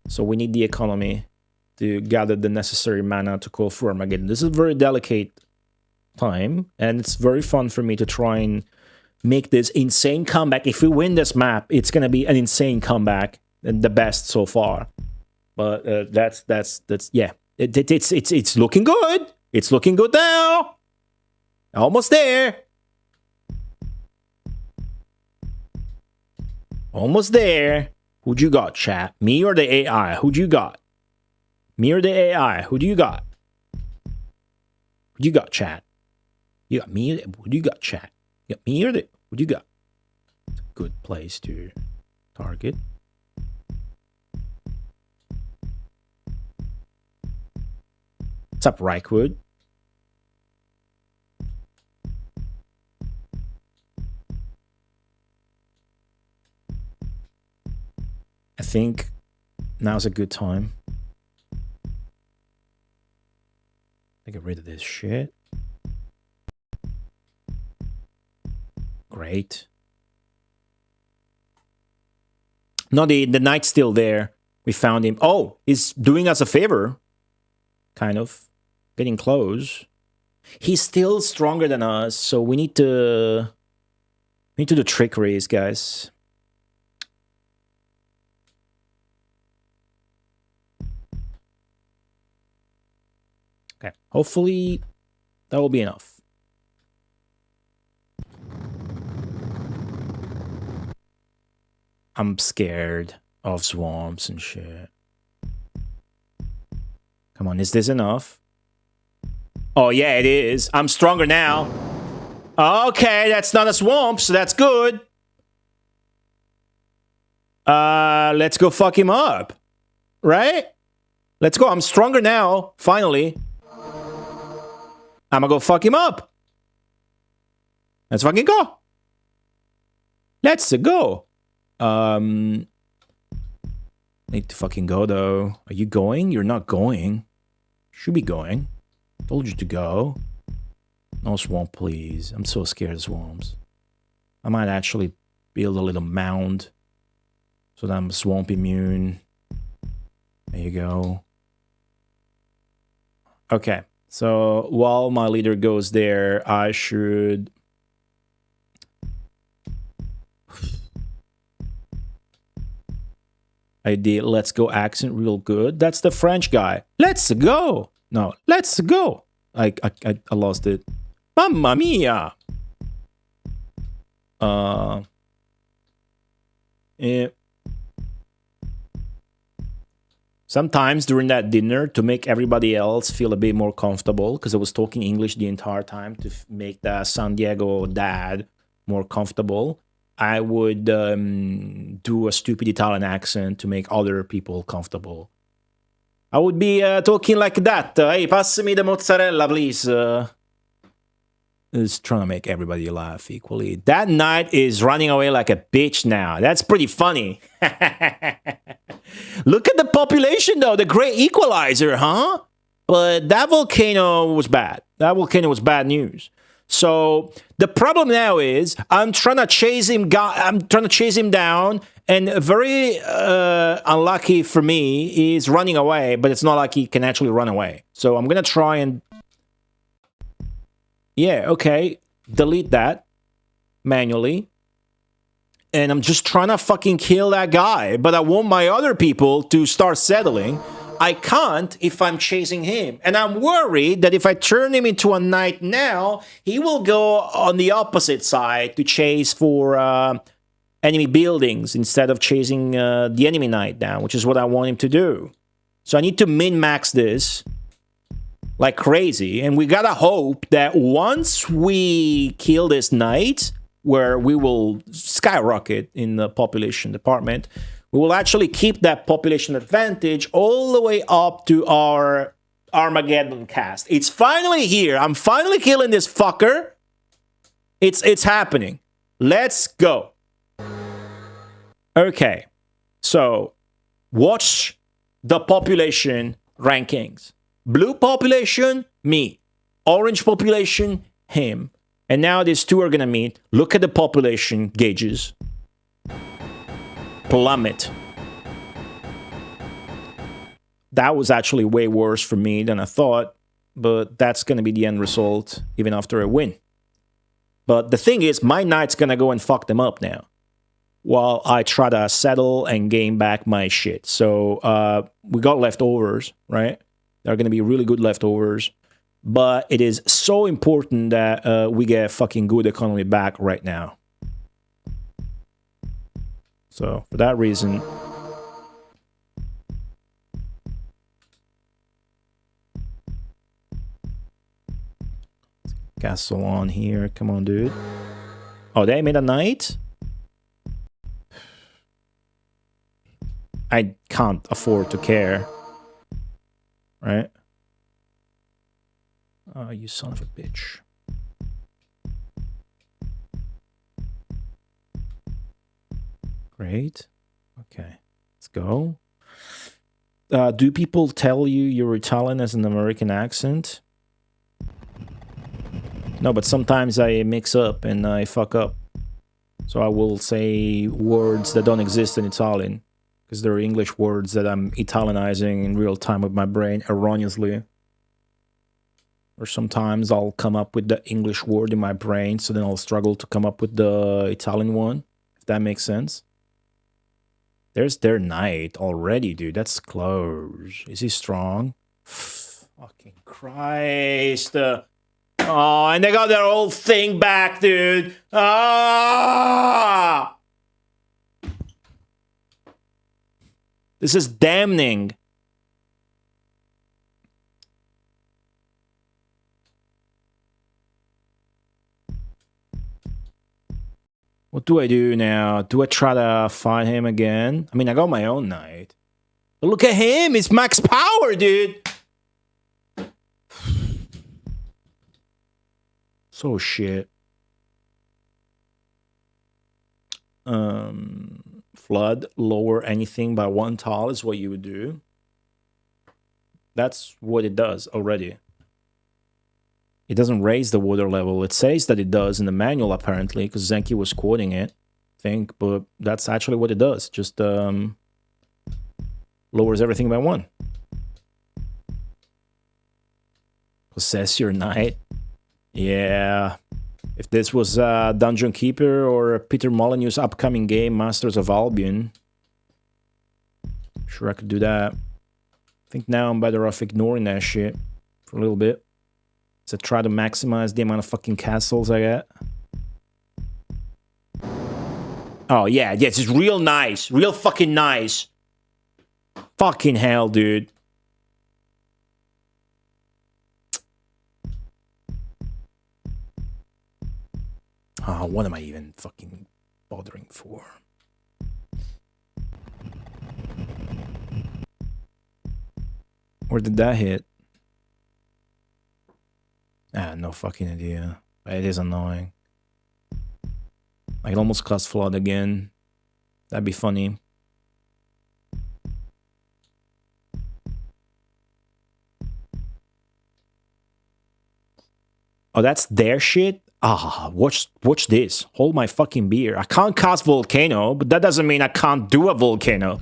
So we need the economy to gather the necessary mana to go for Armageddon. This is a very delicate time, and it's very fun for me to try and make this insane comeback. If we win this map, it's gonna be an insane comeback and the best so far. But that's yeah. It's looking good. It's looking good now. Almost there. Almost there. Who'd you got, chat? Me or the AI? Who'd you got? Me or the AI? Who do you got? Who'd you got, chat? You got me? Who'd you got, chat? You got me or the? Who'd you got? It's a good place to target. What's up, Reichwood? I think now's a good time to get rid of this shit. Great. No, the knight's still there. We found him. Oh, he's doing us a favor. Kind of. Getting close. He's still stronger than us, so we need to do trickeries, guys. Okay, hopefully that will be enough. I'm scared of swamps and shit. Come on, is this enough? Oh, yeah, it is. I'm stronger now. Okay, that's not a swamp, so that's good. Let's go fuck him up. Right? Let's go. I'm stronger now, finally. I'm gonna go fuck him up. Let's fucking go. Let's go. Need to fucking go, though. Are you going? You're not going. Should be going. Told you to go. No swamp, please. I'm so scared of swamps. I might actually build a little mound so that I'm swamp immune. There you go. Okay. So while my leader goes there, I should... I did let's go accent real good. That's the French guy. Let's go. No, let's go. I lost it. Mamma mia. Yeah. Sometimes during that dinner, to make everybody else feel a bit more comfortable, because I was talking English the entire time to make the San Diego dad more comfortable, I would do a stupid Italian accent to make other people comfortable. I would be talking like that. Hey, pass me the mozzarella, please. Just trying to make everybody laugh equally. That knight is running away like a bitch now. That's pretty funny. Look at the population, though. The great equalizer, huh? But that volcano was bad. That volcano was bad news. So the problem now is I'm trying to chase him. I'm trying to chase him down, and very unlucky for me, he's running away. But it's not like he can actually run away. So I'm gonna try and okay, delete that manually, and I'm just trying to fucking kill that guy. But I want my other people to start settling. I can't if I'm chasing him. And I'm worried that if I turn him into a knight now, he will go on the opposite side to chase for enemy buildings instead of chasing the enemy knight down, which is what I want him to do. So I need to min-max this like crazy. And we gotta hope that once we kill this knight, where we will skyrocket in the population department, we will actually keep that population advantage all the way up to our Armageddon cast. It's finally here. I'm finally killing this fucker. It's happening. Let's go. Okay. So, watch the population rankings. Blue population, me. Orange population, him. And now these two are gonna meet. Look at the population gauges. Plummet. That was actually way worse for me than I thought, but that's going to be the end result even after a win. But the thing is, my knight's going to go and fuck them up now while I try to settle and gain back my shit. So we got leftovers, right? They're going to be really good leftovers, but it is so important that we get fucking good economy back right now. So, for that reason, castle on here. Come on, dude. Oh, they made a knight? I can't afford to care. Right? Oh, you son of a bitch. Great. Okay, let's go. Do people tell you you're Italian as an American accent? No, but sometimes I mix up and I fuck up. So I will say words that don't exist in Italian, because there are English words that I'm Italianizing in real time with my brain erroneously. Or sometimes I'll come up with the English word in my brain, so then I'll struggle to come up with the Italian one, if that makes sense. There's their knight already, dude. That's close. Is he strong? Fucking Christ. Oh, and they got their whole thing back, dude. Ah! This is damning. What do I do now? Do I try to find him again? I mean, I got my own knight. But look at him! It's max power, dude! So shit. Flood, lower anything by 1 tile is what you would do. That's what it does already. It doesn't raise the water level. It says that it does in the manual, apparently, because Zenki was quoting it, I think, but that's actually what it does. Just lowers everything by 1. Possess your night. Yeah. If this was Dungeon Keeper or Peter Molyneux's upcoming game, Masters of Albion, sure I could do that. I think now I'm better off ignoring that shit for a little bit. So try to maximize the amount of fucking castles I get. Oh, yeah, it's just real nice. Real fucking nice. Fucking hell, dude. Oh, what am I even fucking bothering for? Where did that hit? Ah, no fucking idea. It is annoying. I can almost cast Flood again. That'd be funny. Oh, that's their shit? Ah, watch this. Hold my fucking beer. I can't cast Volcano, but that doesn't mean I can't do a Volcano.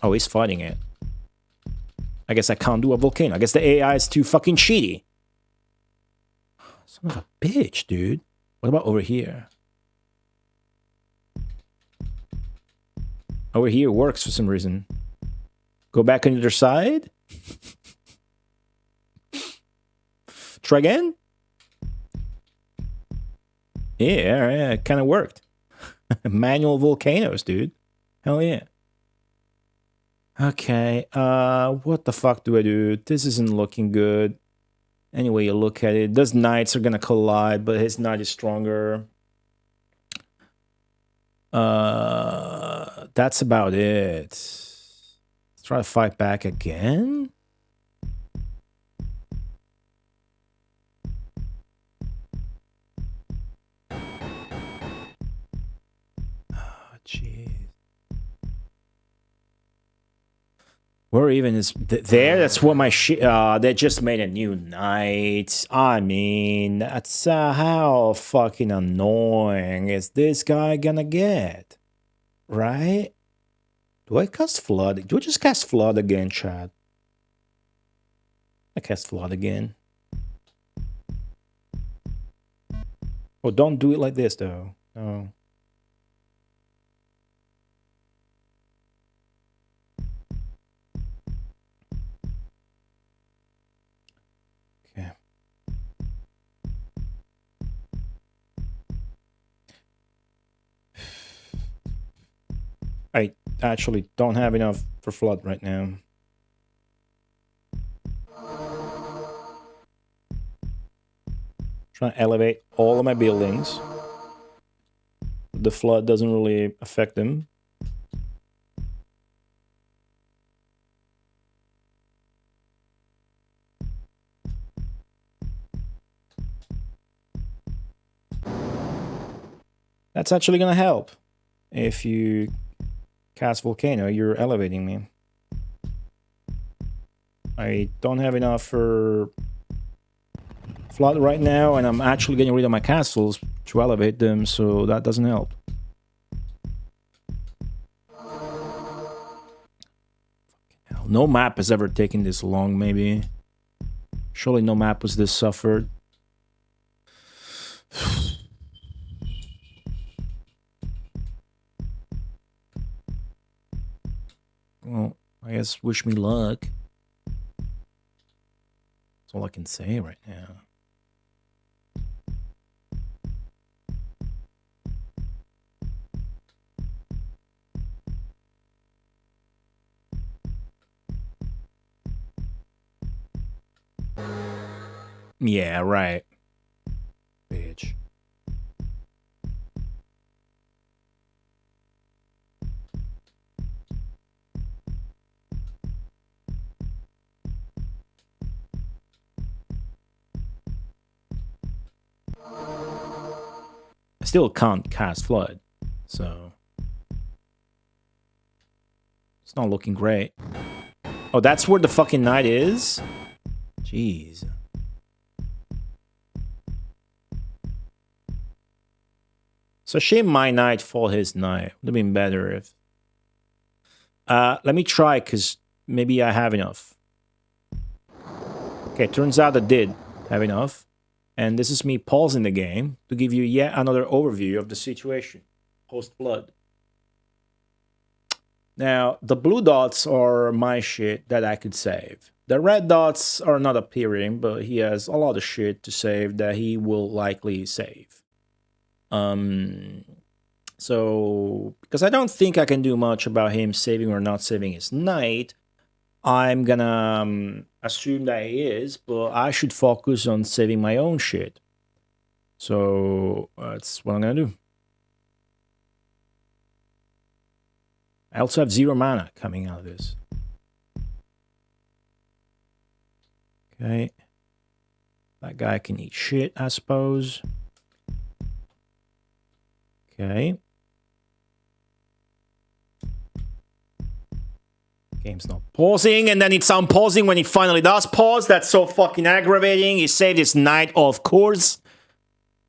Oh, he's fighting it. I guess I can't do a Volcano. I guess the AI is too fucking cheaty. Son of a bitch, dude. What about over here? Over here works for some reason. Go back on the other side? Try again? Yeah, it kind of worked. Manual volcanoes, dude. Hell yeah. Okay, what the fuck do I do? This isn't looking good. Anyway, you look at it. Those knights are gonna collide, but his knight is stronger. That's about it. Let's try to fight back again. Jeez. Where even is there? That's what my shit. They just made a new knight. I mean, that's how fucking annoying is this guy gonna get? Right? Do I cast Flood? Do I just cast Flood again, Chad? I cast Flood again. Oh, don't do it like this, though. Oh. I actually don't have enough for Flood right now. Trying to elevate all of my buildings. The Flood doesn't really affect them. That's actually gonna help. If you cast Volcano, you're elevating me. I don't have enough for Flood right now, and I'm actually getting rid of my castles to elevate them, so that doesn't help. No map has ever taken this long, maybe. Surely no map was this suffered. Well, I guess wish me luck. That's all I can say right now. Yeah, right. Bitch. I still can't cast Flood, so it's not looking great. Oh, that's where the fucking knight is? Jeez. So shame my knight fall his knight. Would have been better if... let me try, because maybe I have enough. Okay, turns out I did have enough. And this is me pausing the game to give you yet another overview of the situation post-flood. Now, the blue dots are my shit that I could save. The red dots are not appearing, but he has a lot of shit to save that he will likely save. So, because I don't think I can do much about him saving or not saving his knight, I'm gonna assume that he is, but I should focus on saving my own shit. So, that's what I'm gonna do. I also have 0 mana coming out of this. Okay. That guy can eat shit, I suppose. Okay. Game's not pausing, and then it's unpausing when it finally does pause. That's so fucking aggravating. He saved his knight, of course.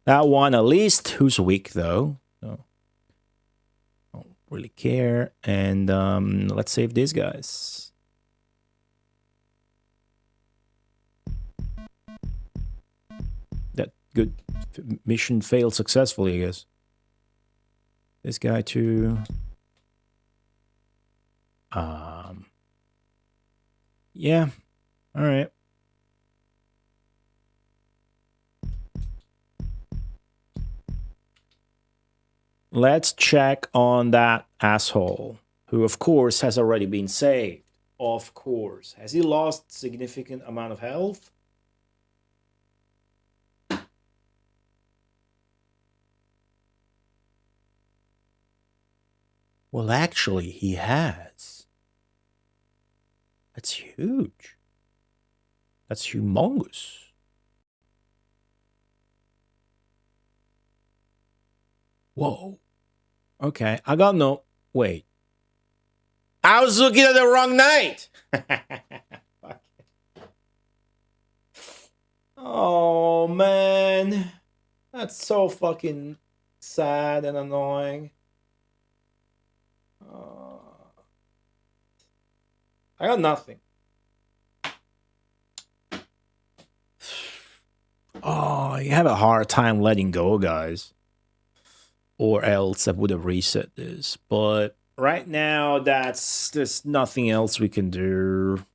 That one at least. Who's weak, though? No. Don't really care. And let's save these guys. That good mission failed successfully, I guess. This guy too. Yeah. All right. Let's check on that asshole, who of course has already been saved. Of course. Has he lost significant amount of health? Well, actually, he has. That's huge. That's humongous. Whoa. Okay, I got no... Wait. I was looking at the wrong night! Fuck. Oh, man. That's so fucking sad and annoying. I got nothing. Oh, you have a hard time letting go, guys. Or else I would have reset this. But right now, there's nothing else we can do.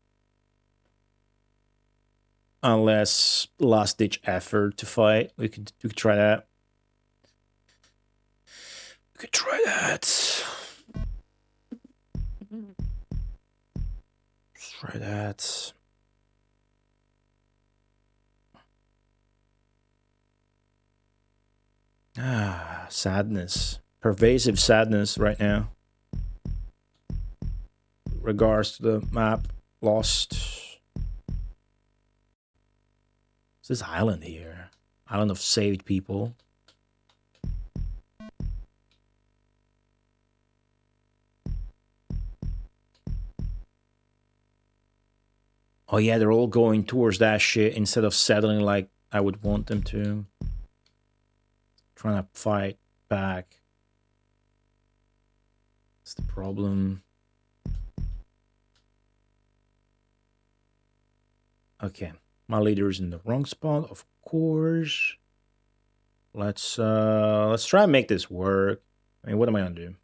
Unless last-ditch effort to fight. We could try that. We could try that. Try that. Sadness. Pervasive sadness right now. Regards to the map. Lost. What's this island here? Island of saved people. Oh yeah, they're all going towards that shit instead of settling like I would want them to. Trying to fight back. That's the problem. Okay, my leader is in the wrong spot, of course. Let's try and make this work. I mean, what am I gonna do?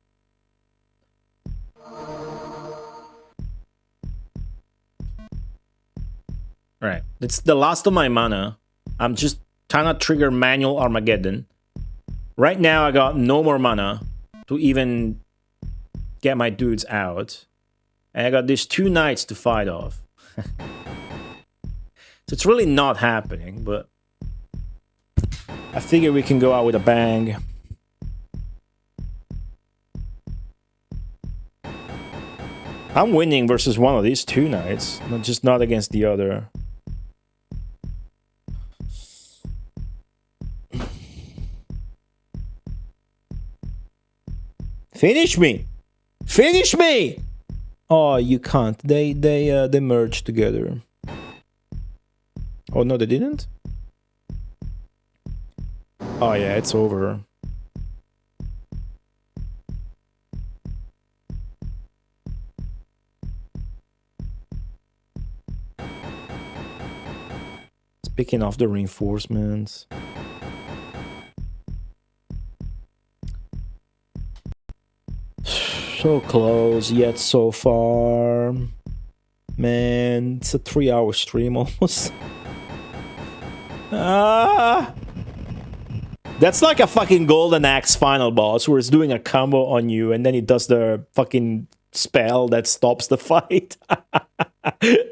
Alright, it's the last of my mana. I'm just trying to trigger manual Armageddon. Right now, I got no more mana to even get my dudes out. And I got these 2 knights to fight off. So it's really not happening, but I figure we can go out with a bang. I'm winning versus one of these 2 knights, just not against the other. Finish me! Finish me! Oh, you can't. They merged together. Oh no, they didn't? Oh yeah, it's over. Speaking of the reinforcements. So close, yet so far. Man, it's a 3-hour stream almost. That's like a fucking Golden Axe final boss where it's doing a combo on you and then it does the fucking spell that stops the fight.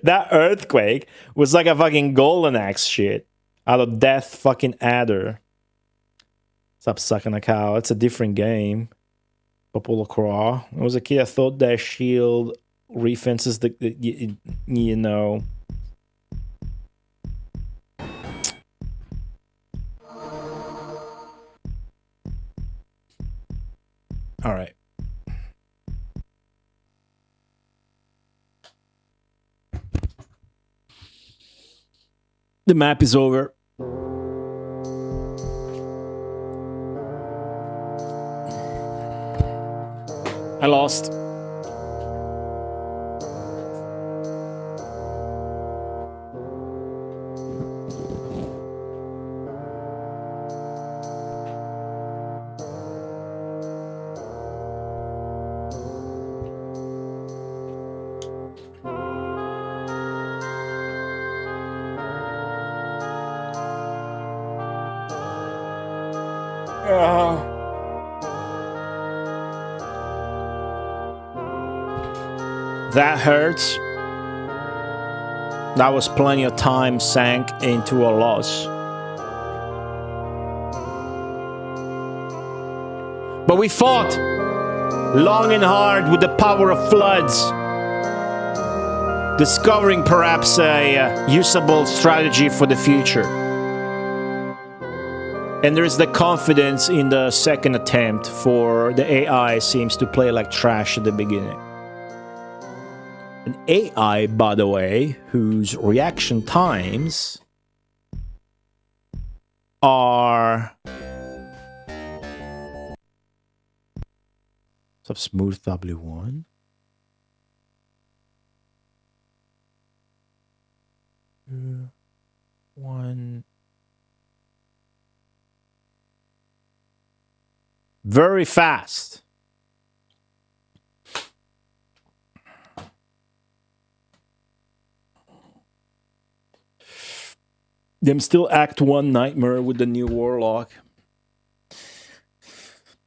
That earthquake was like a fucking Golden Axe shit out of Death fucking Adder. Stop sucking a cow. It's a different game. Populous. When I was a kid, I thought that shield refences the you know. All right. The map is over. I lost. That hurts. That was plenty of time sank into a loss. But we fought long and hard with the power of floods, discovering perhaps a usable strategy for the future. And there's the confidence in the second attempt, for the AI seems to play like trash at the beginning. An AI, by the way, whose reaction times are... What's up, Smooth W1? One. Very fast. Them still Act 1 nightmare with the new Warlock.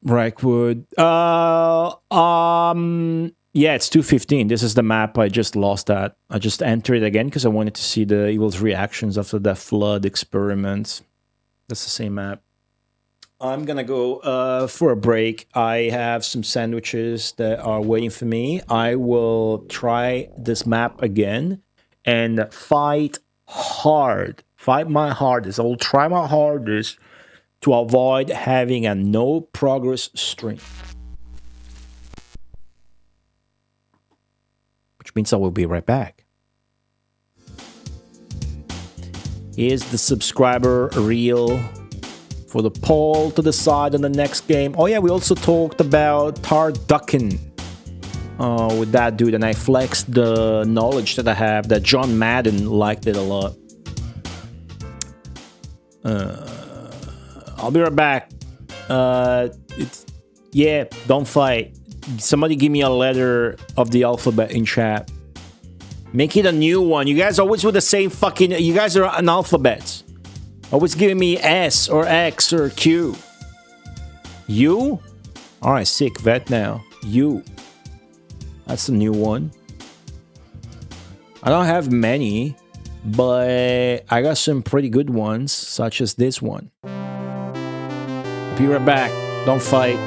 Rackwood. Yeah, it's 2:15. This is the map I just lost at. I just entered it again because I wanted to see the Evil's reactions after that flood experiment. That's the same map. I'm gonna go for a break. I have some sandwiches that are waiting for me. I will try this map again and fight hard. Fight my hardest. I will try my hardest to avoid having a no progress stream. Which means I will be right back. Is the subscriber real? For the poll to decide on the next game. Oh yeah, we also talked about Tarducken with that dude, and I flexed the knowledge that I have that John Madden liked it a lot. I'll be right back. Yeah, don't fight. Somebody give me a letter of the alphabet in chat. Make it a new one. You guys always with the same fucking... You guys are analphabets. Always giving me S or X or Q. U? Alright, sick. Vet now. U. That's a new one. I don't have many, but I got some pretty good ones, such as this one. Be right back. Don't fight.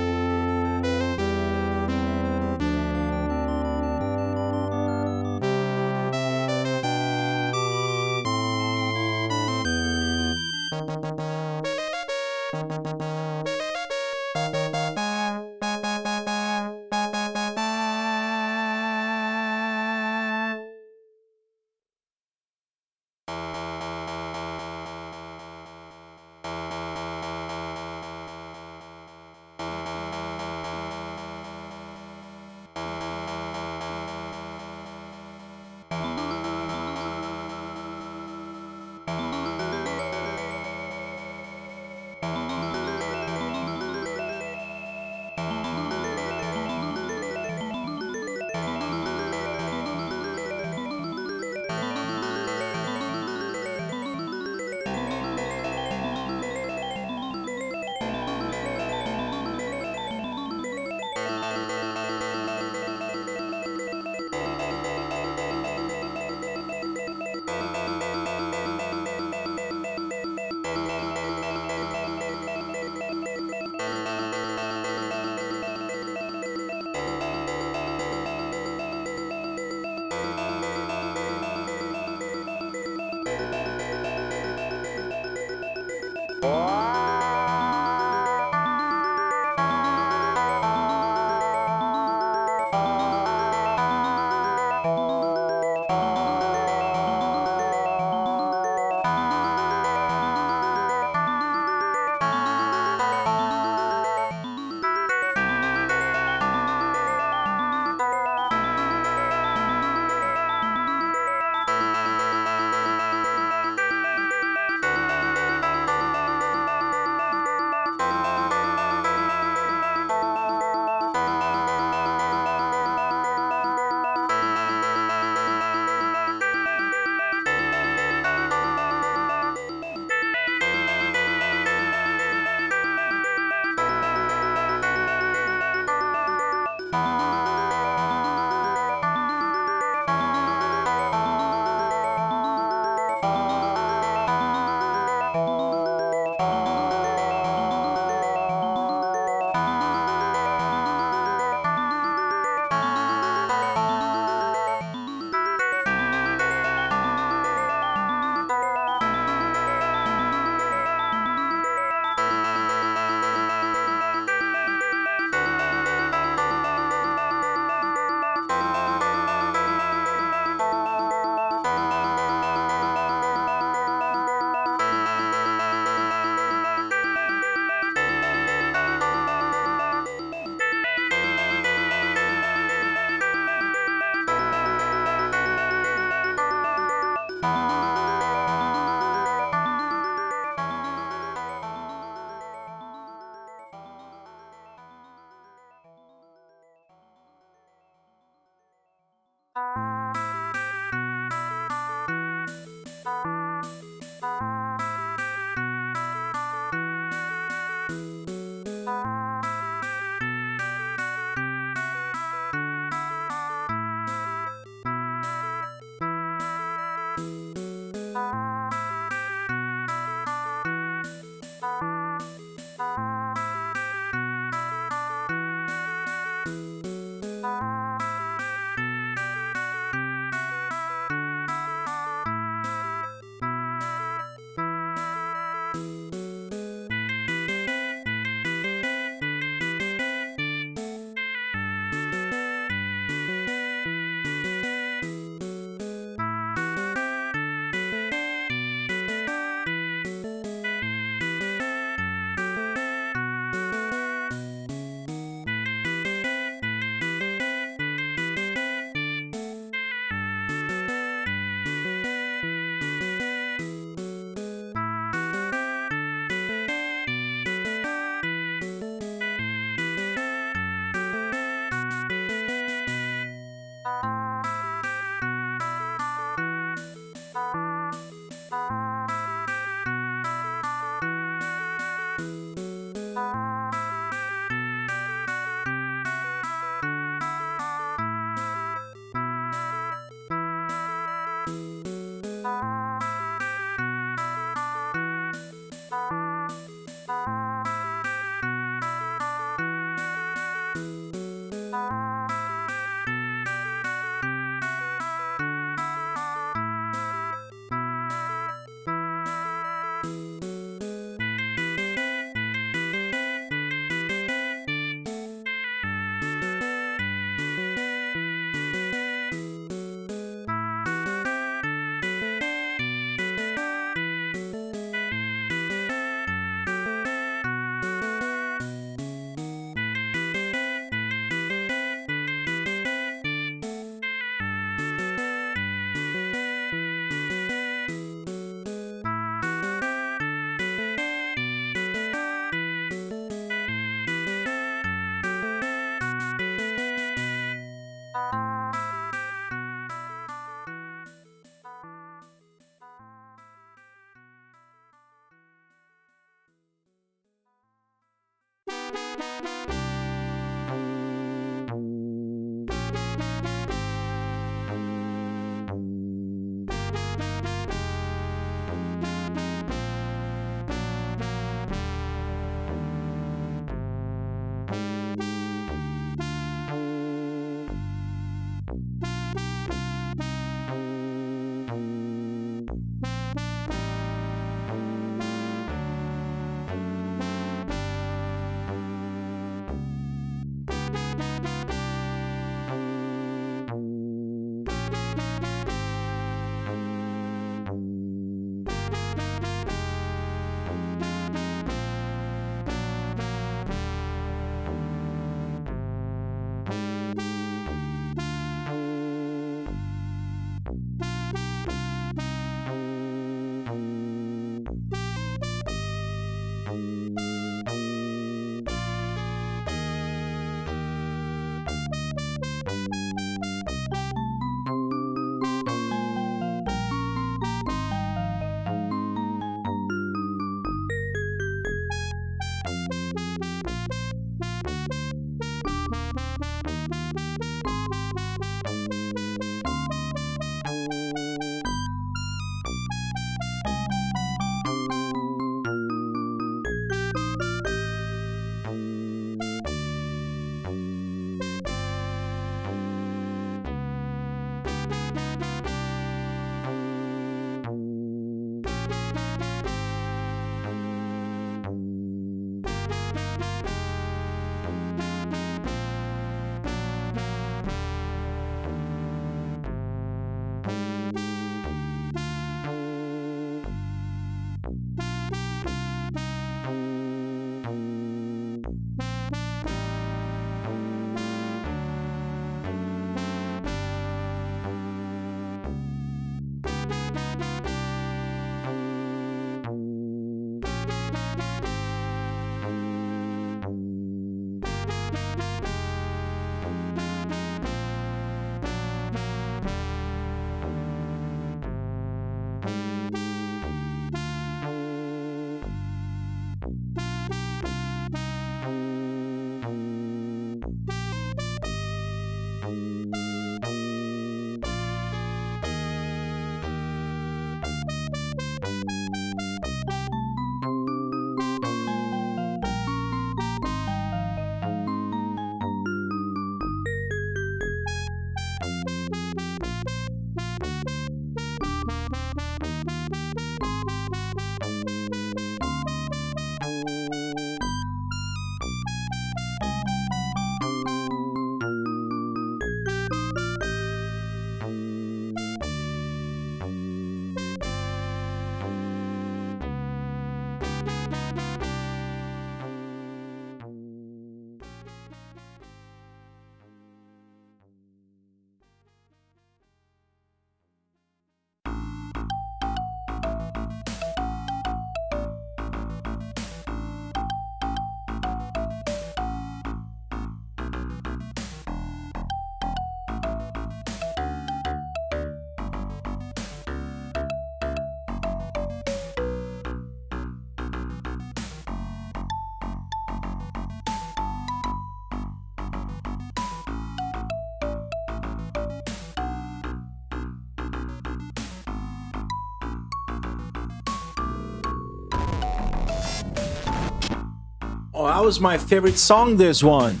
Oh, that was my favorite song, this one.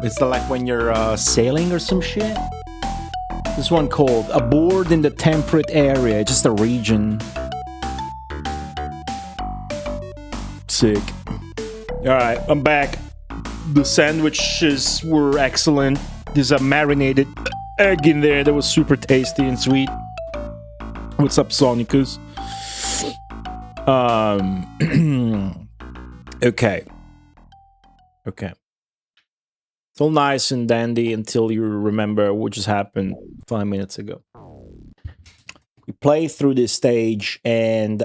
It's like when you're sailing or some shit. This one called Aboard in the Temperate Area, just a region. Sick. Alright, I'm back. The sandwiches were excellent. There's a marinated egg in there that was super tasty and sweet. What's up, Sonicus? Okay. It's all nice and dandy until you remember what just happened 5 minutes ago. We play through this stage, and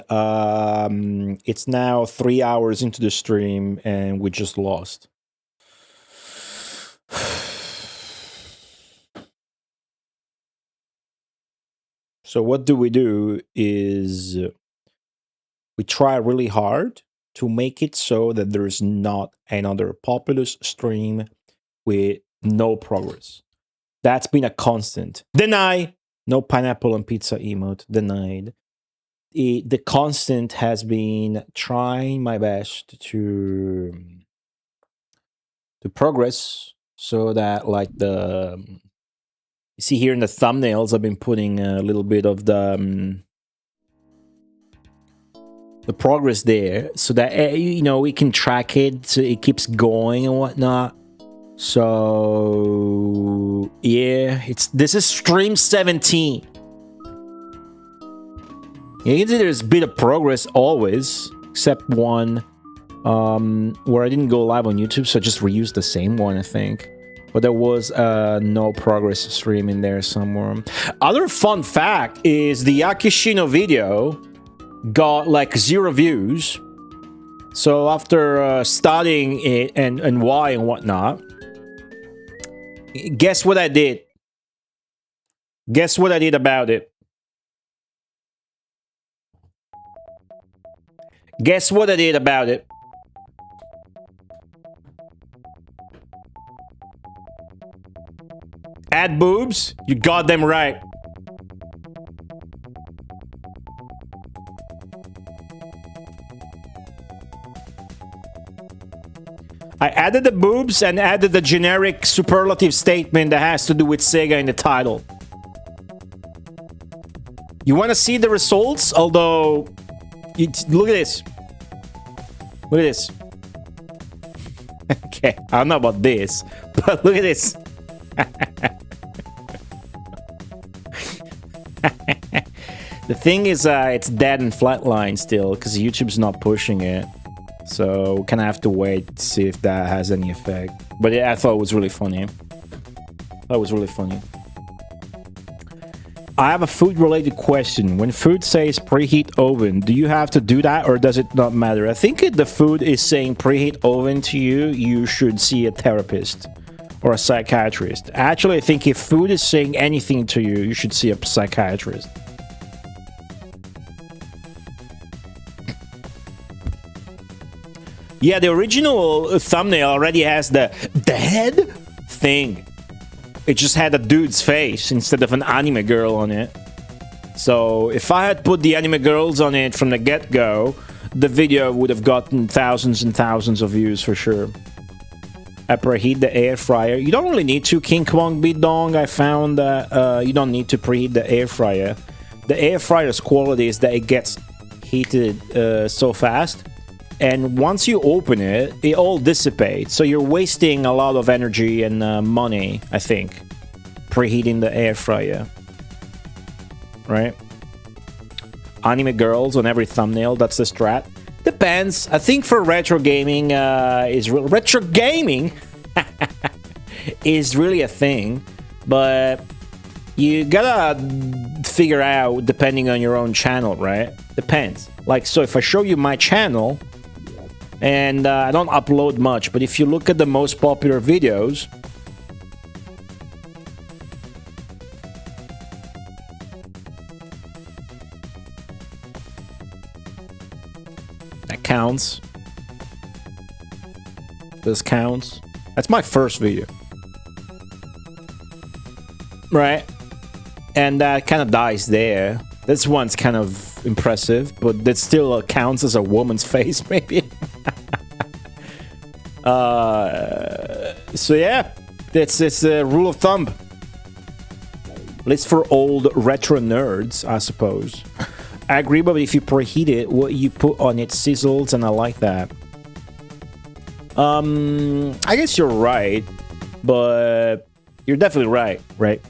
it's now 3 hours into the stream, and we just lost. So what do is we try really hard to make it so that there's not another Populous stream with no progress. That's been a constant. Deny! No pineapple on pizza emote. Denied. The constant has been trying my best to progress so that, like, you see here in the thumbnails, I've been putting a little bit of the progress there so that, you know, we can track it so it keeps going and whatnot. So yeah, this is stream 17. You can see there's a bit of progress always, except one where I didn't go live on YouTube, so I just reused the same one, I think. But there was no progress stream in there somewhere. Other fun fact is the Akishino video got like 0 views. So after studying it and why and whatnot, guess what I did? Guess what I did about it? Guess what I did about it? Add boobs? You got them right. I added the boobs and added the generic superlative statement that has to do with Sega in the title. You want to see the results? Although, look at this. Look at this. Okay, I don't know about this, but look at this. The thing is, it's dead and flatline still because YouTube's not pushing it. So we kind of have to wait to see if that has any effect. But yeah, I thought it was really funny. That was really funny. I have a food-related question. When food says preheat oven, do you have to do that or does it not matter? I think if the food is saying preheat oven to you, you should see a therapist or a psychiatrist. Actually, I think if food is saying anything to you, you should see a psychiatrist. Yeah, the original thumbnail already has the head thing. It just had a dude's face instead of an anime girl on it. So if I had put the anime girls on it from the get-go, the video would have gotten thousands and thousands of views for sure. I preheat the air fryer. You don't really need to, King Kong Beat Dong. I found that you don't need to preheat the air fryer. The air fryer's quality is that it gets heated so fast. And once you open it, it all dissipates. So you're wasting a lot of energy and money, I think, preheating the air fryer. Right? Anime girls on every thumbnail, that's the strat. Depends. I think for retro gaming, retro gaming is really a thing. But you gotta figure out depending on your own channel, right? Depends. Like, so if I show you my channel, and I don't upload much, but if you look at the most popular videos, that counts. This counts. That's my first video. Right? And that kind of dies there. This one's kind of impressive, but that still counts as a woman's face, maybe. So yeah, it's a rule of thumb. At least for old retro nerds, I suppose. I agree, but if you preheat it, what you put on it sizzles, and I like that. I guess you're right, but you're definitely right, right?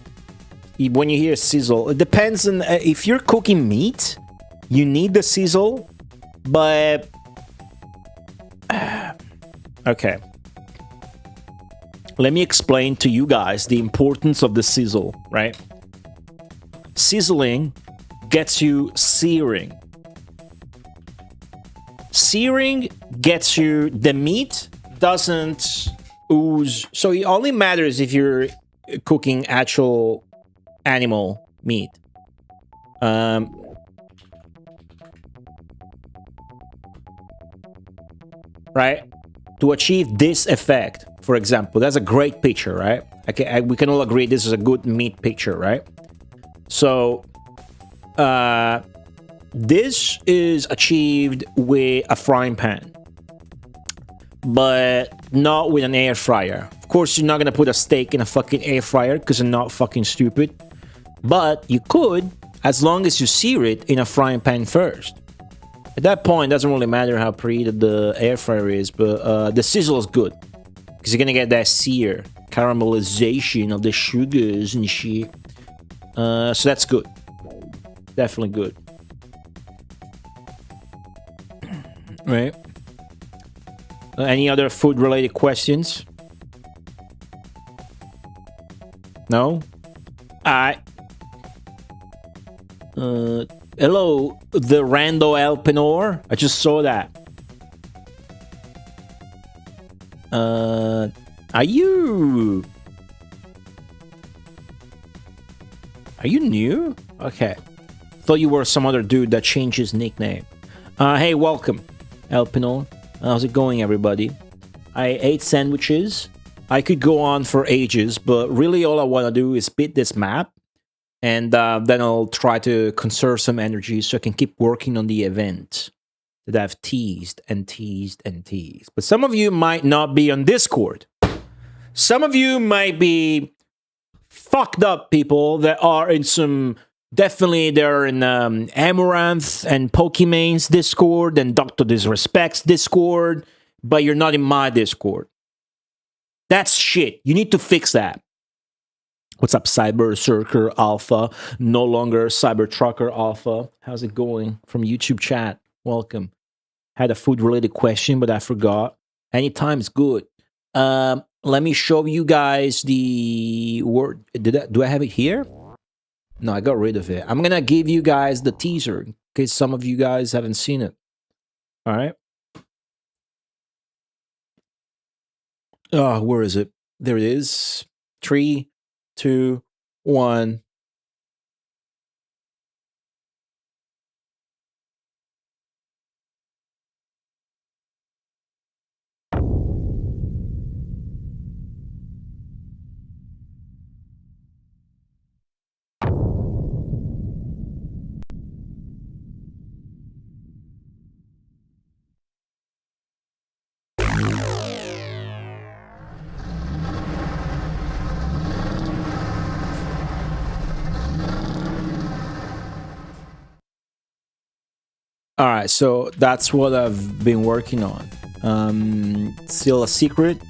When you hear sizzle, it depends on if you're cooking meat, you need the sizzle, but okay. Let me explain to you guys the importance of the sizzle, right? Sizzling gets you searing. Searing gets you, the meat doesn't ooze. So it only matters if you're cooking actual animal meat. Right? To achieve this effect, for example, that's a great picture, right? We can all agree this is a good meat picture, right? So, this is achieved with a frying pan, but not with an air fryer. Of course, you're not gonna put a steak in a fucking air fryer because you're not fucking stupid. But you could, as long as you sear it in a frying pan first. At that point, it doesn't really matter how preheated the air fryer is, but the sizzle is good. Because you're gonna get that sear, caramelization of the sugars and shit. So that's good. Definitely good. Right? Any other food-related questions? No? Hello, the Rando Elpenor. I just saw that. Are you new? Okay. Thought you were some other dude that changed his nickname. Hey, welcome, Elpenor. How's it going, everybody? I ate sandwiches. I could go on for ages, but really all I want to do is beat this map. And then I'll try to conserve some energy so I can keep working on the event that I've teased and teased and teased. But some of you might not be on Discord. Some of you might be fucked up people that are in some... Definitely they're in Amaranth and Pokemon's Discord and Dr. Disrespect's Discord, but you're not in my Discord. That's shit. You need to fix that. What's up, Cyber Circular Alpha? No longer Cyber Trucker Alpha. How's it going? From YouTube chat. Welcome. Had a food-related question, but I forgot. Anytime is good. Let me show you guys the word. Do I have it here? No, I got rid of it. I'm gonna give you guys the teaser in case some of you guys haven't seen it. All right. Oh, where is it? There it is. 3, 2, 1. All right, so that's what I've been working on. Still a secret.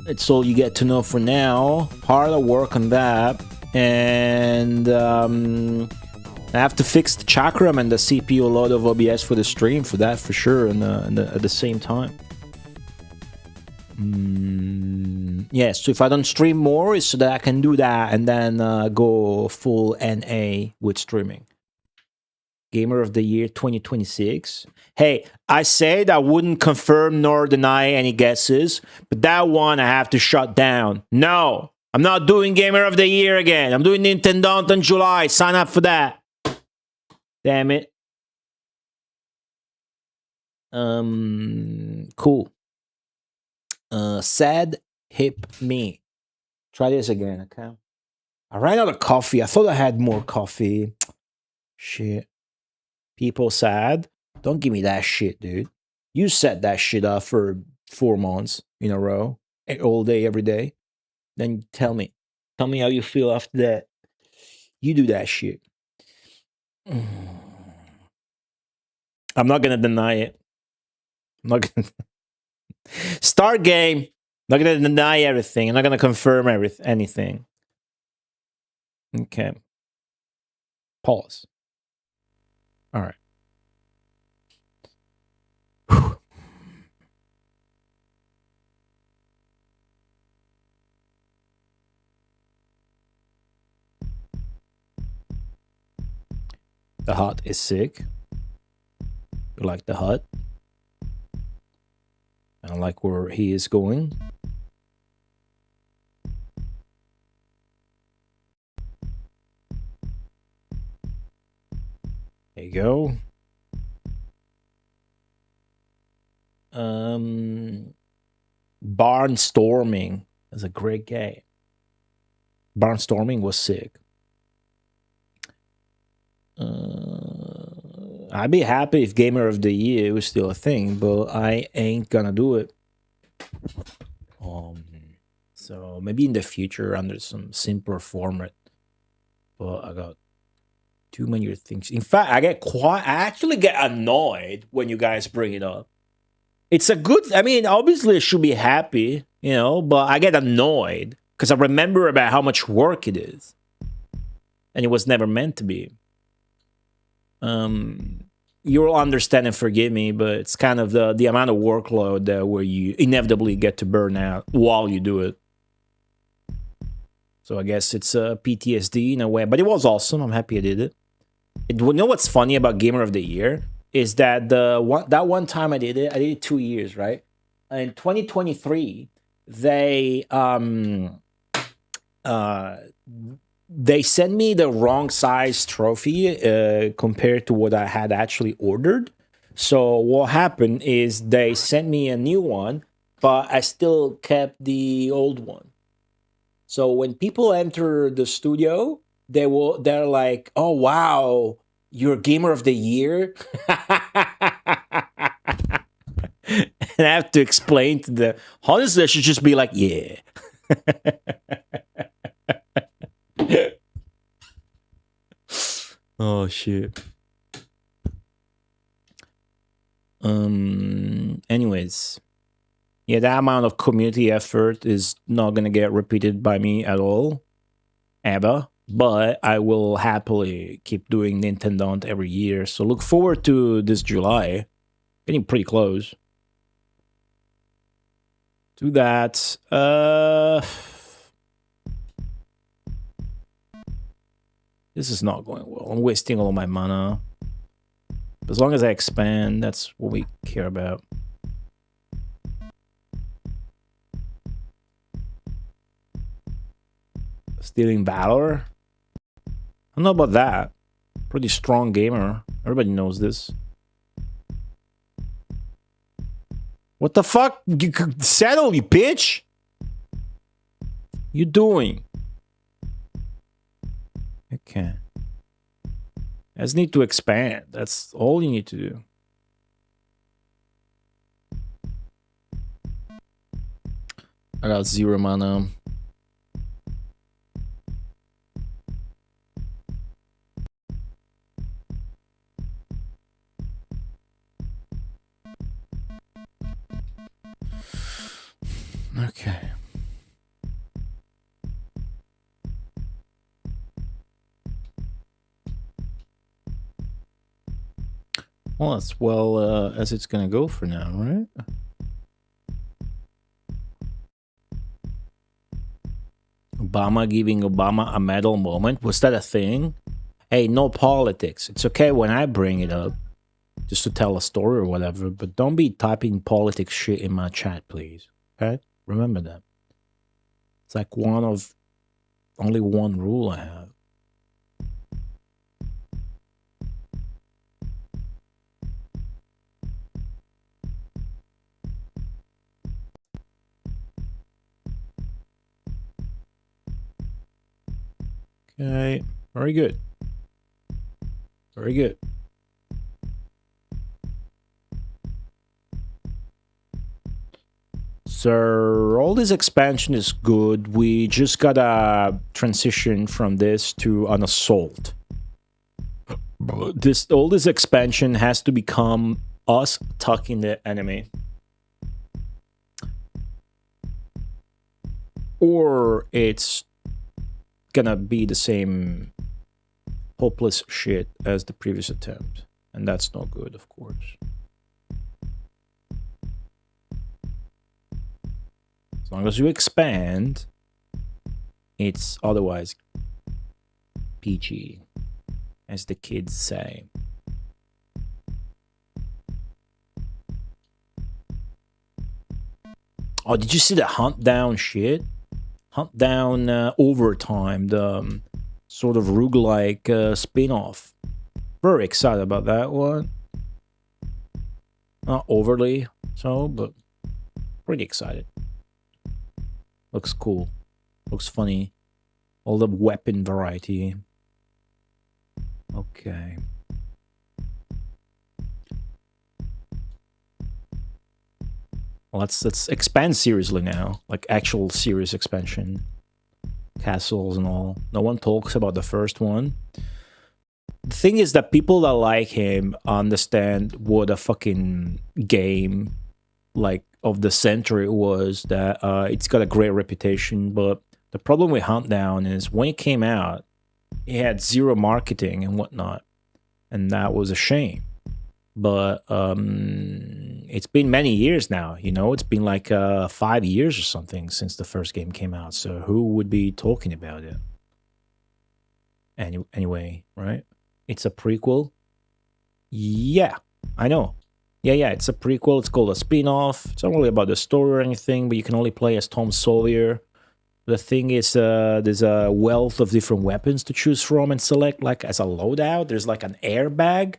It's all you get to know for now. Hard at work on that. And I have to fix the chakram and the CPU load of OBS for the stream for that for sure and at the same time. Yeah, so if I don't stream more, it's so that I can do that and then go full NA with streaming. Gamer of the Year 2026. Hey, I said I wouldn't confirm nor deny any guesses, but that one I have to shut down. No, I'm not doing Gamer of the Year again. I'm doing Nintendo in July. Sign up for that. Damn it. Cool. Sad hip me. Try this again, okay? I ran out of coffee. I thought I had more coffee. Shit. People sad. Don't give me that shit, dude. You set that shit up for 4 months in a row, all day, every day. Then tell me how you feel after that. You do that shit. I'm not gonna deny it. I'm not gonna start game. I'm not gonna deny everything. I'm not gonna confirm anything. Okay. Pause. All right. Whew. The hut is sick. You like the hut? I like where he is going. There you go. Barnstorming is a great game. Barnstorming was sick. I'd be happy if Gamer of the Year was still a thing, but I ain't gonna do it. So maybe in the future under some simpler format. But I got too many things. In fact, I actually get annoyed when you guys bring it up. It's a good, I mean, obviously I should be happy, you know, but I get annoyed because I remember about how much work it is. And it was never meant to be. You'll understand and forgive me, but it's kind of the amount of workload where you inevitably get to burn out while you do it. So I guess it's a PTSD in a way, but it was awesome. I'm happy I did it. You know what's funny about Gamer of the Year is that that one time I did it 2 years, right? In 2023, they sent me the wrong size trophy compared to what I had actually ordered. So what happened is they sent me a new one, but I still kept the old one. So when people enter the studio, they're like, "Oh wow, you're Gamer of the Year," and I have to explain to them. Honestly, I should just be like, "Yeah." Oh shit. Anyways, yeah, that amount of community effort is not gonna get repeated by me at all, ever. But I will happily keep doing Nintendo every year. So look forward to this July. Getting pretty close to that. This is not going well. I'm wasting all my mana. As long as I expand, that's what we care about. Stealing Valor? I don't know about that. Pretty strong gamer. Everybody knows this. What the fuck? Settle, you bitch! You doing? Okay. I just need to expand. That's all you need to do. I got 0 mana. Okay. Well, as well as it's gonna go for now, right? Obama giving Obama a medal moment. Was that a thing? Hey, no politics. It's okay when I bring it up, just to tell a story or whatever, but don't be typing politics shit in my chat, please. Okay? Remember that. It's like only one rule I have. Okay, very good. Very good. So all this expansion is good. We just gotta transition from this to an assault. All this expansion has to become us attacking the enemy. Or it's gonna be the same hopeless shit as the previous attempt. And that's not good, of course. As long as you expand, it's otherwise PG, as the kids say. Oh, did you see the Hunt Down shit? Hunt Down Overtime, the sort of roguelike spin-off. Very excited about that one. Not overly so, but pretty excited. Looks cool. Looks funny. All the weapon variety. Okay. Well, let's expand seriously now. Like actual serious expansion. Castles and all. No one talks about the first one. The thing is that people that like him understand what a fucking game like of the century was, that it's got a great reputation, but the problem with Hunt Down is when it came out, it had zero marketing and whatnot, and that was a shame. But it's been many years now, you know, it's been like 5 years or something since the first game came out, so who would be talking about it? Anyway, right? It's a prequel. Yeah, I know. Yeah, it's a prequel. It's called a spin-off. It's not really about the story or anything, but you can only play as Tom Sawyer. The thing is, there's a wealth of different weapons to choose from and select. Like, as a loadout, there's like an airbag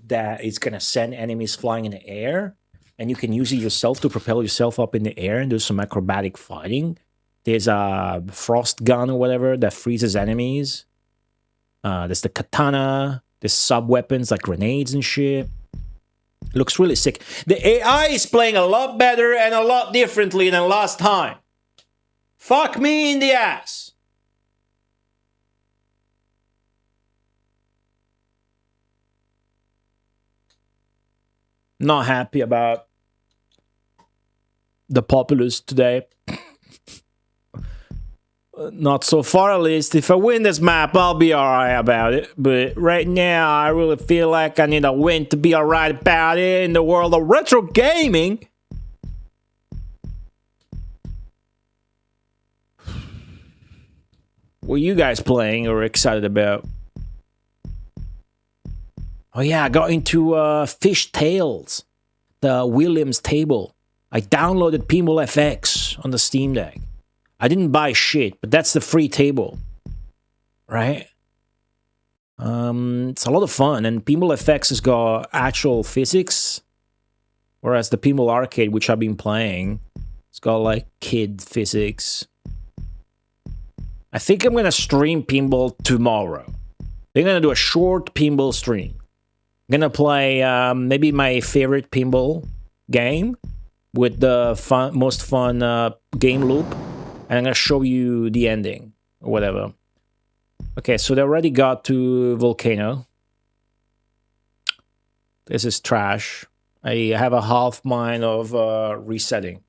that is going to send enemies flying in the air. And you can use it yourself to propel yourself up in the air and do some acrobatic fighting. There's a frost gun or whatever that freezes enemies. There's the katana. There's sub-weapons like grenades and shit. Looks really sick. The AI is playing a lot better and a lot differently than last time. Fuck me in the ass. Not happy about the Populous today. Not so far, at least. If I win this map, I'll be alright about it. But right now, I really feel like I need a win to be alright about it in the world of retro gaming. What are you guys playing or excited about? Oh yeah, I got into Fish Tales, the Williams table. I downloaded Pinball FX on the Steam Deck. I didn't buy shit, but that's the free table, right? It's a lot of fun, and Pinball FX has got actual physics, whereas the Pinball Arcade, which I've been playing, it's got like kid physics. I think I'm gonna stream Pinball tomorrow. They're gonna do a short Pinball stream. I'm gonna play maybe my favorite Pinball game with the most fun game loop. And I'm going to show you the ending, or whatever. Okay, so they already got to Volcano. This is trash. I have a half mind of resetting.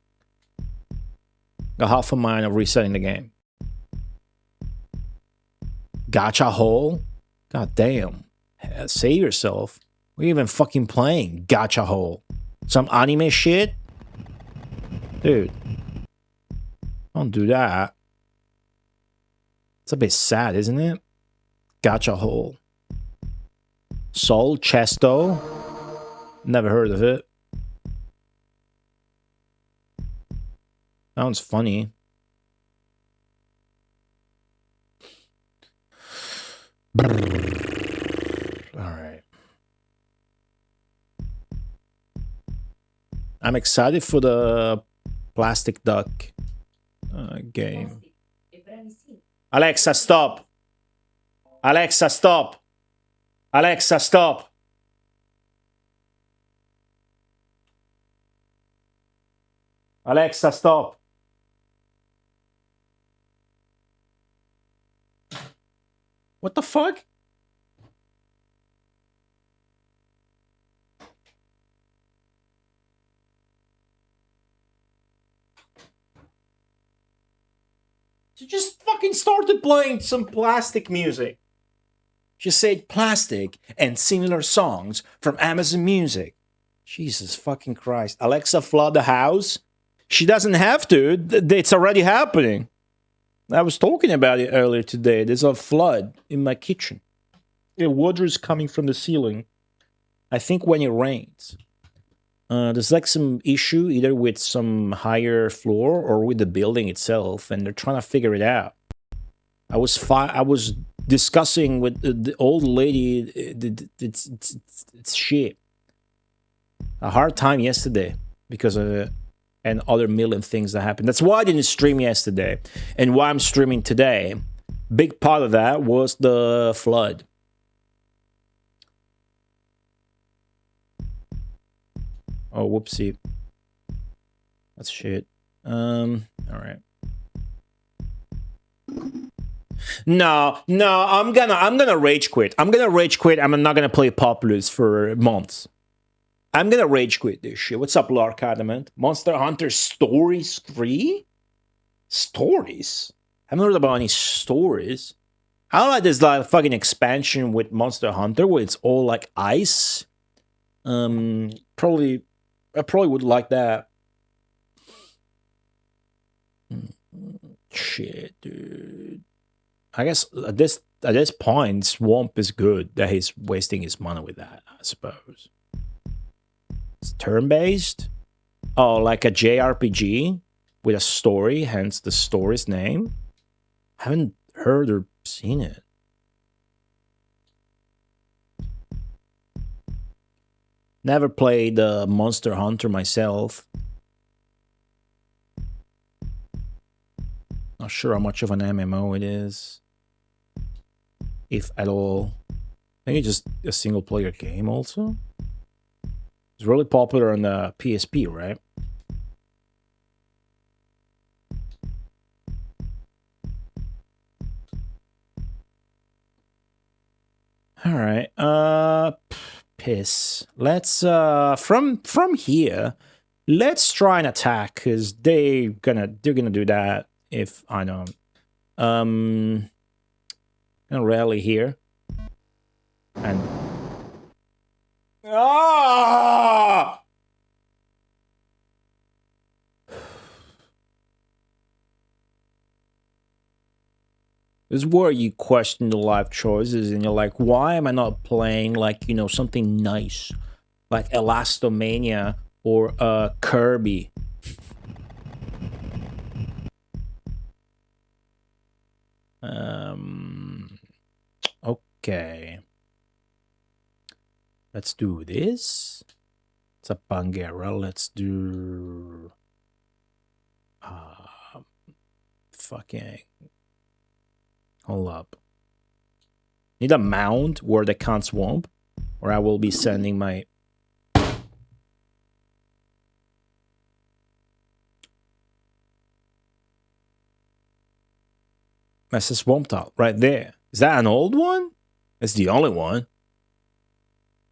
A half a mind of resetting the game. Gacha hole? God damn. Save yourself. What are you even fucking playing? Gacha hole. Some anime shit? Dude. Don't do that. It's a bit sad, isn't it? Gacha hole. Soul Chesto. Never heard of it. Sounds funny. Alright. I'm excited for the Plastic Duck game. Alexa, stop. Alexa, stop. Alexa, stop. Alexa, stop. What the fuck? She just fucking started playing some plastic music. She said plastic and similar songs from Amazon Music. Jesus fucking Christ. Alexa, flood the house? She doesn't have to. It's already happening. I was talking about it earlier today. There's a flood in my kitchen. Water is coming from the ceiling. I think when it rains. There's like some issue either with some higher floor or with the building itself, and they're trying to figure it out. I was discussing with the old lady. It's shit. A hard time yesterday because of it, and other million things that happened. That's why I didn't stream yesterday, and why I'm streaming today. Big part of that was the flood. Oh, whoopsie. That's shit. All right. No, I'm gonna rage quit. I'm not gonna play Populous for months. I'm gonna rage quit this shit. What's up, Lark Adamant? Monster Hunter Stories 3? Stories? I haven't heard about any stories. I don't like this like fucking expansion with Monster Hunter where it's all like ice. I probably would like that. Shit, dude. I guess at this point, Swamp is good that he's wasting his money with that, I suppose. It's turn-based? Oh, like a JRPG with a story, hence the story's name? I haven't heard or seen it. Never played Monster Hunter myself. Not sure how much of an MMO it is. If at all. Maybe just a single player game also. It's really popular on the PSP, right? Alright, piss. Let's from here, let's try and attack, cause they're gonna do that if I don't. Gonna rally here. And this is where you question the life choices and you're like, why am I not playing like, you know, something nice like Elastomania or Kirby? Okay. Let's do this. It's a Pangera. Let's do fucking hold up. Need a mount where they can't swamp, or I will be sending my that's a swamp top right there. Is that an old one? It's the only one.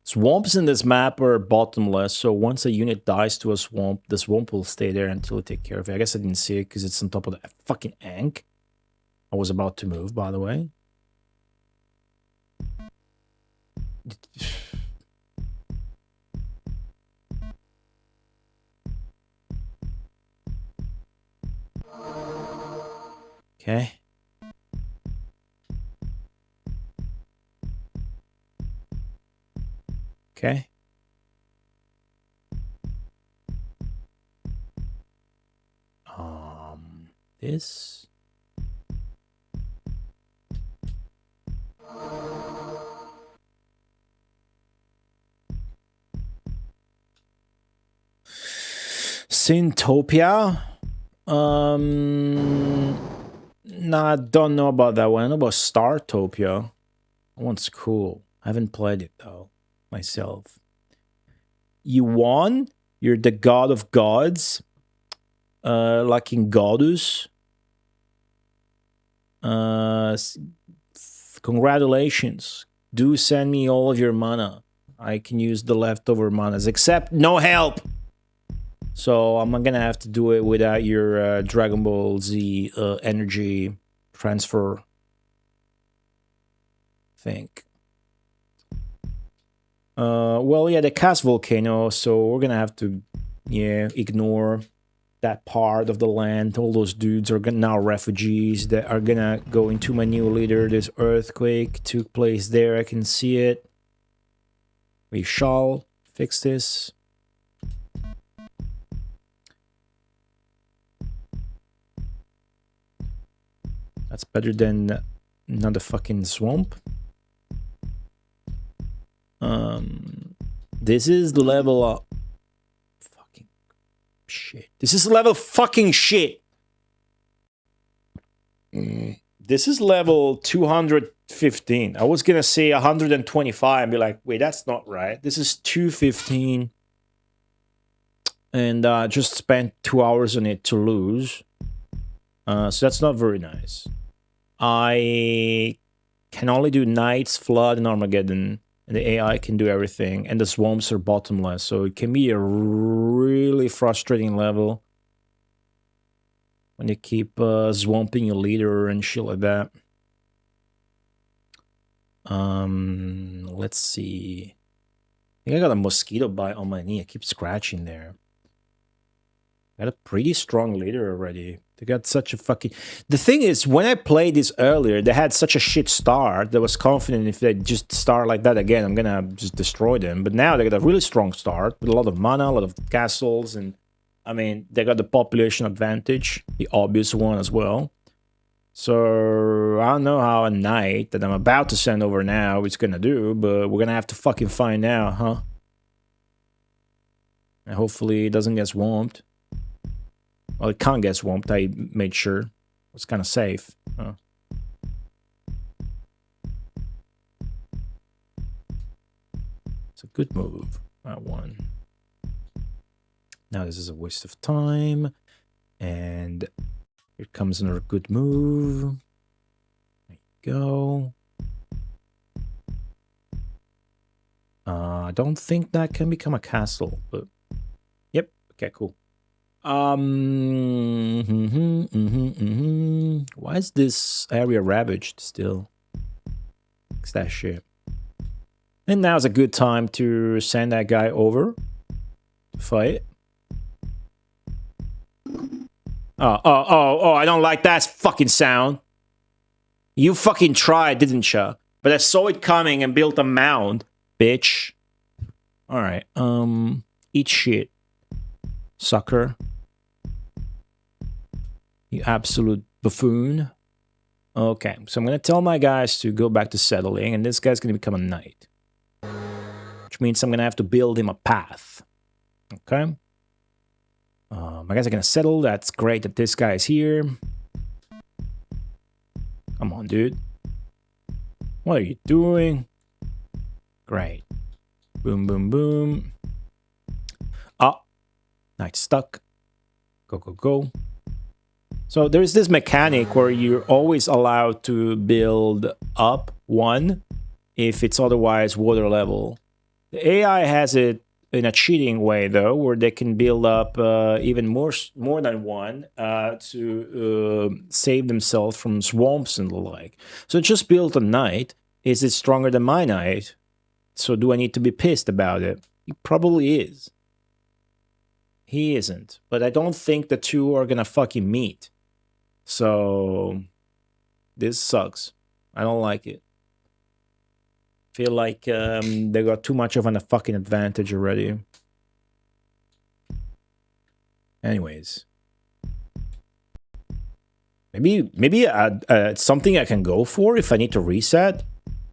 Swamps in this map are bottomless, so once a unit dies to a swamp, the swamp will stay there until you take care of it. I guess I didn't see it because it's on top of the fucking Ankh. I was about to move, by the way. Okay. Okay. This. Syntopia. Nah, I don't know about that one. I know about Startopia. That one's cool. I haven't played it though myself. You won. You're the god of gods. like in Godus. Congratulations. Do send me all of your mana. I can use the leftover manas, except no help. So I'm gonna have to do it without your Dragon Ball Z energy transfer. Think. Well, yeah, the cast volcano. So we're gonna have to, ignore that part of the land. All those dudes are now refugees that are gonna go into my new leader. This earthquake took place there. I can see it. We shall fix this. That's better than another fucking swamp. This is the level of fucking shit. This is level fucking shit. This is level 215. I was gonna say 125 and be like, wait, that's not right. This is 215. And just spent 2 hours on it to lose. So that's not very nice. I can only do Knights, Flood, and Armageddon. And the AI can do everything. And the swamps are bottomless. So it can be a really frustrating level. When you keep swamping your leader and shit like that. Let's see. I think I got a mosquito bite on my knee. I keep scratching there. Got a pretty strong leader already. They got such a fucking... The thing is, when I played this earlier, they had such a shit start that I was confident if they just start like that again, I'm gonna just destroy them. But now they got a really strong start with a lot of mana, a lot of castles, and I mean, they got the population advantage, the obvious one as well. So I don't know how a knight that I'm about to send over now is gonna do, but we're gonna have to fucking find out, huh? And hopefully it doesn't get swamped. Well, it can't get swamped, I made sure. It's kind of safe. Huh? It's a good move, that one. Now this is a waste of time. And here comes another good move. There you go. I don't think that can become a castle, but... Yep, okay, cool. Why is this area ravaged still? Fix that shit. And now's a good time to send that guy over to fight. Oh, I don't like that fucking sound. You fucking tried, didn't ya? But I saw it coming and built a mound, bitch. Alright, eat shit, sucker. You absolute buffoon. Okay, so I'm going to tell my guys to go back to settling, and this guy's going to become a knight. Which means I'm going to have to build him a path. Okay? My guys are going to settle. That's great that this guy is here. Come on, dude. What are you doing? Great. Boom, boom, boom. Ah. Knight stuck. Go, go, go. So there's this mechanic where you're always allowed to build up one if it's otherwise water level. The AI has it in a cheating way though, where they can build up even more than one to save themselves from swamps and the like. So just build a knight. Is it stronger than my knight? So do I need to be pissed about it? He probably is. He isn't. But I don't think the two are gonna fucking meet. So this sucks. I don't like it. Feel like they got too much of a fucking advantage already. Anyways, maybe it's something I can go for if I need to reset.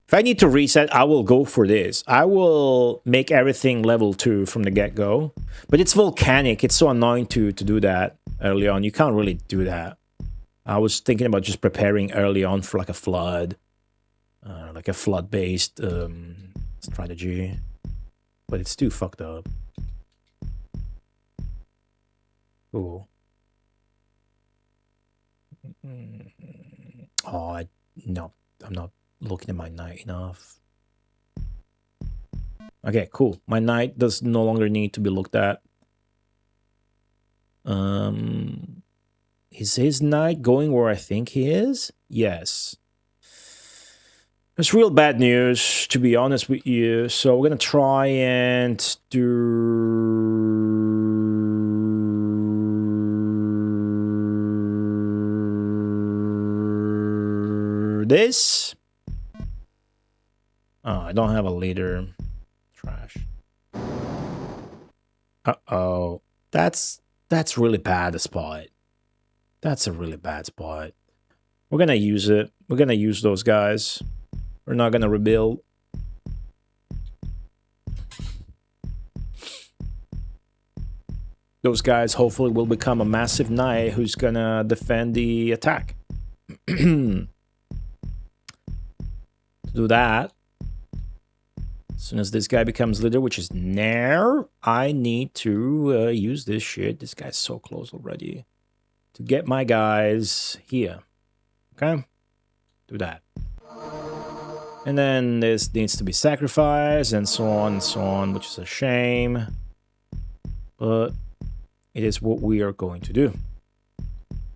If I need to reset, I will go for this. I will make everything level 2 from the get-go. But it's volcanic. It's so annoying to do that early on. You can't really do that. I was thinking about just preparing early on for like a flood. Like a flood-based strategy. But it's too fucked up. Cool. Oh, no, I'm not looking at my night enough. Okay, cool. My night does no longer need to be looked at. Is his night going where I think he is? Yes. It's real bad news, to be honest with you. So we're gonna try and do this. Oh, I don't have a leader. Trash. Uh-oh. That's really bad, a spot. That's a really bad spot. We're gonna use it. We're gonna use those guys. We're not gonna rebuild. Those guys hopefully will become a massive knight who's gonna defend the attack. To do that, as soon as this guy becomes leader, which is now, I need to use this shit. This guy's so close already. To get my guys here. Okay? Do that. And then this needs to be sacrificed, and so on, which is a shame. But it is what we are going to do.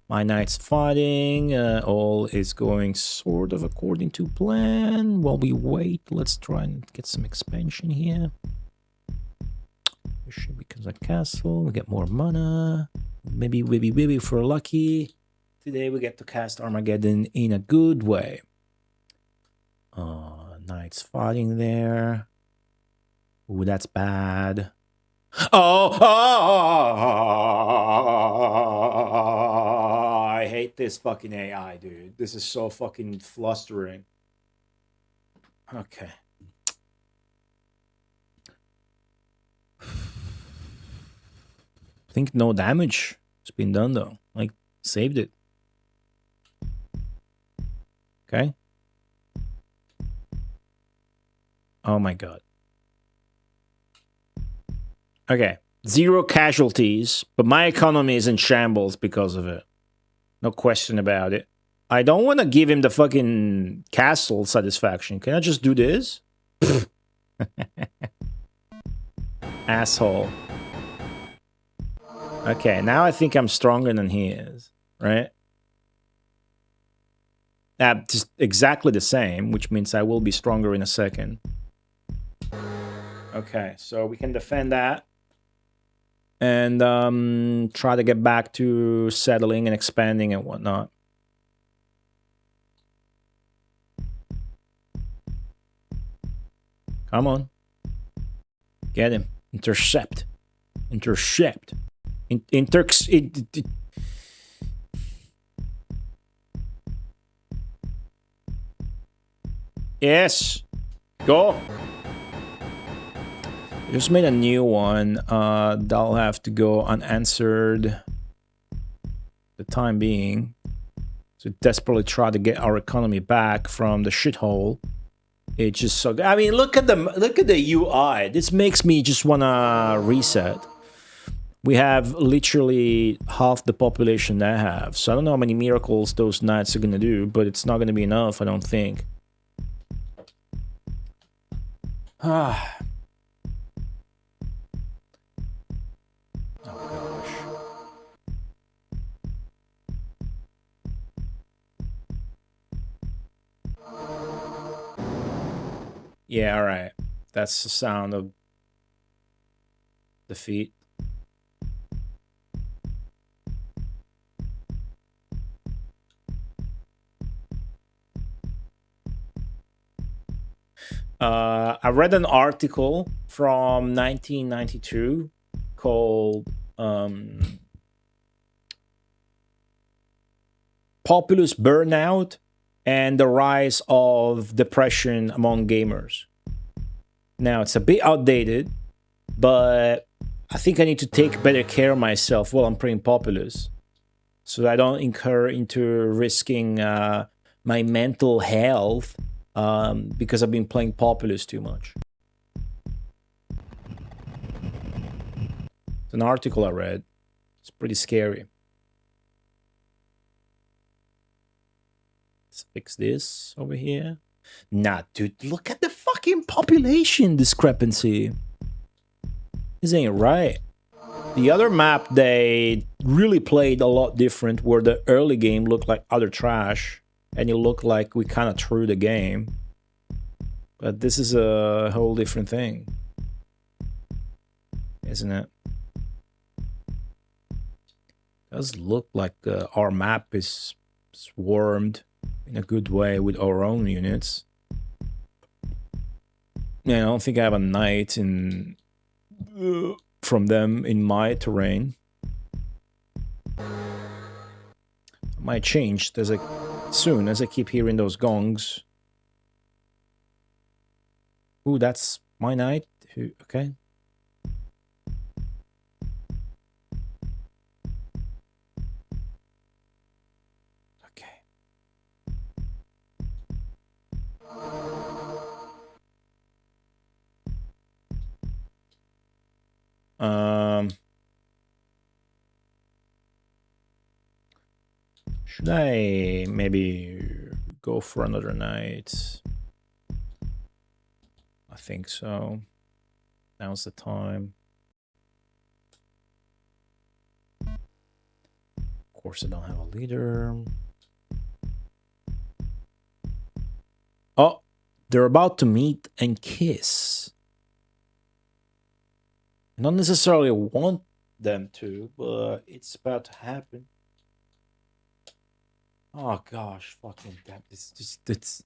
My knight's fighting. All is going sort of according to plan. While we wait, let's try and get some expansion here. This should become a castle. We get more mana. Maybe if we're lucky. Today we get to cast Armageddon in a good way. Knight's fighting there. Ooh, that's bad. I hate this fucking AI, dude. This is so fucking flustering. Okay. I think no damage has been done, though. Like, saved it. Okay. Oh my god. Okay. 0 casualties, but my economy is in shambles because of it. No question about it. I don't want to give him the fucking castle satisfaction. Can I just do this? Asshole. Okay, now I think I'm stronger than he is, right? Just exactly the same, which means I will be stronger in a second. Okay, so we can defend that. And try to get back to settling and expanding and whatnot. Come on. Get him. Intercept. Intercept. Yes. Go. Just made a new one. That'll have to go unanswered. The time being. So desperately try to get our economy back from the shithole. It's just so. I mean, look at the UI. This makes me just wanna reset. We have literally half the population they have. So I don't know how many miracles those knights are gonna do, but it's not gonna be enough, I don't think. Ah. Oh gosh. Yeah, all right. That's the sound of defeat. I read an article from 1992 called Populous Burnout and the Rise of Depression Among Gamers. Now, it's a bit outdated, but I think I need to take better care of myself while I'm playing Populous, so that I don't incur into risking my mental health because I've been playing Populous too much. It's an article I read. It's pretty scary. Let's fix this over here. Nah, dude, look at the fucking population discrepancy. This ain't right. The other map, they really played a lot different, where the early game looked like utter trash, and it looked like we kind of threw the game. But this is a whole different thing, isn't it? It does look like our map is swarmed in a good way with our own units. Yeah, I don't think I have a knight in from them in my terrain. It might change as soon as I keep hearing those gongs. Ooh, that's my knight. Okay. Okay. Should I maybe go for another night? I think so. Now's the time. Of course, I don't have a leader. Oh, they're about to meet and kiss. I don't necessarily want them to, but it's about to happen. Oh gosh, fucking damn! It's.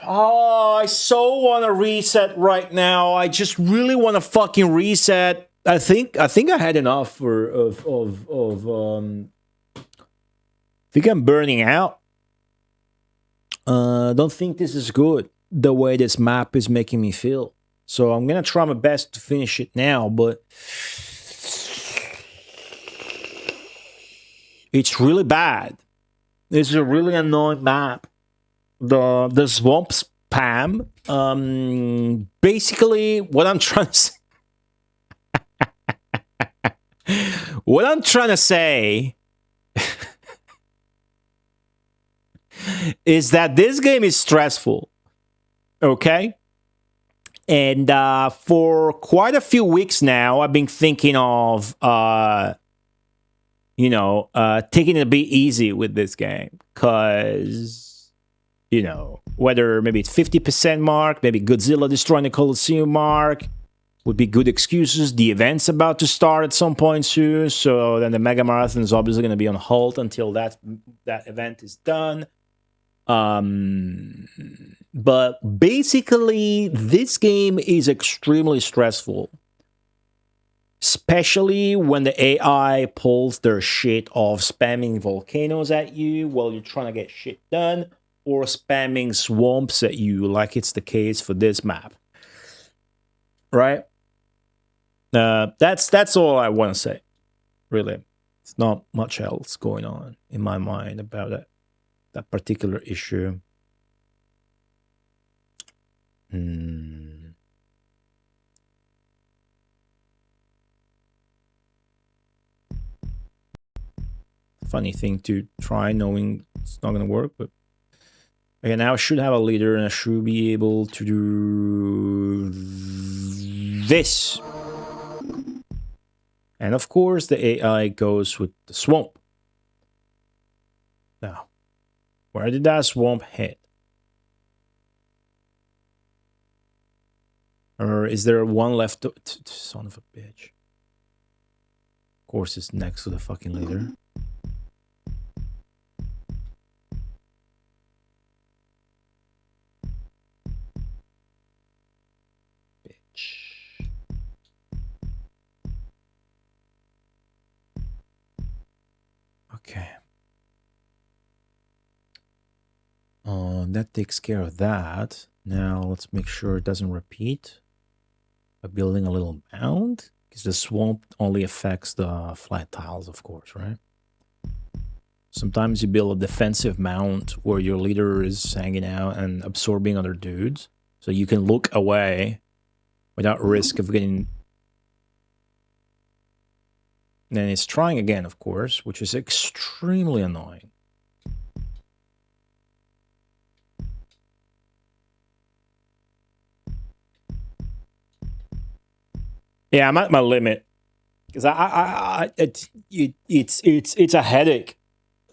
Oh, I so want to reset right now. I just really want to fucking reset. I think I had enough of I think I'm burning out. Don't think this is good, the way this map is making me feel. So I'm gonna try my best to finish it now, but it's really bad. It's a really annoying map. The swamp spam. Basically, what I'm trying to say. What I'm trying to say is that this game is stressful. Okay? And for quite a few weeks now, I've been thinking of, taking it a bit easy with this game. Because, whether maybe it's 50% mark, maybe Godzilla destroying the Colosseum mark, would be good excuses. The event's about to start at some point soon, so then the Mega Marathon is obviously going to be on hold until that event is done. But basically, this game is extremely stressful. Especially when the AI pulls their shit off spamming volcanoes at you while you're trying to get shit done, or spamming swamps at you like it's the case for this map. Right? That's all I want to say. Really. It's not much else going on in my mind about that particular issue. Funny thing to try, knowing it's not going to work, but okay, now I should have a leader and I should be able to do this. And of course, the AI goes with the swamp. Now, where did that swamp hit? Or is there one left? Son of a bitch. Of course, it's next to the fucking leader. Okay. That takes care of that. Now let's make sure it doesn't repeat by building a little mound, because the swamp only affects the flat tiles, of course, right? Sometimes you build a defensive mound where your leader is hanging out and absorbing other dudes, so you can look away without risk of getting... Then it's trying again, of course, which is extremely annoying. Yeah, I'm at my limit because it's a headache.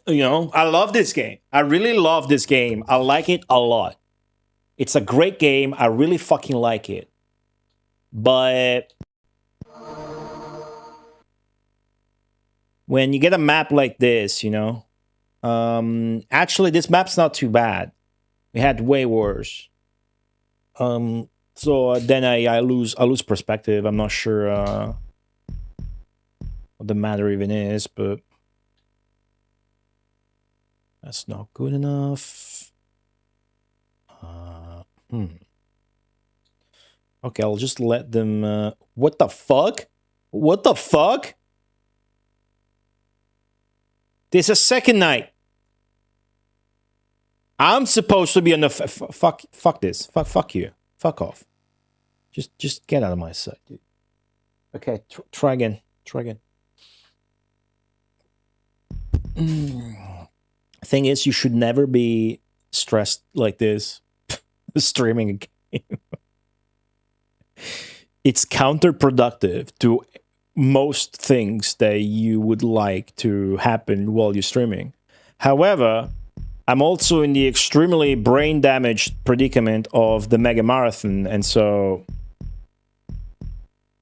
You know, I love this game. I really love this game. I like it a lot. It's a great game. I really fucking like it. But when you get a map like this, you know, actually this map's not too bad. We had way worse. So then I lose perspective. I'm not sure what the matter even is, but that's not good enough. Okay, I'll just let them. What the fuck? What the fuck? There's a second night. I'm supposed to be on the fuck this. Fuck you. Fuck off. Just get out of my sight, dude. Okay, try again. Try again. Thing is, you should never be stressed like this. Streaming a game. It's counterproductive to most things that you would like to happen while you're streaming. However, I'm also in the extremely brain damaged predicament of the Mega Marathon, and so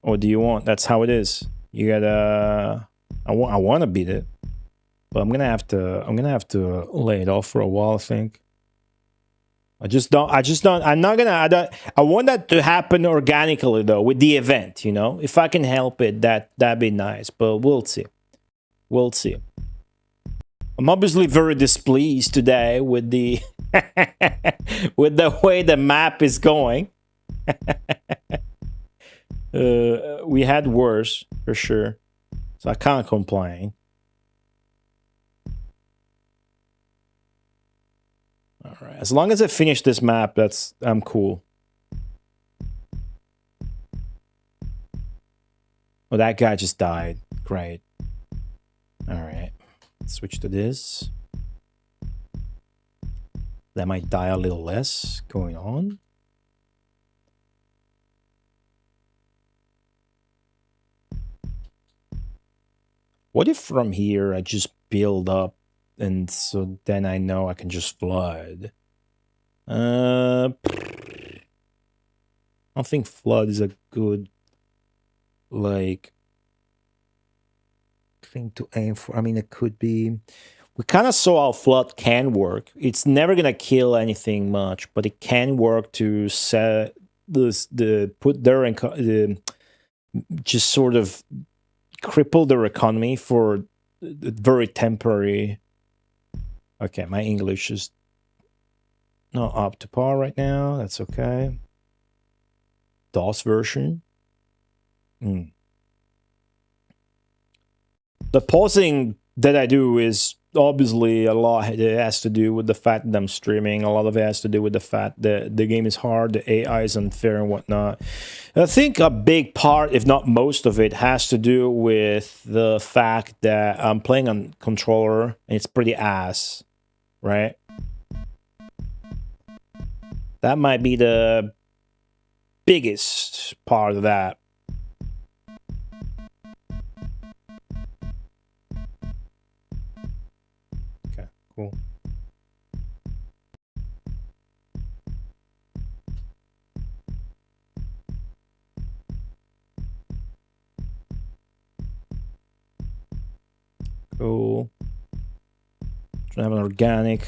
what do you want? That's how it is. You I want to beat it, but I'm gonna have to lay it off for a while, I think. I want that to happen organically though, with the event, you know? If I can help it, that'd be nice, but we'll see. We'll see. I'm obviously very displeased today with the with the way the map is going. We had worse for sure, so I can't complain. All right, as long as I finish this map, I'm cool. Oh, that guy just died. Great. All right, switch to this. That might die a little less going on. What if from here I just build up, and so then I know I can just flood? I don't think flood is a good, like, thing to aim for. I mean, it could be. We kind of saw how flood can work. It's never gonna kill anything much, but it can work to set put their just sort of cripple their economy for very temporary. Okay, my English is not up to par right now. That's okay. DOS version. The pausing that I do is obviously a lot. It has to do with the fact that I'm streaming. A lot of it has to do with the fact that the game is hard, the AI is unfair and whatnot. I think a big part, if not most of it, has to do with the fact that I'm playing on controller and it's pretty ass, right? That might be the biggest part of that. Okay, cool. Cool. Trying to have an organic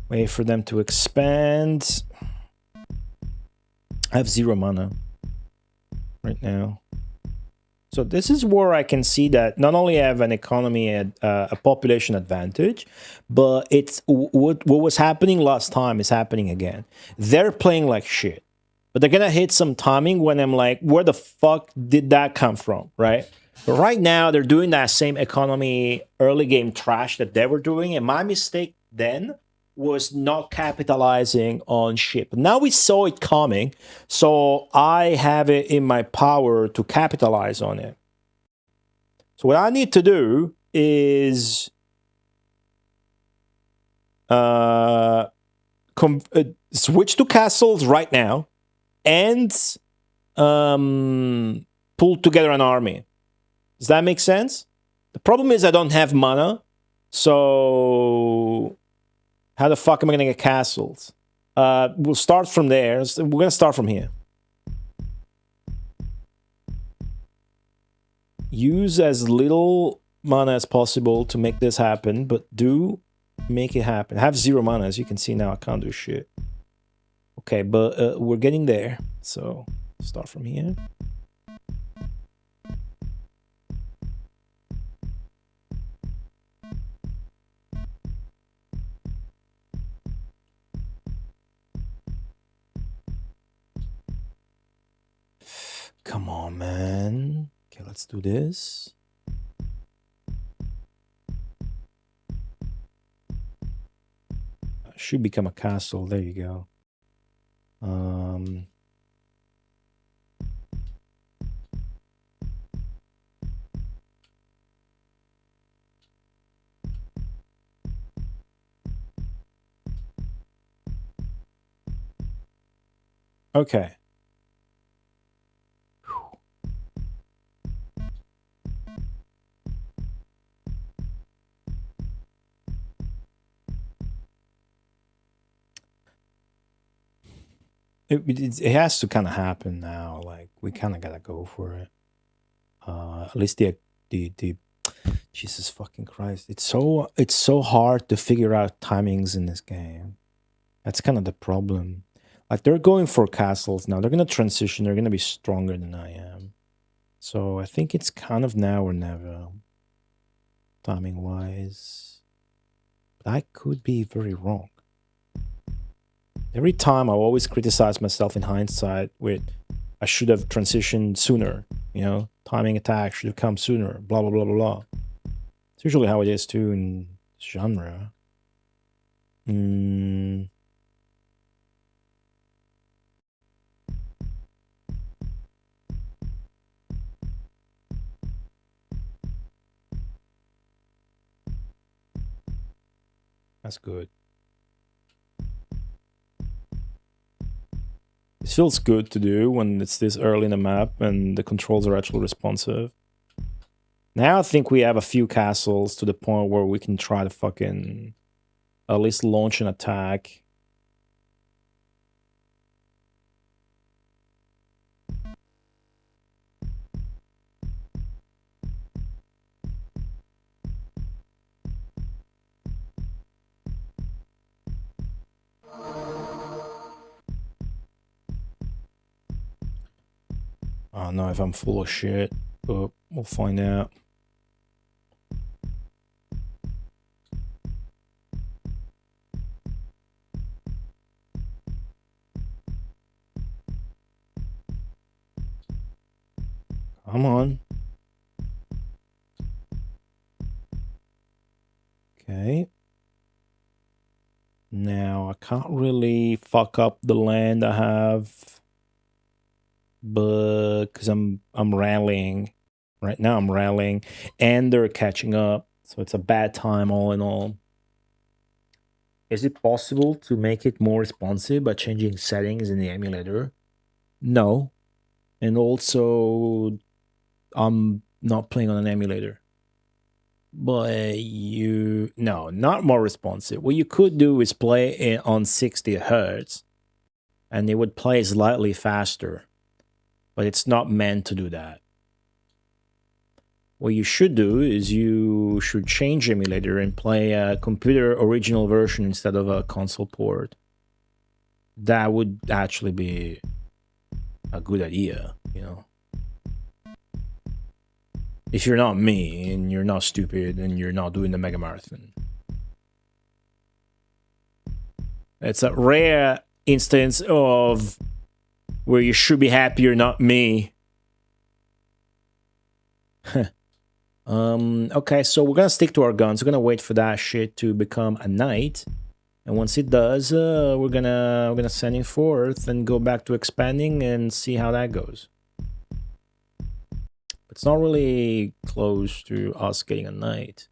way for them to expand. I have 0 mana right now. So this is where I can see that not only I have an economy and a population advantage, but it's what was happening last time is happening again. They're playing like shit, but they're gonna hit some timing when I'm like, where the fuck did that come from, right? But right now they're doing that same economy early game trash that they were doing, and my mistake then was not capitalizing on shit. But now we saw it coming, so I have it in my power to capitalize on it. So what I need to do is switch to castles right now and pull together an army. Does that make sense? The problem is I don't have mana, so how the fuck am I gonna get castles? We'll start from there. We're gonna start from here. Use as little mana as possible to make this happen, but do make it happen. I have 0 mana, as you can see now. I can't do shit. Okay, but we're getting there. So start from here. Come on, man. Okay, let's do this. Should become a castle. There you go. Okay. It has to kind of happen now. Like, we kind of gotta go for it. At least the Jesus fucking Christ! It's so hard to figure out timings in this game. That's kind of the problem. Like, they're going for castles now. They're gonna transition. They're gonna be stronger than I am. So I think it's kind of now or never, timing wise. But I could be very wrong. Every time I always criticize myself in hindsight with, I should have transitioned sooner, you know, timing attack should have come sooner, blah, blah, blah, blah, blah. It's usually how it is too in genre. That's good. It feels good to do when it's this early in the map and the controls are actually responsive. Now I think we have a few castles to the point where we can try to fucking at least launch an attack. I don't know if I'm full of shit, but we'll find out. Come on. Okay. Now, I can't really fuck up the land I have, but because I'm rallying. Right now I'm rallying, and they're catching up, so it's a bad time all in all. Is it possible to make it more responsive by changing settings in the emulator? No. And also, I'm not playing on an emulator. But no, not more responsive. What you could do is play it on 60 Hertz, and it would play slightly faster. But it's not meant to do that. What you should do is you should change emulator and play a computer original version instead of a console port. That would actually be a good idea, you know. If you're not me, and you're not stupid, and you're not doing the Mega Marathon. It's a rare instance of where you should be happy you're not me. Okay, so we're gonna stick to our guns. We're gonna wait for that shit to become a knight. And once it does, we're gonna send him forth and go back to expanding and see how that goes. It's not really close to us getting a knight.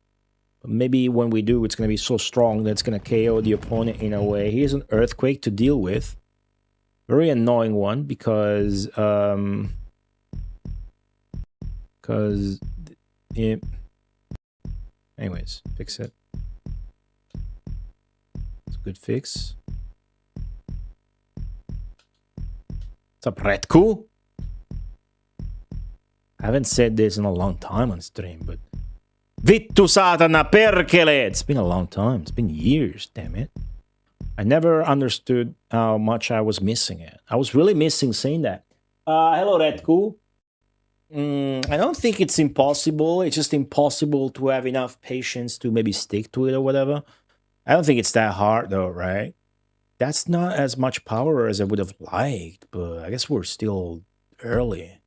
But maybe when we do, it's going to be so strong that it's going to KO the opponent in a way. He has an earthquake to deal with. Very annoying one because it. Anyways, fix it. It's a good fix. What's up, Redku? I haven't said this in a long time on stream, but Vittu satana perkele! It's been a long time. It's been years, damn it. I never understood how much I was missing it. I was really missing saying that. Hello, Redku. I don't think it's impossible. It's just impossible to have enough patience to maybe stick to it or whatever. I don't think it's that hard though, right? That's not as much power as I would have liked, but I guess we're still early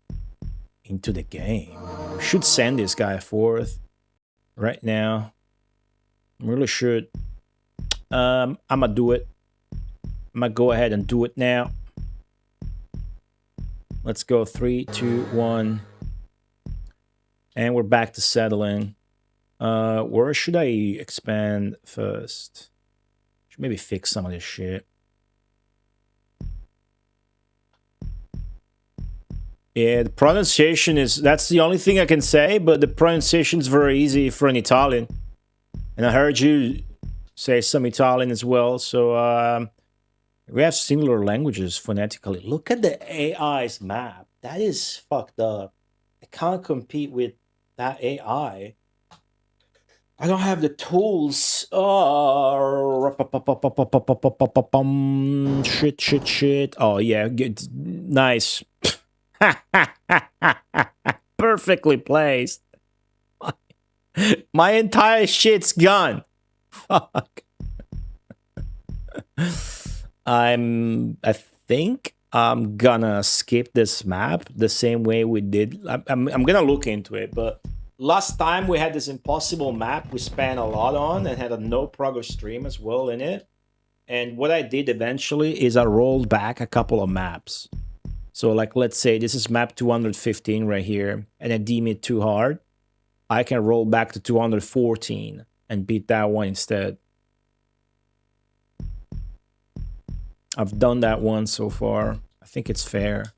into the game. We should send this guy forth right now. We really should. I'm gonna do it. I'm gonna go ahead and do it now. Let's go 3, 2, 1. And we're back to settling. Where should I expand first? Should maybe fix some of this shit. Yeah, the pronunciation is... That's the only thing I can say, but the pronunciation is very easy for an Italian. And I heard you say some Italian as well, so... we have similar languages phonetically. Look at the AI's map. That is fucked up. I can't compete with that AI. I don't have the tools. Oh, shit. Oh, yeah. Good. Nice. Perfectly placed. My entire shit's gone. Fuck. I think I'm gonna skip this map the same way we did. I'm gonna look into it, but last time we had this impossible map we spent a lot on and had a no progress stream as well in it. And what I did eventually is I rolled back a couple of maps. So like, let's say this is map 215 right here, and I deem it too hard. I can roll back to 214 and beat that one instead. I've done that one so far. I think it's fair.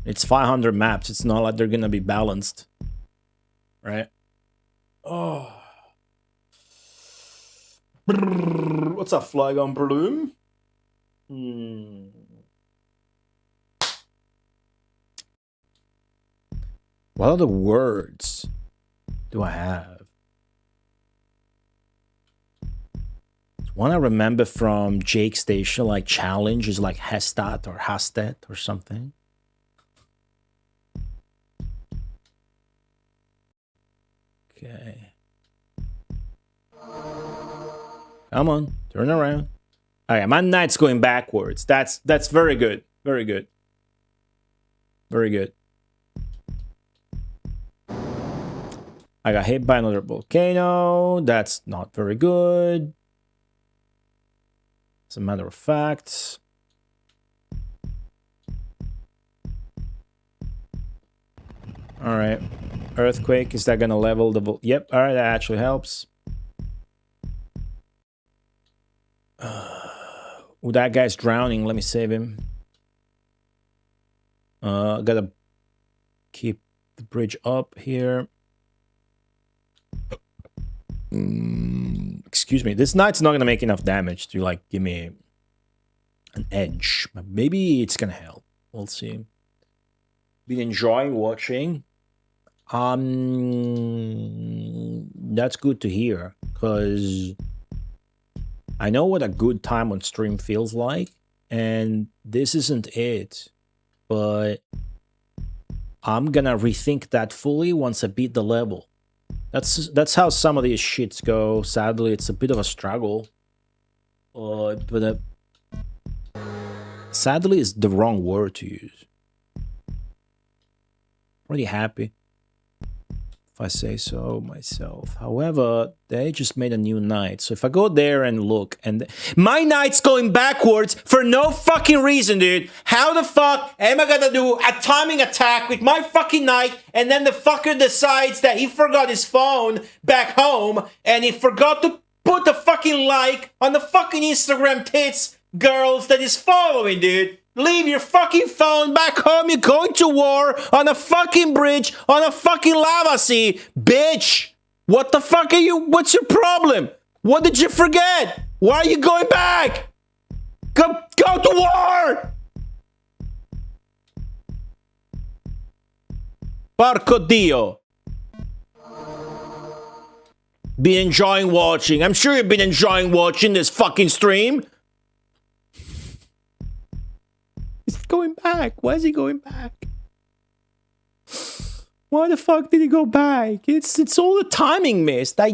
It's 500 maps. It's not like they're gonna be balanced, right? Oh, what's up, Flygon Bloom? What other words do I have? One I remember from Jake Station, like challenge, is like Hestat or Hastet or something. Okay. Come on, turn around. Okay, my knight's going backwards. That's very good. Very good. Very good. I got hit by another volcano. That's not very good. As a matter of fact. All right. Earthquake, is that going to level the... Yep, all right, that actually helps. Oh, that guy's drowning. Let me save him. I got to keep the bridge up here. Excuse me. This knight's not going to make enough damage to, like, give me an edge. But maybe it's going to help. We'll see. Been enjoying watching. That's good to hear. Because I know what a good time on stream feels like. And this isn't it. But I'm going to rethink that fully once I beat the level. That's how some of these shits go. Sadly, it's a bit of a struggle. But sadly is the wrong word to use. Pretty happy, if I say so myself. However, they just made a new knight. So if I go there and look, and my knight's going backwards for no fucking reason, dude. How the fuck am I gonna do a timing attack with my fucking knight, and then the fucker decides that he forgot his phone back home, and he forgot to put the fucking like on the fucking Instagram tits girls that is following, dude. Leave your fucking phone back home. You're going to war on a fucking bridge on a fucking lava sea, bitch. What the fuck are you? What's your problem? What did you forget? Why are you going back? Go to war. Porco Dio. Been enjoying watching. I'm sure you've been enjoying watching this fucking stream. He's going back. Why is he going back? Why the fuck did he go back? It's all the timing missed. I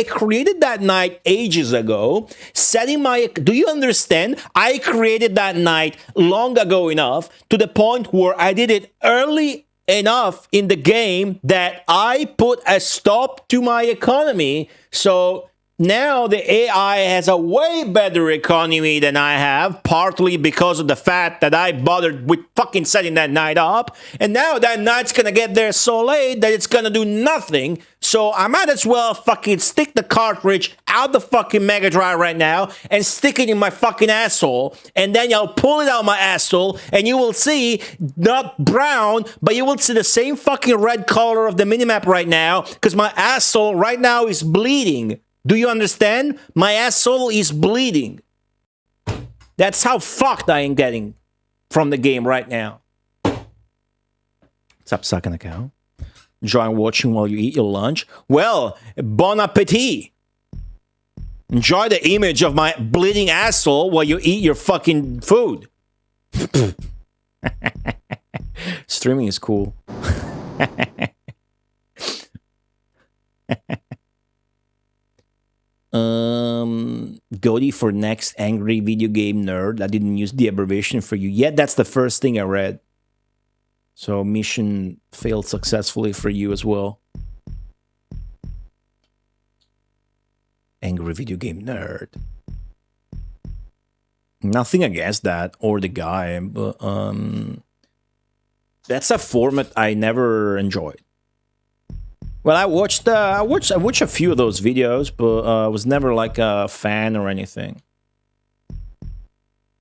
created that night ages ago. Setting my... Do you understand? I created that night long ago enough to the point where I did it early enough in the game that I put a stop to my economy. So now the AI has a way better economy than I have, partly because of the fact that I bothered with fucking setting that night up. And now that night's gonna get there so late that it's gonna do nothing. So I might as well fucking stick the cartridge out the fucking Mega Drive right now and stick it in my fucking asshole. And then I'll pull it out my asshole and you will see, not brown, but you will see the same fucking red color of the minimap right now, because my asshole right now is bleeding. Do you understand? My asshole is bleeding. That's how fucked I am getting from the game right now. Stop sucking the cow. Enjoy watching while you eat your lunch. Well, bon appetit. Enjoy the image of my bleeding asshole while you eat your fucking food. Streaming is cool. Goaty for next angry video game nerd. I didn't use the abbreviation for you yet. That's the first thing I read. So mission failed successfully for you as well. Angry video game nerd. Nothing against that or the guy, but that's a format I never enjoyed. Well, I watched a few of those videos, but I was never like a fan or anything.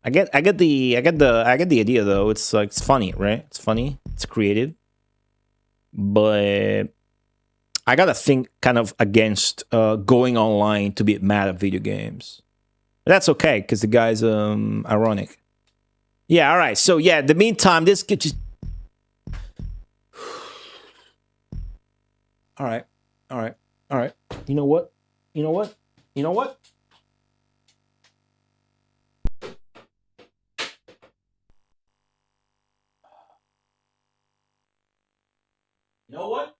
I get the idea though. It's like, it's funny, right? It's funny. It's creative. But I gotta think kind of against going online to be mad at video games. But that's okay, because the guy's ironic. Yeah, all right. So yeah, in the meantime, this could just... All right. You know what? You know what? You know what? You know what?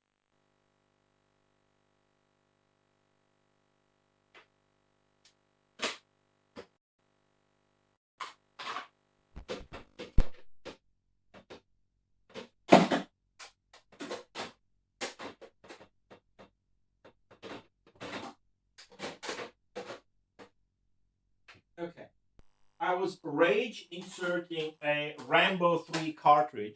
Okay. I was rage inserting a Rambo 3 cartridge,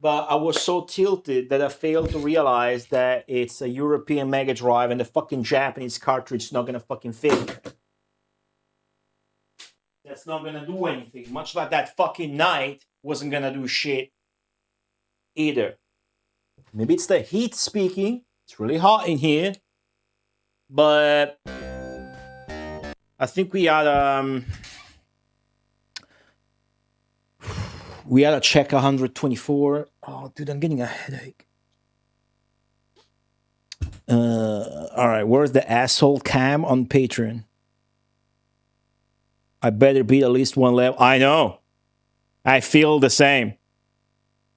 but I was so tilted that I failed to realize that it's a European Mega Drive and the fucking Japanese cartridge is not gonna fucking fit. That's not gonna do anything. Much like that fucking night wasn't gonna do shit either. Maybe it's the heat speaking. It's really hot in here. But I think we ought to check 124. Oh, dude, I'm getting a headache. All right, where's the asshole cam on Patreon? I better beat at least one level. I know. I feel the same.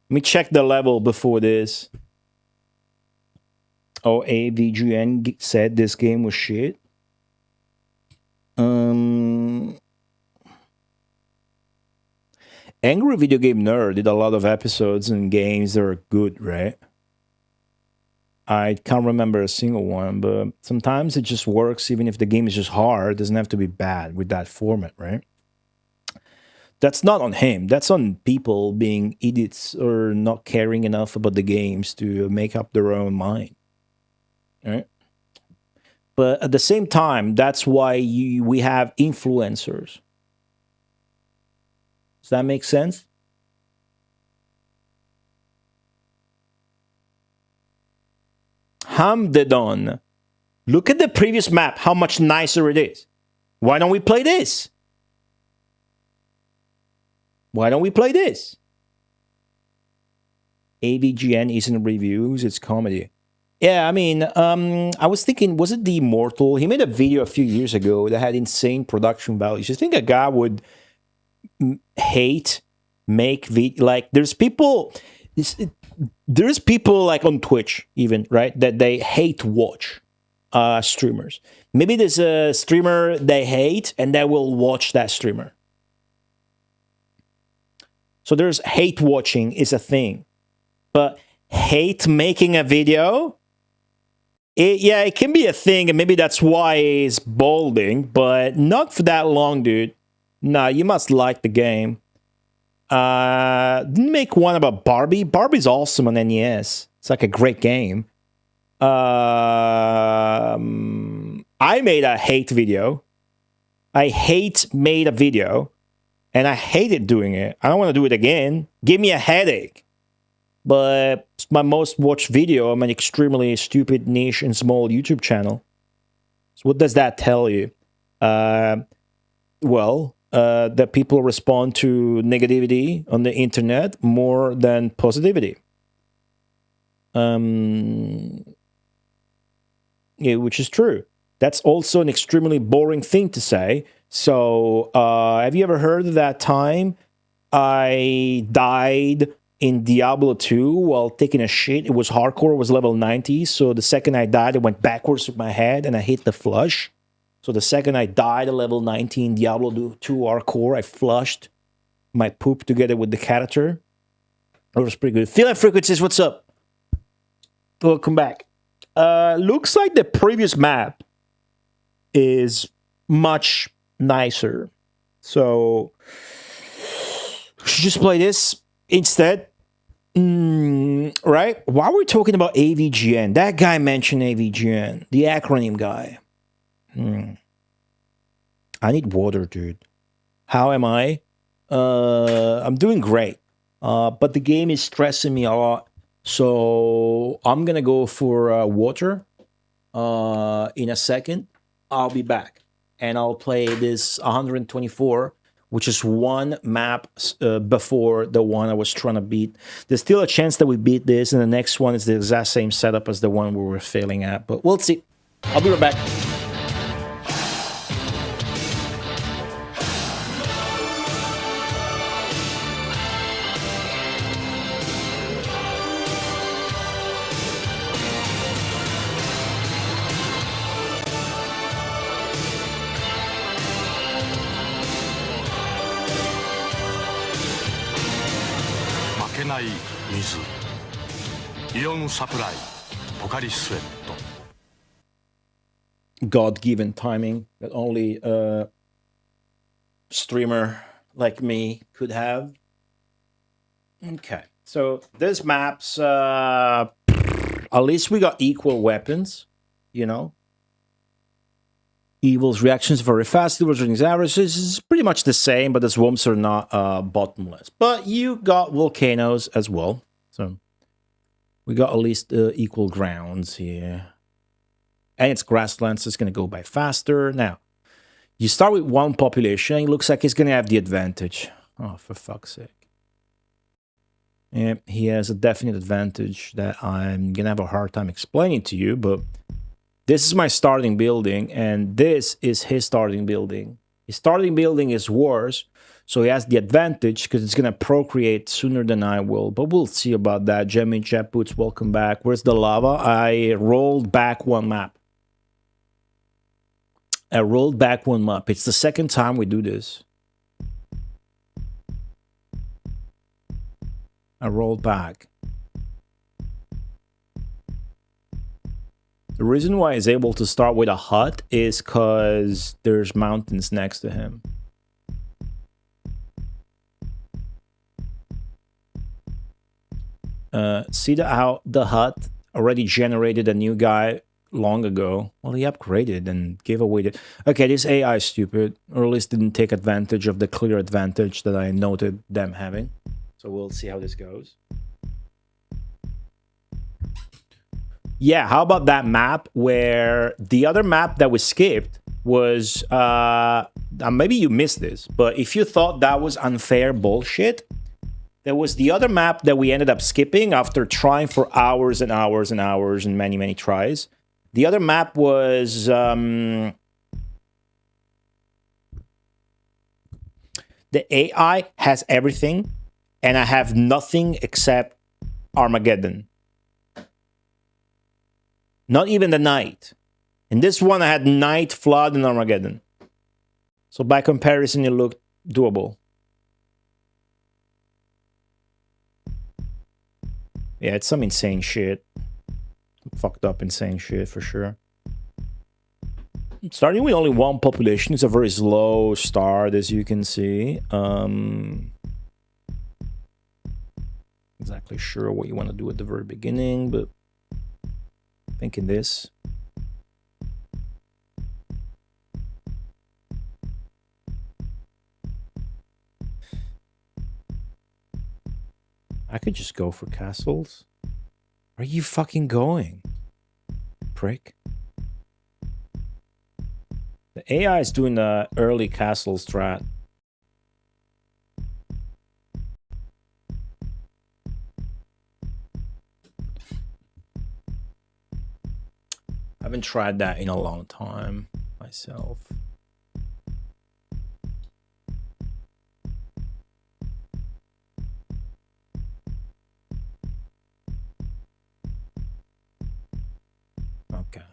Let me check the level before this. Oh, AVGN said this game was shit. Angry Video Game Nerd did a lot of episodes and games that are good, right? I can't remember a single one, but sometimes it just works even if the game is just hard. It doesn't have to be bad with that format, right? That's not on him. That's on people being idiots or not caring enough about the games to make up their own mind, right? But at the same time, that's why we have influencers. Does that make sense? Hamdedon. Look at the previous map, how much nicer it is. Why don't we play this? Why don't we play this? AVGN isn't reviews, it's comedy. Yeah, I mean, I was thinking, was it The Immortal? He made a video a few years ago that had insane production values. You think a guy would make like, there's people like on Twitch even, right, that they hate watch streamers. Maybe there's a streamer they hate and they will watch that streamer. So there's hate watching is a thing, but hate making a video, it can be a thing, and maybe that's why it's balding, but not for that long, dude. Nah, you must like the game. Didn't make one about Barbie. Barbie's awesome on NES. It's like a great game. I made a hate video. Made a video, and I hated doing it. I don't want to do it again. Give me a headache. But it's my most watched video. I'm an extremely stupid, niche, and small YouTube channel. So what does that tell you? That people respond to negativity on the internet more than positivity. Yeah, which is true. That's also an extremely boring thing to say. So, have you ever heard of that time I died in Diablo 2 while taking a shit? It was hardcore, it was level 90. So the second I died, I went backwards with my head and I hit the flush. So the second I died at level 19 Diablo 2 hardcore, I flushed my poop together with the character. It was pretty good. Feeling Frequencies, what's up? Welcome back. Looks like the previous map is much nicer. So we should just play this instead. Right? Why were we talking about AVGN? That guy mentioned AVGN, the acronym guy. I need water, dude. How am I? I'm doing great. But the game is stressing me a lot. So I'm going to go for water in a second. I'll be back. And I'll play this 124, which is one map before the one I was trying to beat. There's still a chance that we beat this, and the next one is the exact same setup as the one we were failing at. But we'll see. I'll be right back. God-given timing that only a streamer like me could have. Okay, so this map's at least we got equal weapons, you know. Evil's reactions very fast. Evil's reading averages is pretty much the same, but the swarms are not bottomless. But you got volcanoes as well, so we got at least equal grounds here. And its grasslands, so it's going to go by faster. Now, you start with one population, and it looks like he's going to have the advantage. Oh, for fuck's sake. Yeah, he has a definite advantage that I'm going to have a hard time explaining to you, but this is my starting building, and this is his starting building. His starting building is worse, so he has the advantage because it's going to procreate sooner than I will. But we'll see about that. Jemmy Chat Boots, welcome back. Where's the lava? I rolled back one map. It's the second time we do this. I rolled back. The reason why he's able to start with a hut is because there's mountains next to him. See how the hut already generated a new guy long ago. Well, he upgraded and gave away the... Okay, this AI is stupid, or at least didn't take advantage of the clear advantage that I noted them having. So we'll see how this goes. Yeah, how about that map where the other map that we skipped was... maybe you missed this, but if you thought that was unfair bullshit, there was the other map that we ended up skipping after trying for hours and hours and hours and many, many tries. The other map was... the AI has everything, and I have nothing except Armageddon. Not even the night. In this one, I had night, flood, and Armageddon. So by comparison, it looked doable. Yeah, it's some insane shit. Fucked up insane shit for sure. Starting with only one population is a very slow start, as you can see. Exactly sure what you want to do at the very beginning, but thinking this. I could just go for castles. Where are you fucking going, prick? The AI is doing the early castle strat. I haven't tried that in a long time myself. Okay.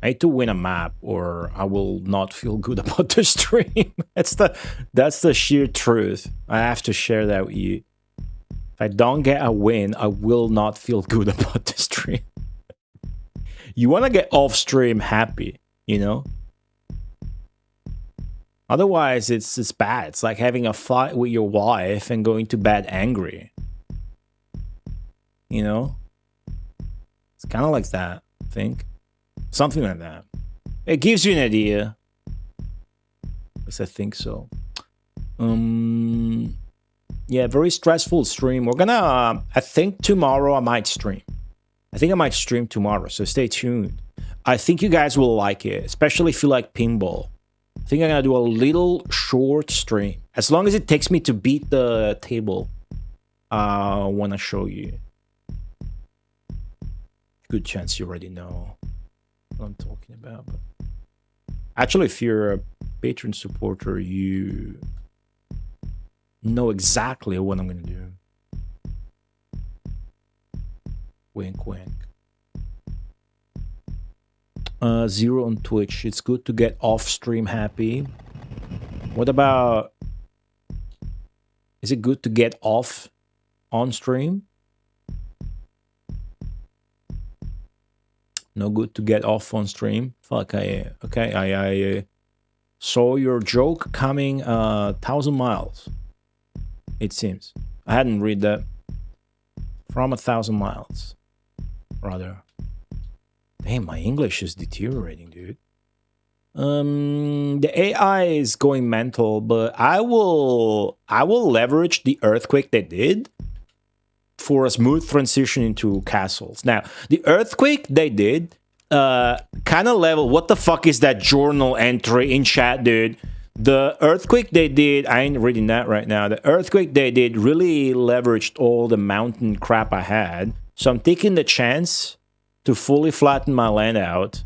I need to win a map or I will not feel good about the stream. That's the sheer truth. I have to share that with you. If I don't get a win, I will not feel good about the stream. You want to get off stream happy, you know? Otherwise, it's bad. It's like having a fight with your wife and going to bed angry. You know? It's kind of like that, I think. Something like that. It gives you an idea. At least I think so. Yeah, very stressful stream. We're gonna... I think tomorrow I might stream. I think I might stream tomorrow, so stay tuned. I think you guys will like it, especially if you like pinball. I think I'm gonna do a little short stream. As long as it takes me to beat the table, I wanna show you. Good chance you already know what I'm talking about. But actually, if you're a patron supporter, you know exactly what I'm gonna do. Wink, wink. 0 on Twitch. It's good to get off stream happy. What about... Is it good to get off on stream? No good to get off on stream? Fuck, I saw your joke coming 1,000 miles. It seems. I hadn't read that. From 1,000 miles. Rather. Damn, my English is deteriorating, dude. The AI is going mental, but I will leverage the earthquake they did for a smooth transition into castles. Now, the earthquake they did kind of level... What the fuck is that journal entry in chat, dude? The earthquake they did... I ain't reading that right now. The earthquake they did really leveraged all the mountain crap I had. So I'm taking the chance to fully flatten my land out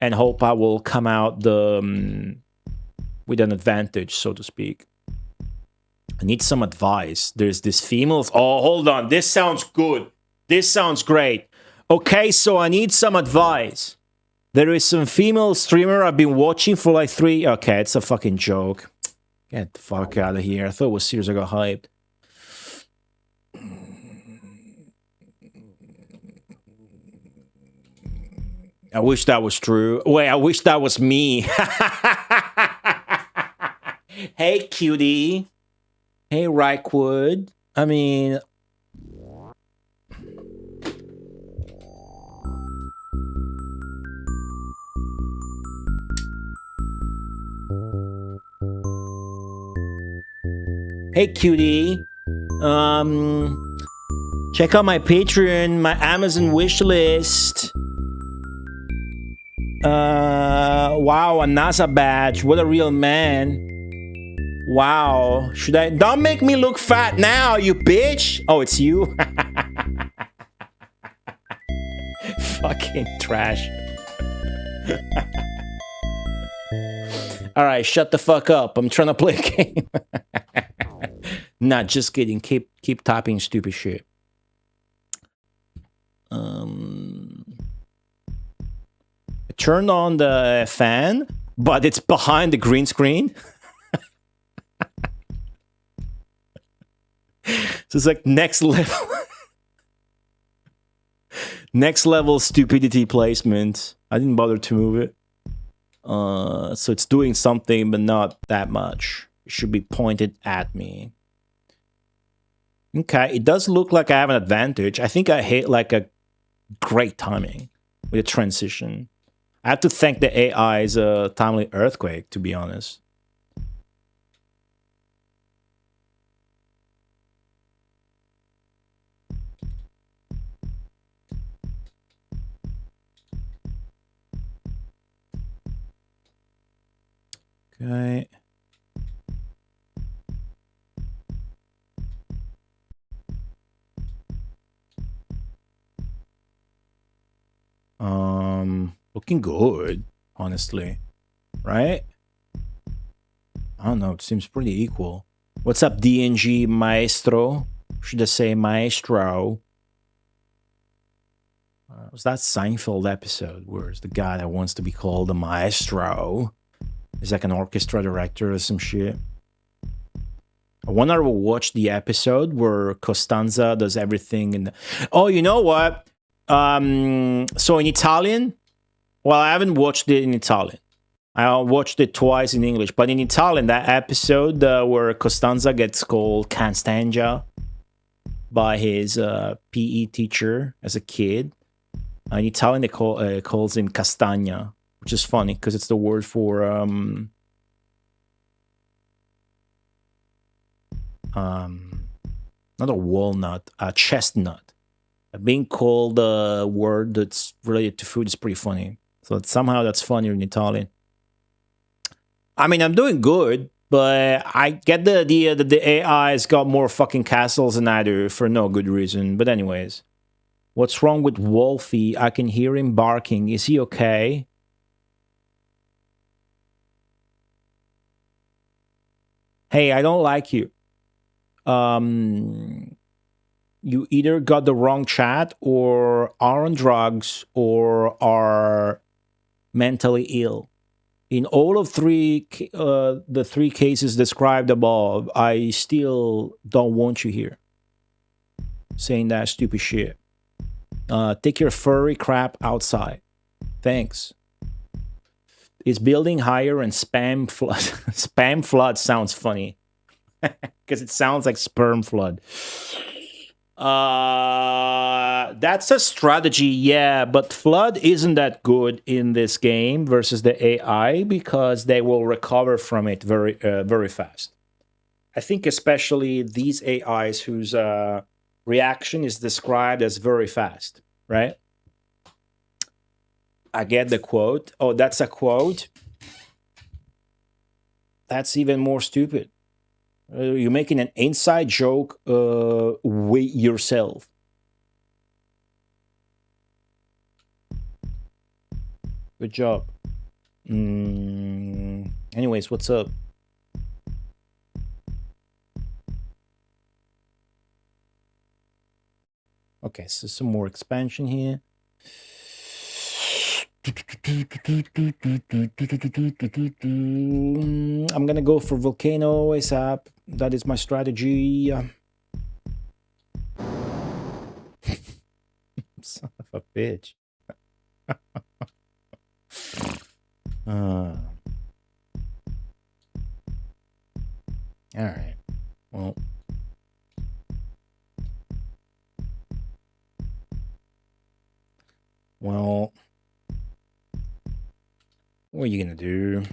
and hope I will come out with an advantage, so to speak. I need some advice. There's this female... Oh, hold on. This sounds good. This sounds great. Okay, so I need some advice. There is some female streamer I've been watching for like 3... Okay, it's a fucking joke. Get the fuck out of here. I thought it was serious. I got hyped. I wish that was true. Wait, I wish that was me. Hey, cutie. Hey, Ryquood. I mean... Hey, cutie. Check out my Patreon, my Amazon wish list. Wow, a NASA badge. What a real man. Wow. Should I? Don't make me look fat now, you bitch. Oh, it's you? Fucking trash. Alright, shut the fuck up. I'm trying to play a game. Nah, just kidding. Keep typing stupid shit. I turned on the fan, but it's behind the green screen. So it's like next level. Next level stupidity placement. I didn't bother to move it. So it's doing something, but not that much. It should be pointed at me. Okay, it does look like I have an advantage. I think I hit like a great timing with a transition. I have to thank the AI's timely earthquake, to be honest. Okay. Looking good, honestly. Right? I don't know, it seems pretty equal. What's up, DNG Maestro? Should I say Maestro? Was that Seinfeld episode where it's the guy that wants to be called a Maestro? He's like an orchestra director or some shit. I wonder if we'll watch the episode where Costanza does everything in the... Oh, you know what? So in Italian... Well, I haven't watched it in Italian. I watched it twice in English. But in Italian, that episode where Costanza gets called Constanza by his PE teacher as a kid. In Italian, they calls him Castagna, which is funny because it's the word for not a walnut, a chestnut. Being called a word that's related to food is pretty funny. So somehow that's funnier in Italian. I mean, I'm doing good, but I get the idea that the AI's got more fucking castles than I do for no good reason. But anyways, what's wrong with Wolfie? I can hear him barking. Is he okay? Hey, I don't like you. You either got the wrong chat or are on drugs or are mentally ill. In all of the three cases described above, I still don't want you here saying that stupid shit. Take your furry crap outside. Thanks. Is building higher and spam flood. Spam flood sounds funny because it sounds like sperm flood. That's a strategy, yeah, but flood isn't that good in this game versus the AI because they will recover from it very fast. I think especially these AIs whose reaction is described as very fast, right? I get the quote. Oh, that's a quote? That's even more stupid. You're making an inside joke with yourself. Good job. Anyways, what's up? Okay, so some more expansion here. I'm gonna go for Volcano ASAP. That is my strategy. Son of a bitch. All right. Well, what are you gonna do?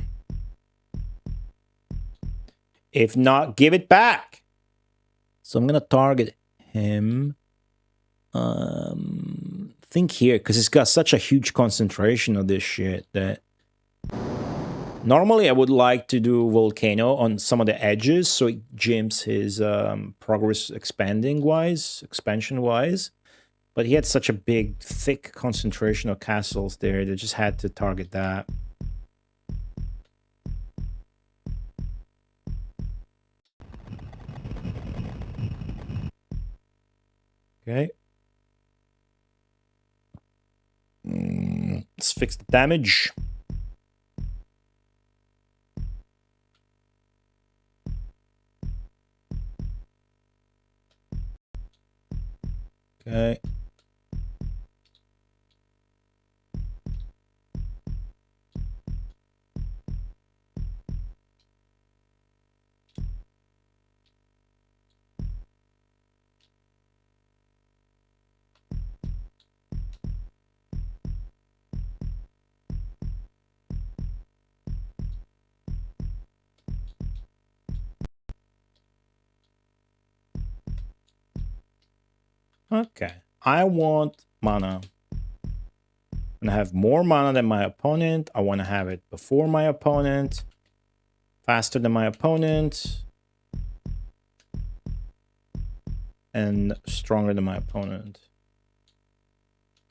If not, give it back. So I'm gonna target him. Think here, because it's got such a huge concentration of this shit that normally I would like to do volcano on some of the edges so it jimps his progress expansion wise. But he had such a big, thick concentration of castles there, they just had to target that. Okay. Let's fix the damage. Okay. Okay, I want mana. I'm gonna have more mana than my opponent. I want to have it before my opponent, faster than my opponent, and stronger than my opponent.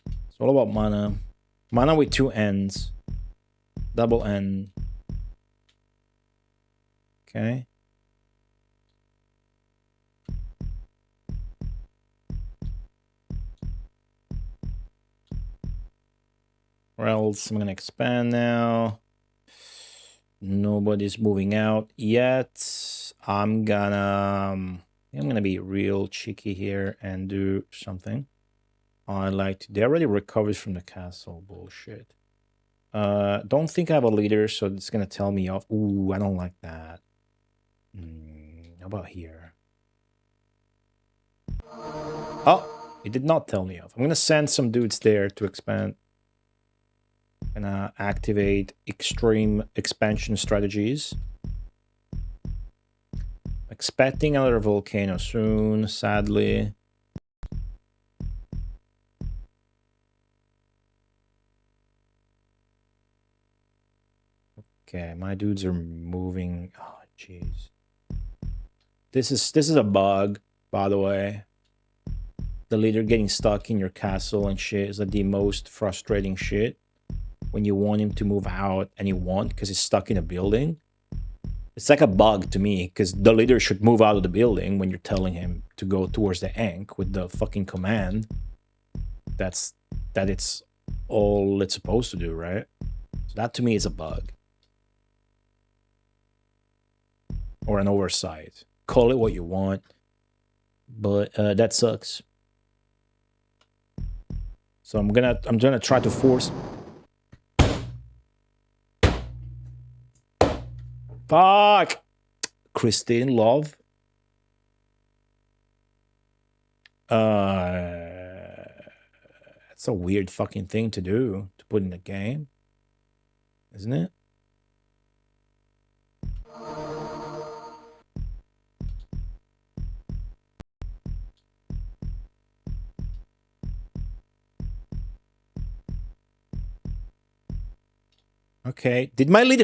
It's all about mana. Mana with 2 N's. Double N. Okay. Or else I'm gonna expand now. Nobody's moving out yet. I'm gonna be real cheeky here and do something. I like to. They already recovered from the castle. Bullshit. Don't think I have a leader, so it's gonna tell me off. Ooh, I don't like that. How about here? Oh, it did not tell me off. I'm gonna send some dudes there to expand. Gonna activate extreme expansion strategies. Expecting another volcano soon, sadly. Okay, my dudes are moving. Oh, jeez. This is a bug, by the way. The leader getting stuck in your castle and shit is like the most frustrating shit. When you want him to move out and he won't because he's stuck in a building. It's like a bug to me because the leader should move out of the building when you're telling him to go towards the Ankh with the fucking command. That it's all it's supposed to do, right? So that to me is a bug. Or an oversight. Call it what you want. But that sucks. So I'm gonna try to force. Fuck! Christine Love. That's a weird fucking thing to do, to put in the game. Isn't it? Okay, did my leader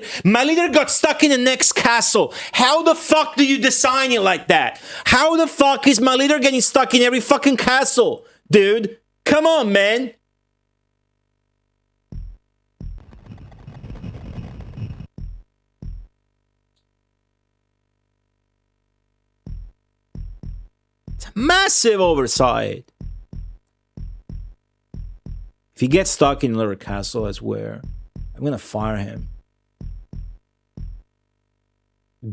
got stuck in the next castle. How the fuck do you design it like that? How the fuck is my leader getting stuck in every fucking castle? Dude, come on, man. It's a massive oversight. If he gets stuck in another castle, I swear, I'm gonna fire him.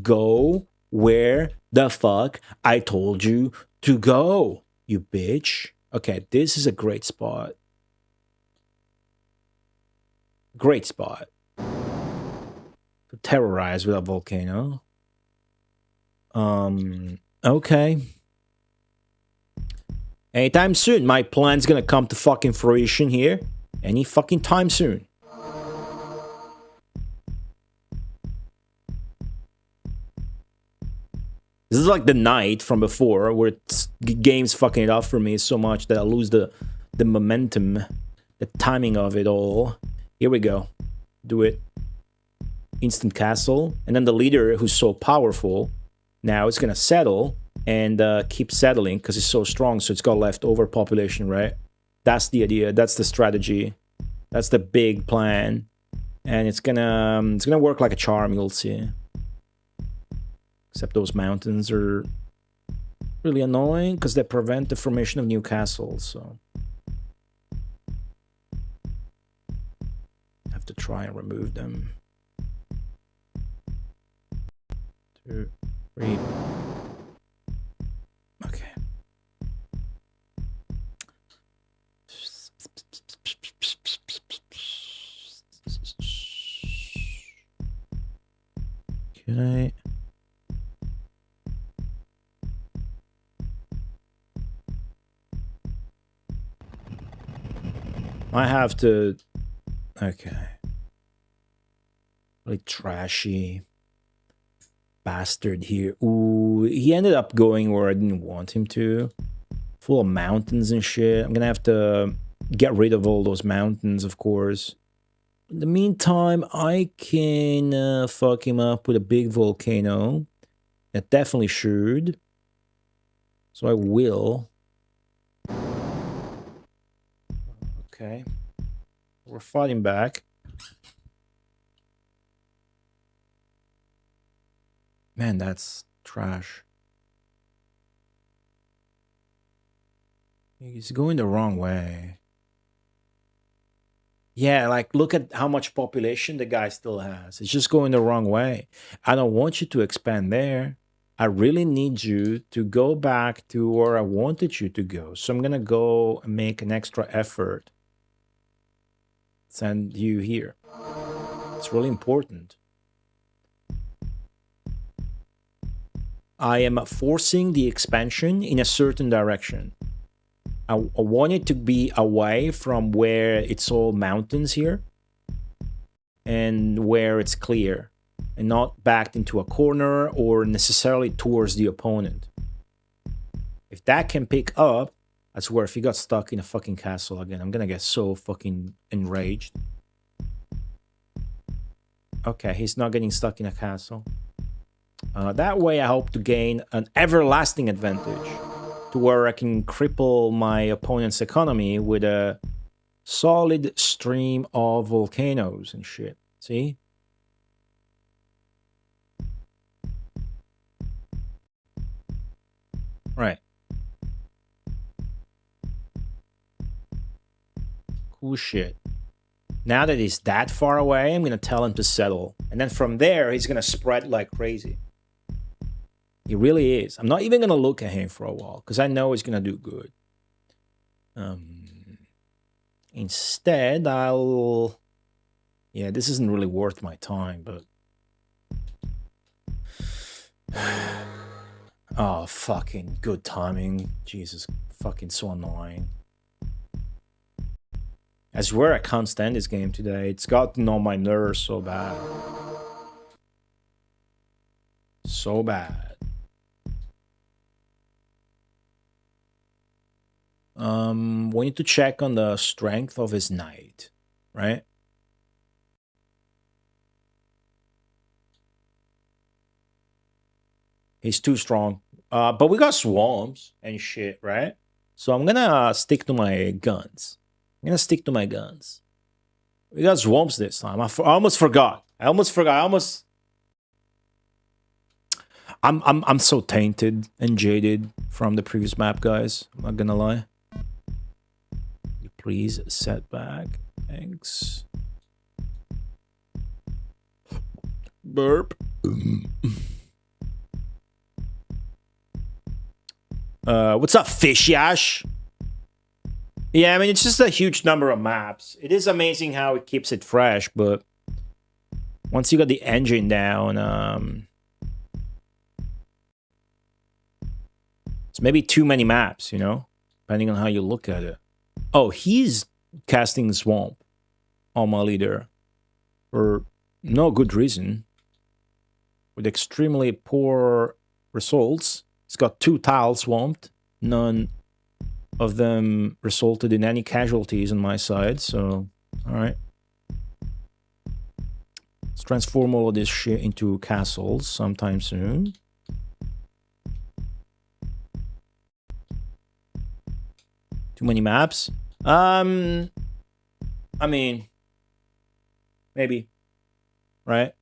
Go where the fuck I told you to go, you bitch. Okay, this is a great spot. Great spot. To terrorize with a volcano. Okay. Anytime soon, my plan's gonna come to fucking fruition here. Any fucking time soon. This is like the night from before, where game's fucking it up for me so much that I lose the momentum, the timing of it all. Here we go. Do it. Instant castle. And then the leader, who's so powerful, now it's gonna settle and keep settling because it's so strong, so it's got leftover population, right? That's the idea. That's the strategy. That's the big plan. And it's gonna work like a charm, you'll see. Except those mountains are really annoying because they prevent the formation of new castles, so have to try and remove them. 2, 3. Okay. Okay. I have to... Okay. Really trashy bastard here. Ooh, he ended up going where I didn't want him to. Full of mountains and shit. I'm gonna have to get rid of all those mountains, of course. In the meantime, I can fuck him up with a big volcano. That definitely should. So I will. Okay. We're fighting back. Man, that's trash. He's going the wrong way. Yeah, like, look at how much population the guy still has. It's just going the wrong way. I don't want you to expand there. I really need you to go back to where I wanted you to go. So I'm going to go and make an extra effort. Send you here. It's really important. I am forcing the expansion in a certain direction. I want it to be away from where it's all mountains here and where it's clear and not backed into a corner or necessarily towards the opponent. If that can pick up, I swear, if he got stuck in a fucking castle again, I'm gonna get so fucking enraged. Okay, he's not getting stuck in a castle. That way I hope to gain an everlasting advantage to where I can cripple my opponent's economy with a solid stream of volcanoes and shit. See? Right. Cool shit. Now that he's that far away, I'm gonna tell him to settle. And then from there, he's gonna spread like crazy. He really is. I'm not even gonna look at him for a while, because I know he's gonna do good. Instead, I'll... Yeah, this isn't really worth my time, but... Oh, fucking good timing. Jesus, fucking so annoying. I swear I can't stand this game today. It's gotten on my nerves so bad. So bad. We need to check on the strength of his knight, right? He's too strong. But we got swamps and shit, right? So I'm gonna stick to my guns. I'm gonna stick to my guns. We got swamps this time. I almost forgot. I'm so tainted and jaded from the previous map, guys. I'm not gonna lie. Please set back. Thanks. Burp. What's up, Fish Yash? Yeah, I mean, it's just a huge number of maps. It is amazing how it keeps it fresh, but once you got the engine down, it's maybe too many maps, you know, depending on how you look at it. Oh, he's casting Swamp on my leader for no good reason, with extremely poor results. It's got 2 tiles swamped. None of them resulted in any casualties on my side, so alright. Let's transform all of this shit into castles sometime soon. Too many maps? I mean, maybe, right?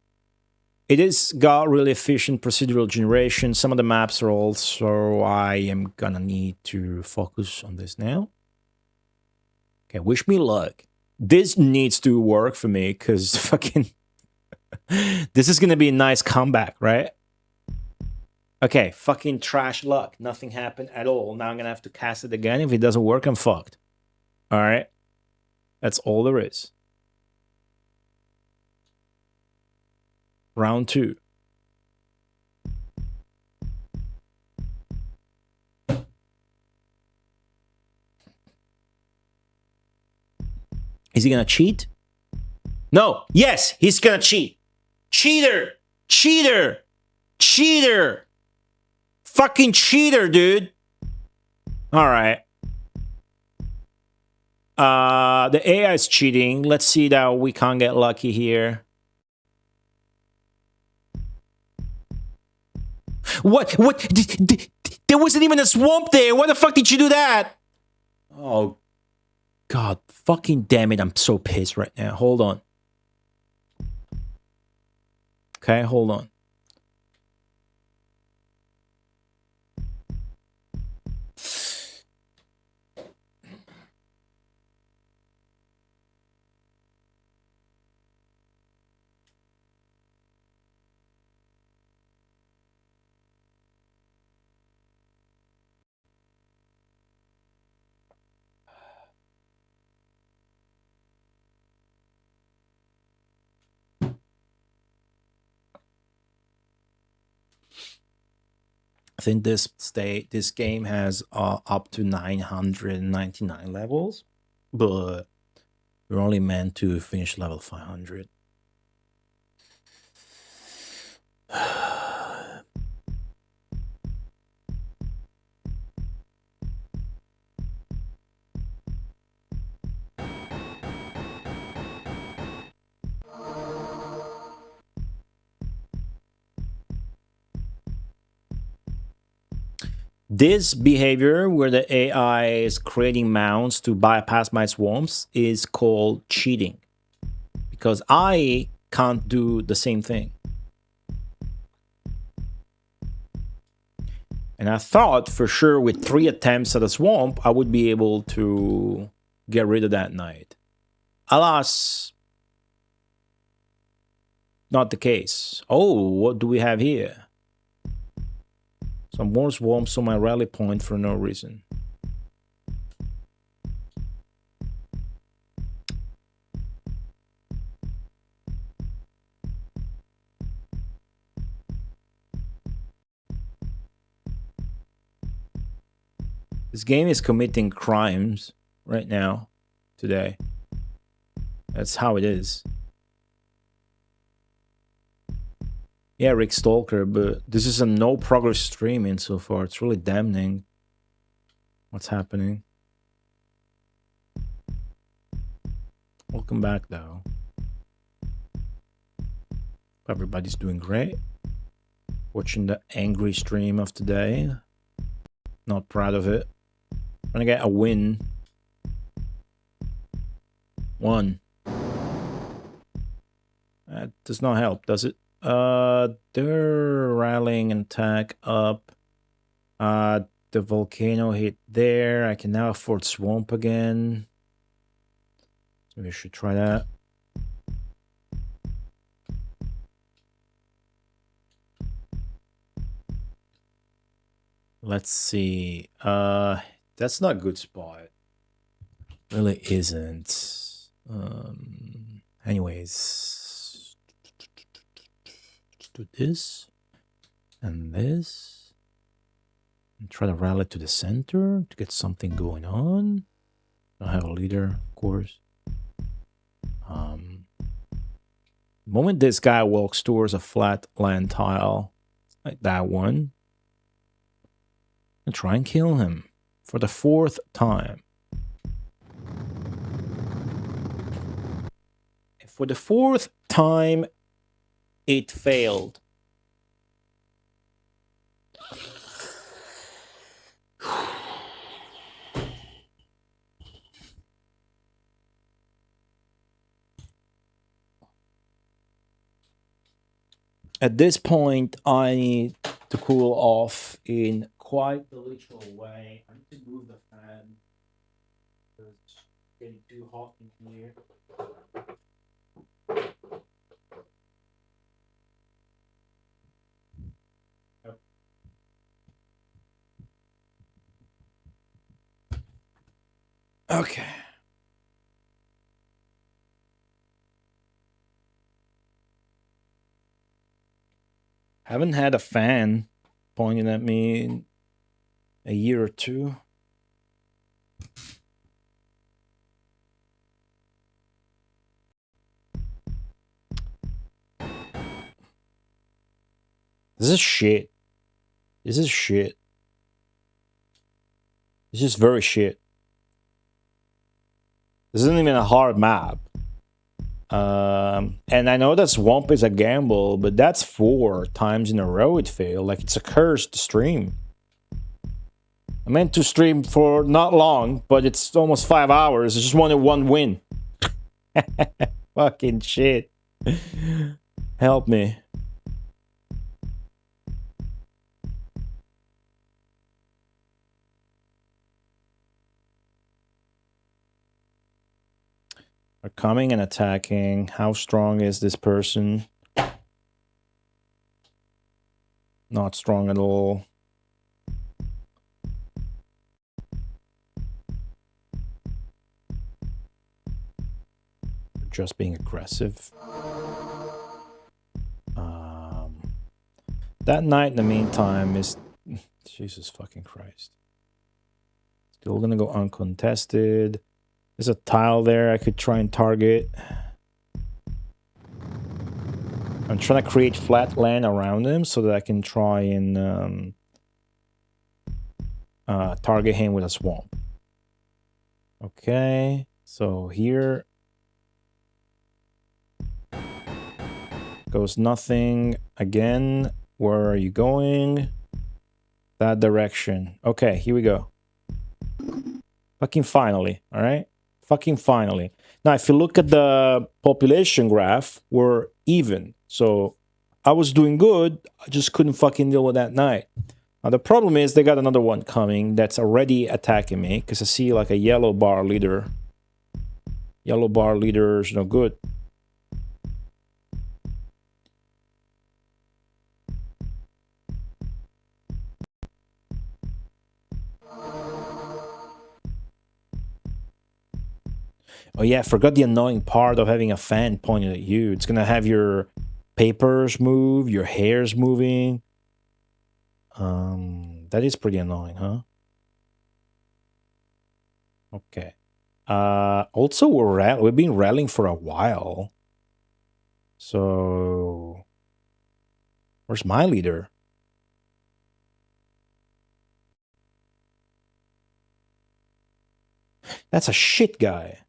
It is got really efficient procedural generation. Some of the maps are old, so I am gonna need to focus on this now. Okay, wish me luck. This needs to work for me, because fucking... this is gonna be a nice comeback, right? Okay, fucking trash luck. Nothing happened at all. Now I'm gonna have to cast it again. If it doesn't work, I'm fucked. Alright? That's all there is. Round 2. Is he gonna cheat? No. Yes, he's gonna cheat. Cheater! Cheater! Cheater! Fucking cheater, dude! Alright. The AI is cheating. Let's see that we can't get lucky here. What? There wasn't even a swamp there. Why the fuck did you do that? Oh, God. Fucking damn it. I'm so pissed right now. Hold on. Okay, hold on. I think this game has up to 999 levels, but we're only meant to finish level 500. This behavior, where the AI is creating mounts to bypass my swamps, is called cheating. Because I can't do the same thing. And I thought for sure with 3 attempts at a swamp, I would be able to get rid of that knight. Alas, not the case. Oh, what do we have here? Some more swamps on my rally point for no reason. This game is committing crimes right now, today. That's how it is. Yeah, Rick Stalker, but this is a no progress streaming so far. It's really damning what's happening. Welcome back, though. Everybody's doing great. Watching the angry stream of today. Not proud of it. Trying to get a win. 1. That does not help, does it? They're rallying an attack up. The volcano hit there. I can now afford swamp again. So we should try that. Let's see. That's not a good spot. Really isn't. Anyways. Let's do this. And this. And try to rally to the center to get something going on. Don't have a leader, of course. The moment this guy walks towards a flat land tile, like that one, And try and kill him for the 4th time. And for the 4th time, it failed. At this point, I need to cool off in quite the literal way. I need to move the fan. It's getting too hot in here. Okay. Haven't had a fan pointing at me in a year or two. This is shit. This is shit. It's just very shit. This isn't even a hard map. And I know that Swamp is a gamble, but that's 4 times in a row it failed. Like, it's a cursed stream. I meant to stream for not long, but it's almost 5 hours. I just wanted 1 win. Fucking shit. Help me. Are coming and attacking. How strong is this person? Not strong at all. Just being aggressive. That knight in the meantime is... Jesus fucking Christ. Still gonna go uncontested. There's a tile there I could try and target. I'm trying to create flat land around him so that I can try and target him with a swamp. Okay, so here goes nothing again. Where are you going? That direction. Okay, here we go. Fucking finally, all right? Fucking finally. Now, if you look at the population graph, we're even. So I was doing good. I just couldn't fucking deal with that night. Now, the problem is they got another one coming that's already attacking me because I see like a yellow bar leader. Yellow bar leader is no good. Oh yeah, I forgot the annoying part of having a fan pointed at you. It's gonna have your papers move, your hair's moving. That is pretty annoying, huh? Okay. Also, we've been rallying for a while. So, where's my leader? That's a shit guy.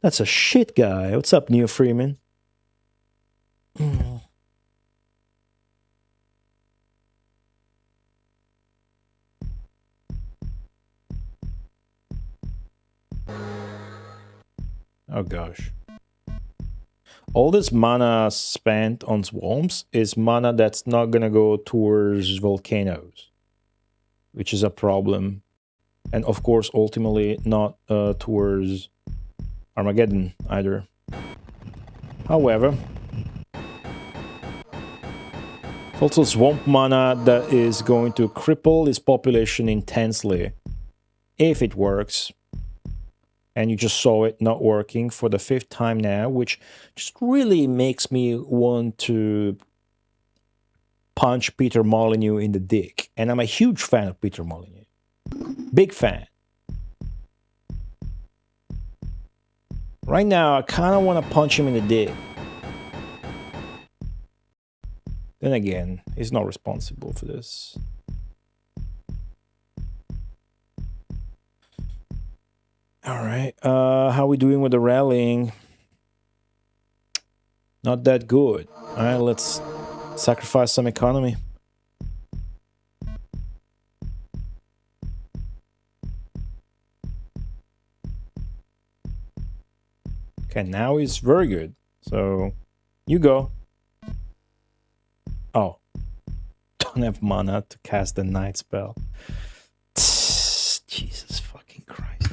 That's a shit guy. What's up, Neo Freeman? Oh gosh. All this mana spent on swamps is mana that's not gonna go towards volcanoes, which is a problem. And of course, ultimately not towards Armageddon either. However, also swamp mana that is going to cripple his population intensely if it works. And you just saw it not working for the 5th time now, which just really makes me want to punch Peter Molyneux in the dick. And I'm a huge fan of Peter Molyneux. Big fan. Right now, I kind of want to punch him in the dick. Then again, he's not responsible for this. All right. How are we doing with the rallying? Not that good. All right, let's sacrifice some economy. Okay, now it's very good. So, you go. Oh. Don't have mana to cast the night spell. Jesus fucking Christ.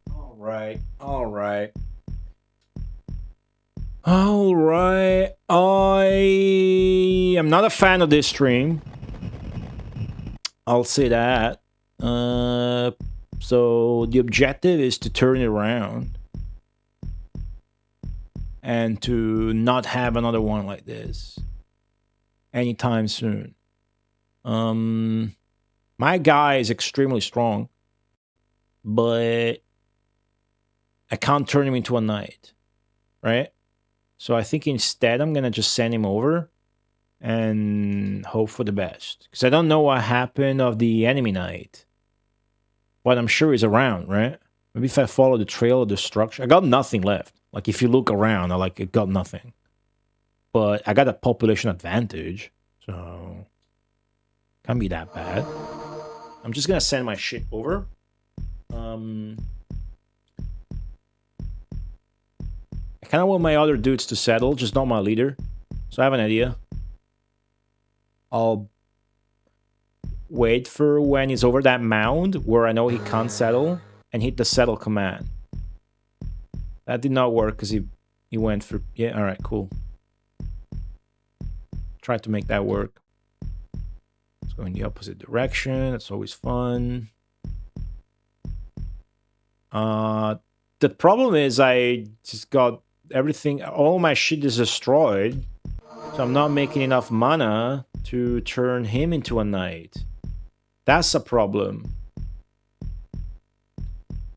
Alright, alright. Alright. I am not a fan of this stream. I'll say that. So the objective is to turn it around. And to not have another one like this anytime soon. My guy is extremely strong, but I can't turn him into a knight, right? So I think instead I'm gonna just send him over and hope for the best, because I don't know what happened of the enemy knight, but I'm sure he's around, right? Maybe if I follow the trail of destruction, I got nothing left. Like, if you look around, I got nothing. But I got a population advantage, so can't be that bad. I'm just gonna send my shit over. I kind of want my other dudes to settle, just not my leader. So I have an idea. I'll wait for when he's over that mound where I know he can't settle and hit the settle command. That did not work because he went for... Yeah, alright, cool. Try to make that work. Let's go in the opposite direction. That's always fun. The problem is I just got everything... All my shit is destroyed. So I'm not making enough mana to turn him into a knight. That's a problem.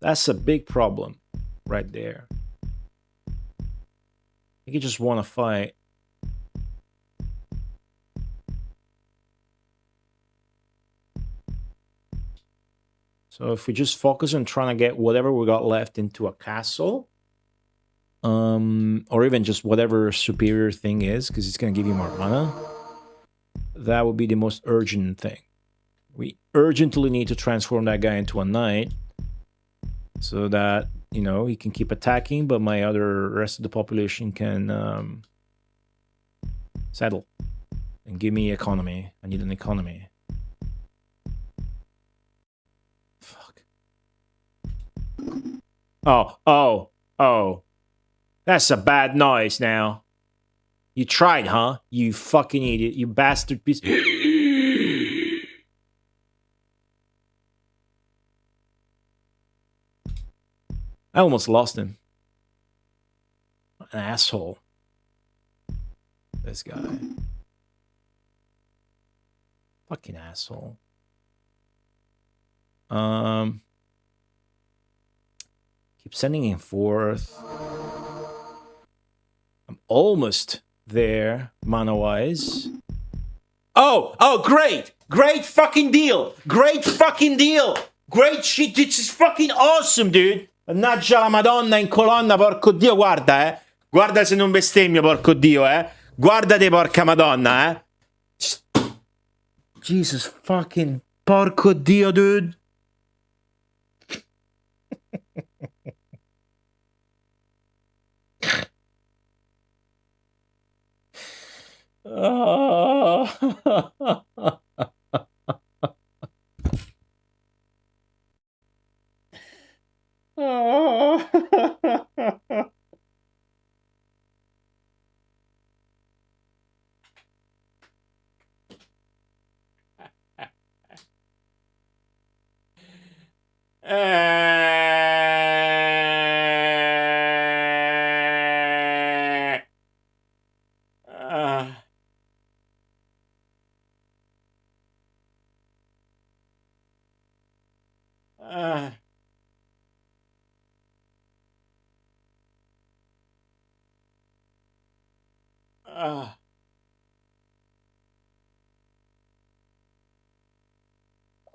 That's a big problem right there. I think you just want to fight. So if we just focus on trying to get whatever we got left into a castle, or even just whatever superior thing is, because it's going to give you more mana, that would be the most urgent thing. We urgently need to transform that guy into a knight so that, you know, he can keep attacking, but my other rest of the population can settle and give me economy. I need an economy. Fuck. Oh. That's a bad noise now. You tried, huh? You fucking idiot. You bastard piece. I almost lost him. An asshole. This guy. Fucking asshole. Keep sending him forth. I'm almost there, mana-wise. Oh, great! Great fucking deal! Great fucking deal! Great shit, this is fucking awesome, dude! Mannaggia la Madonna in colonna, porco Dio, guarda, eh! Guarda se non bestemmio, porco Dio, eh! Guardate, porca Madonna, eh! Jesus fucking porco Dio, dude!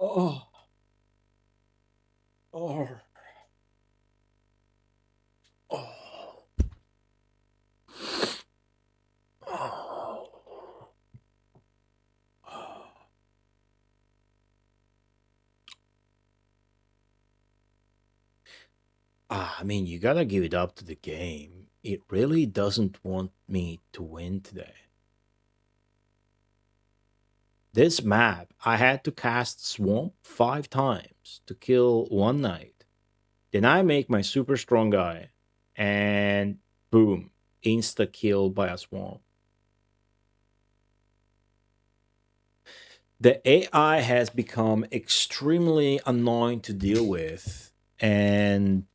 Oh. Oh. Oh. I mean, you gotta give it up to the game. It really doesn't want me to win today. This map, I had to cast Swamp 5 times to kill one knight. Then I make my super strong guy, and boom, insta kill by a Swamp. The AI has become extremely annoying to deal with, and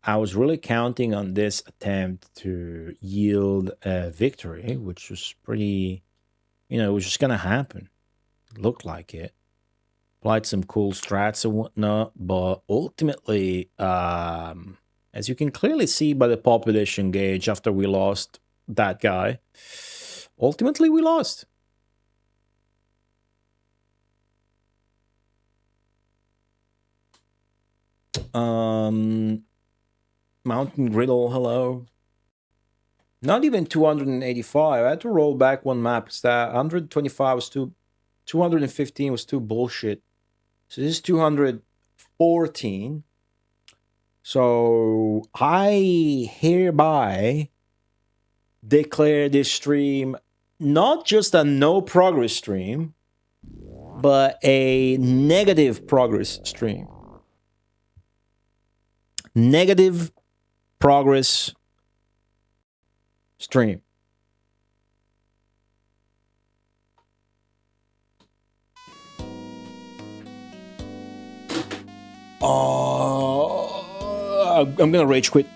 I was really counting on this attempt to yield a victory, which was pretty, it was just going to happen. It looked like it. Applied some cool strats and whatnot, but ultimately, as you can clearly see by the population gauge after we lost that guy, ultimately we lost. Mountain Griddle, hello. Not even 285. I had to roll back one map. That 125 was too, 215 was too bullshit. So this is 214. So I hereby declare this stream not just a no progress stream, but a negative progress stream. Negative progress stream. I'm gonna rage quit.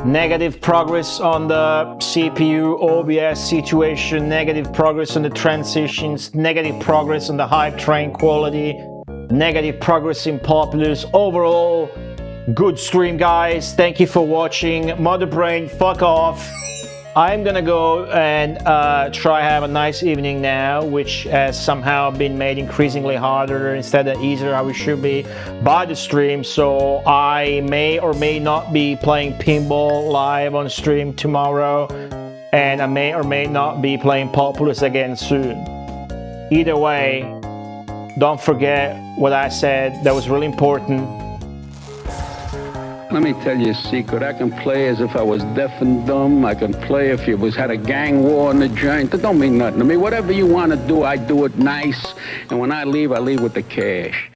Negative progress on the CPU OBS situation, negative progress on the transitions, negative progress on the hype train quality, negative progress in Populous. Overall, good stream, guys. Thank you for watching. Mother Brain, fuck off. I'm gonna go and try have a nice evening now, which has somehow been made increasingly harder instead of easier how it should be by the stream. So I may or may not be playing pinball live on stream tomorrow, and I may or may not be playing Populous again soon. Either way, don't forget what I said. That was really important. Let me tell you a secret. I can play as if I was deaf and dumb. I can play if you had a gang war in the joint. That don't mean nothing to me. Whatever you want to do, I do it nice. And when I leave with the cash.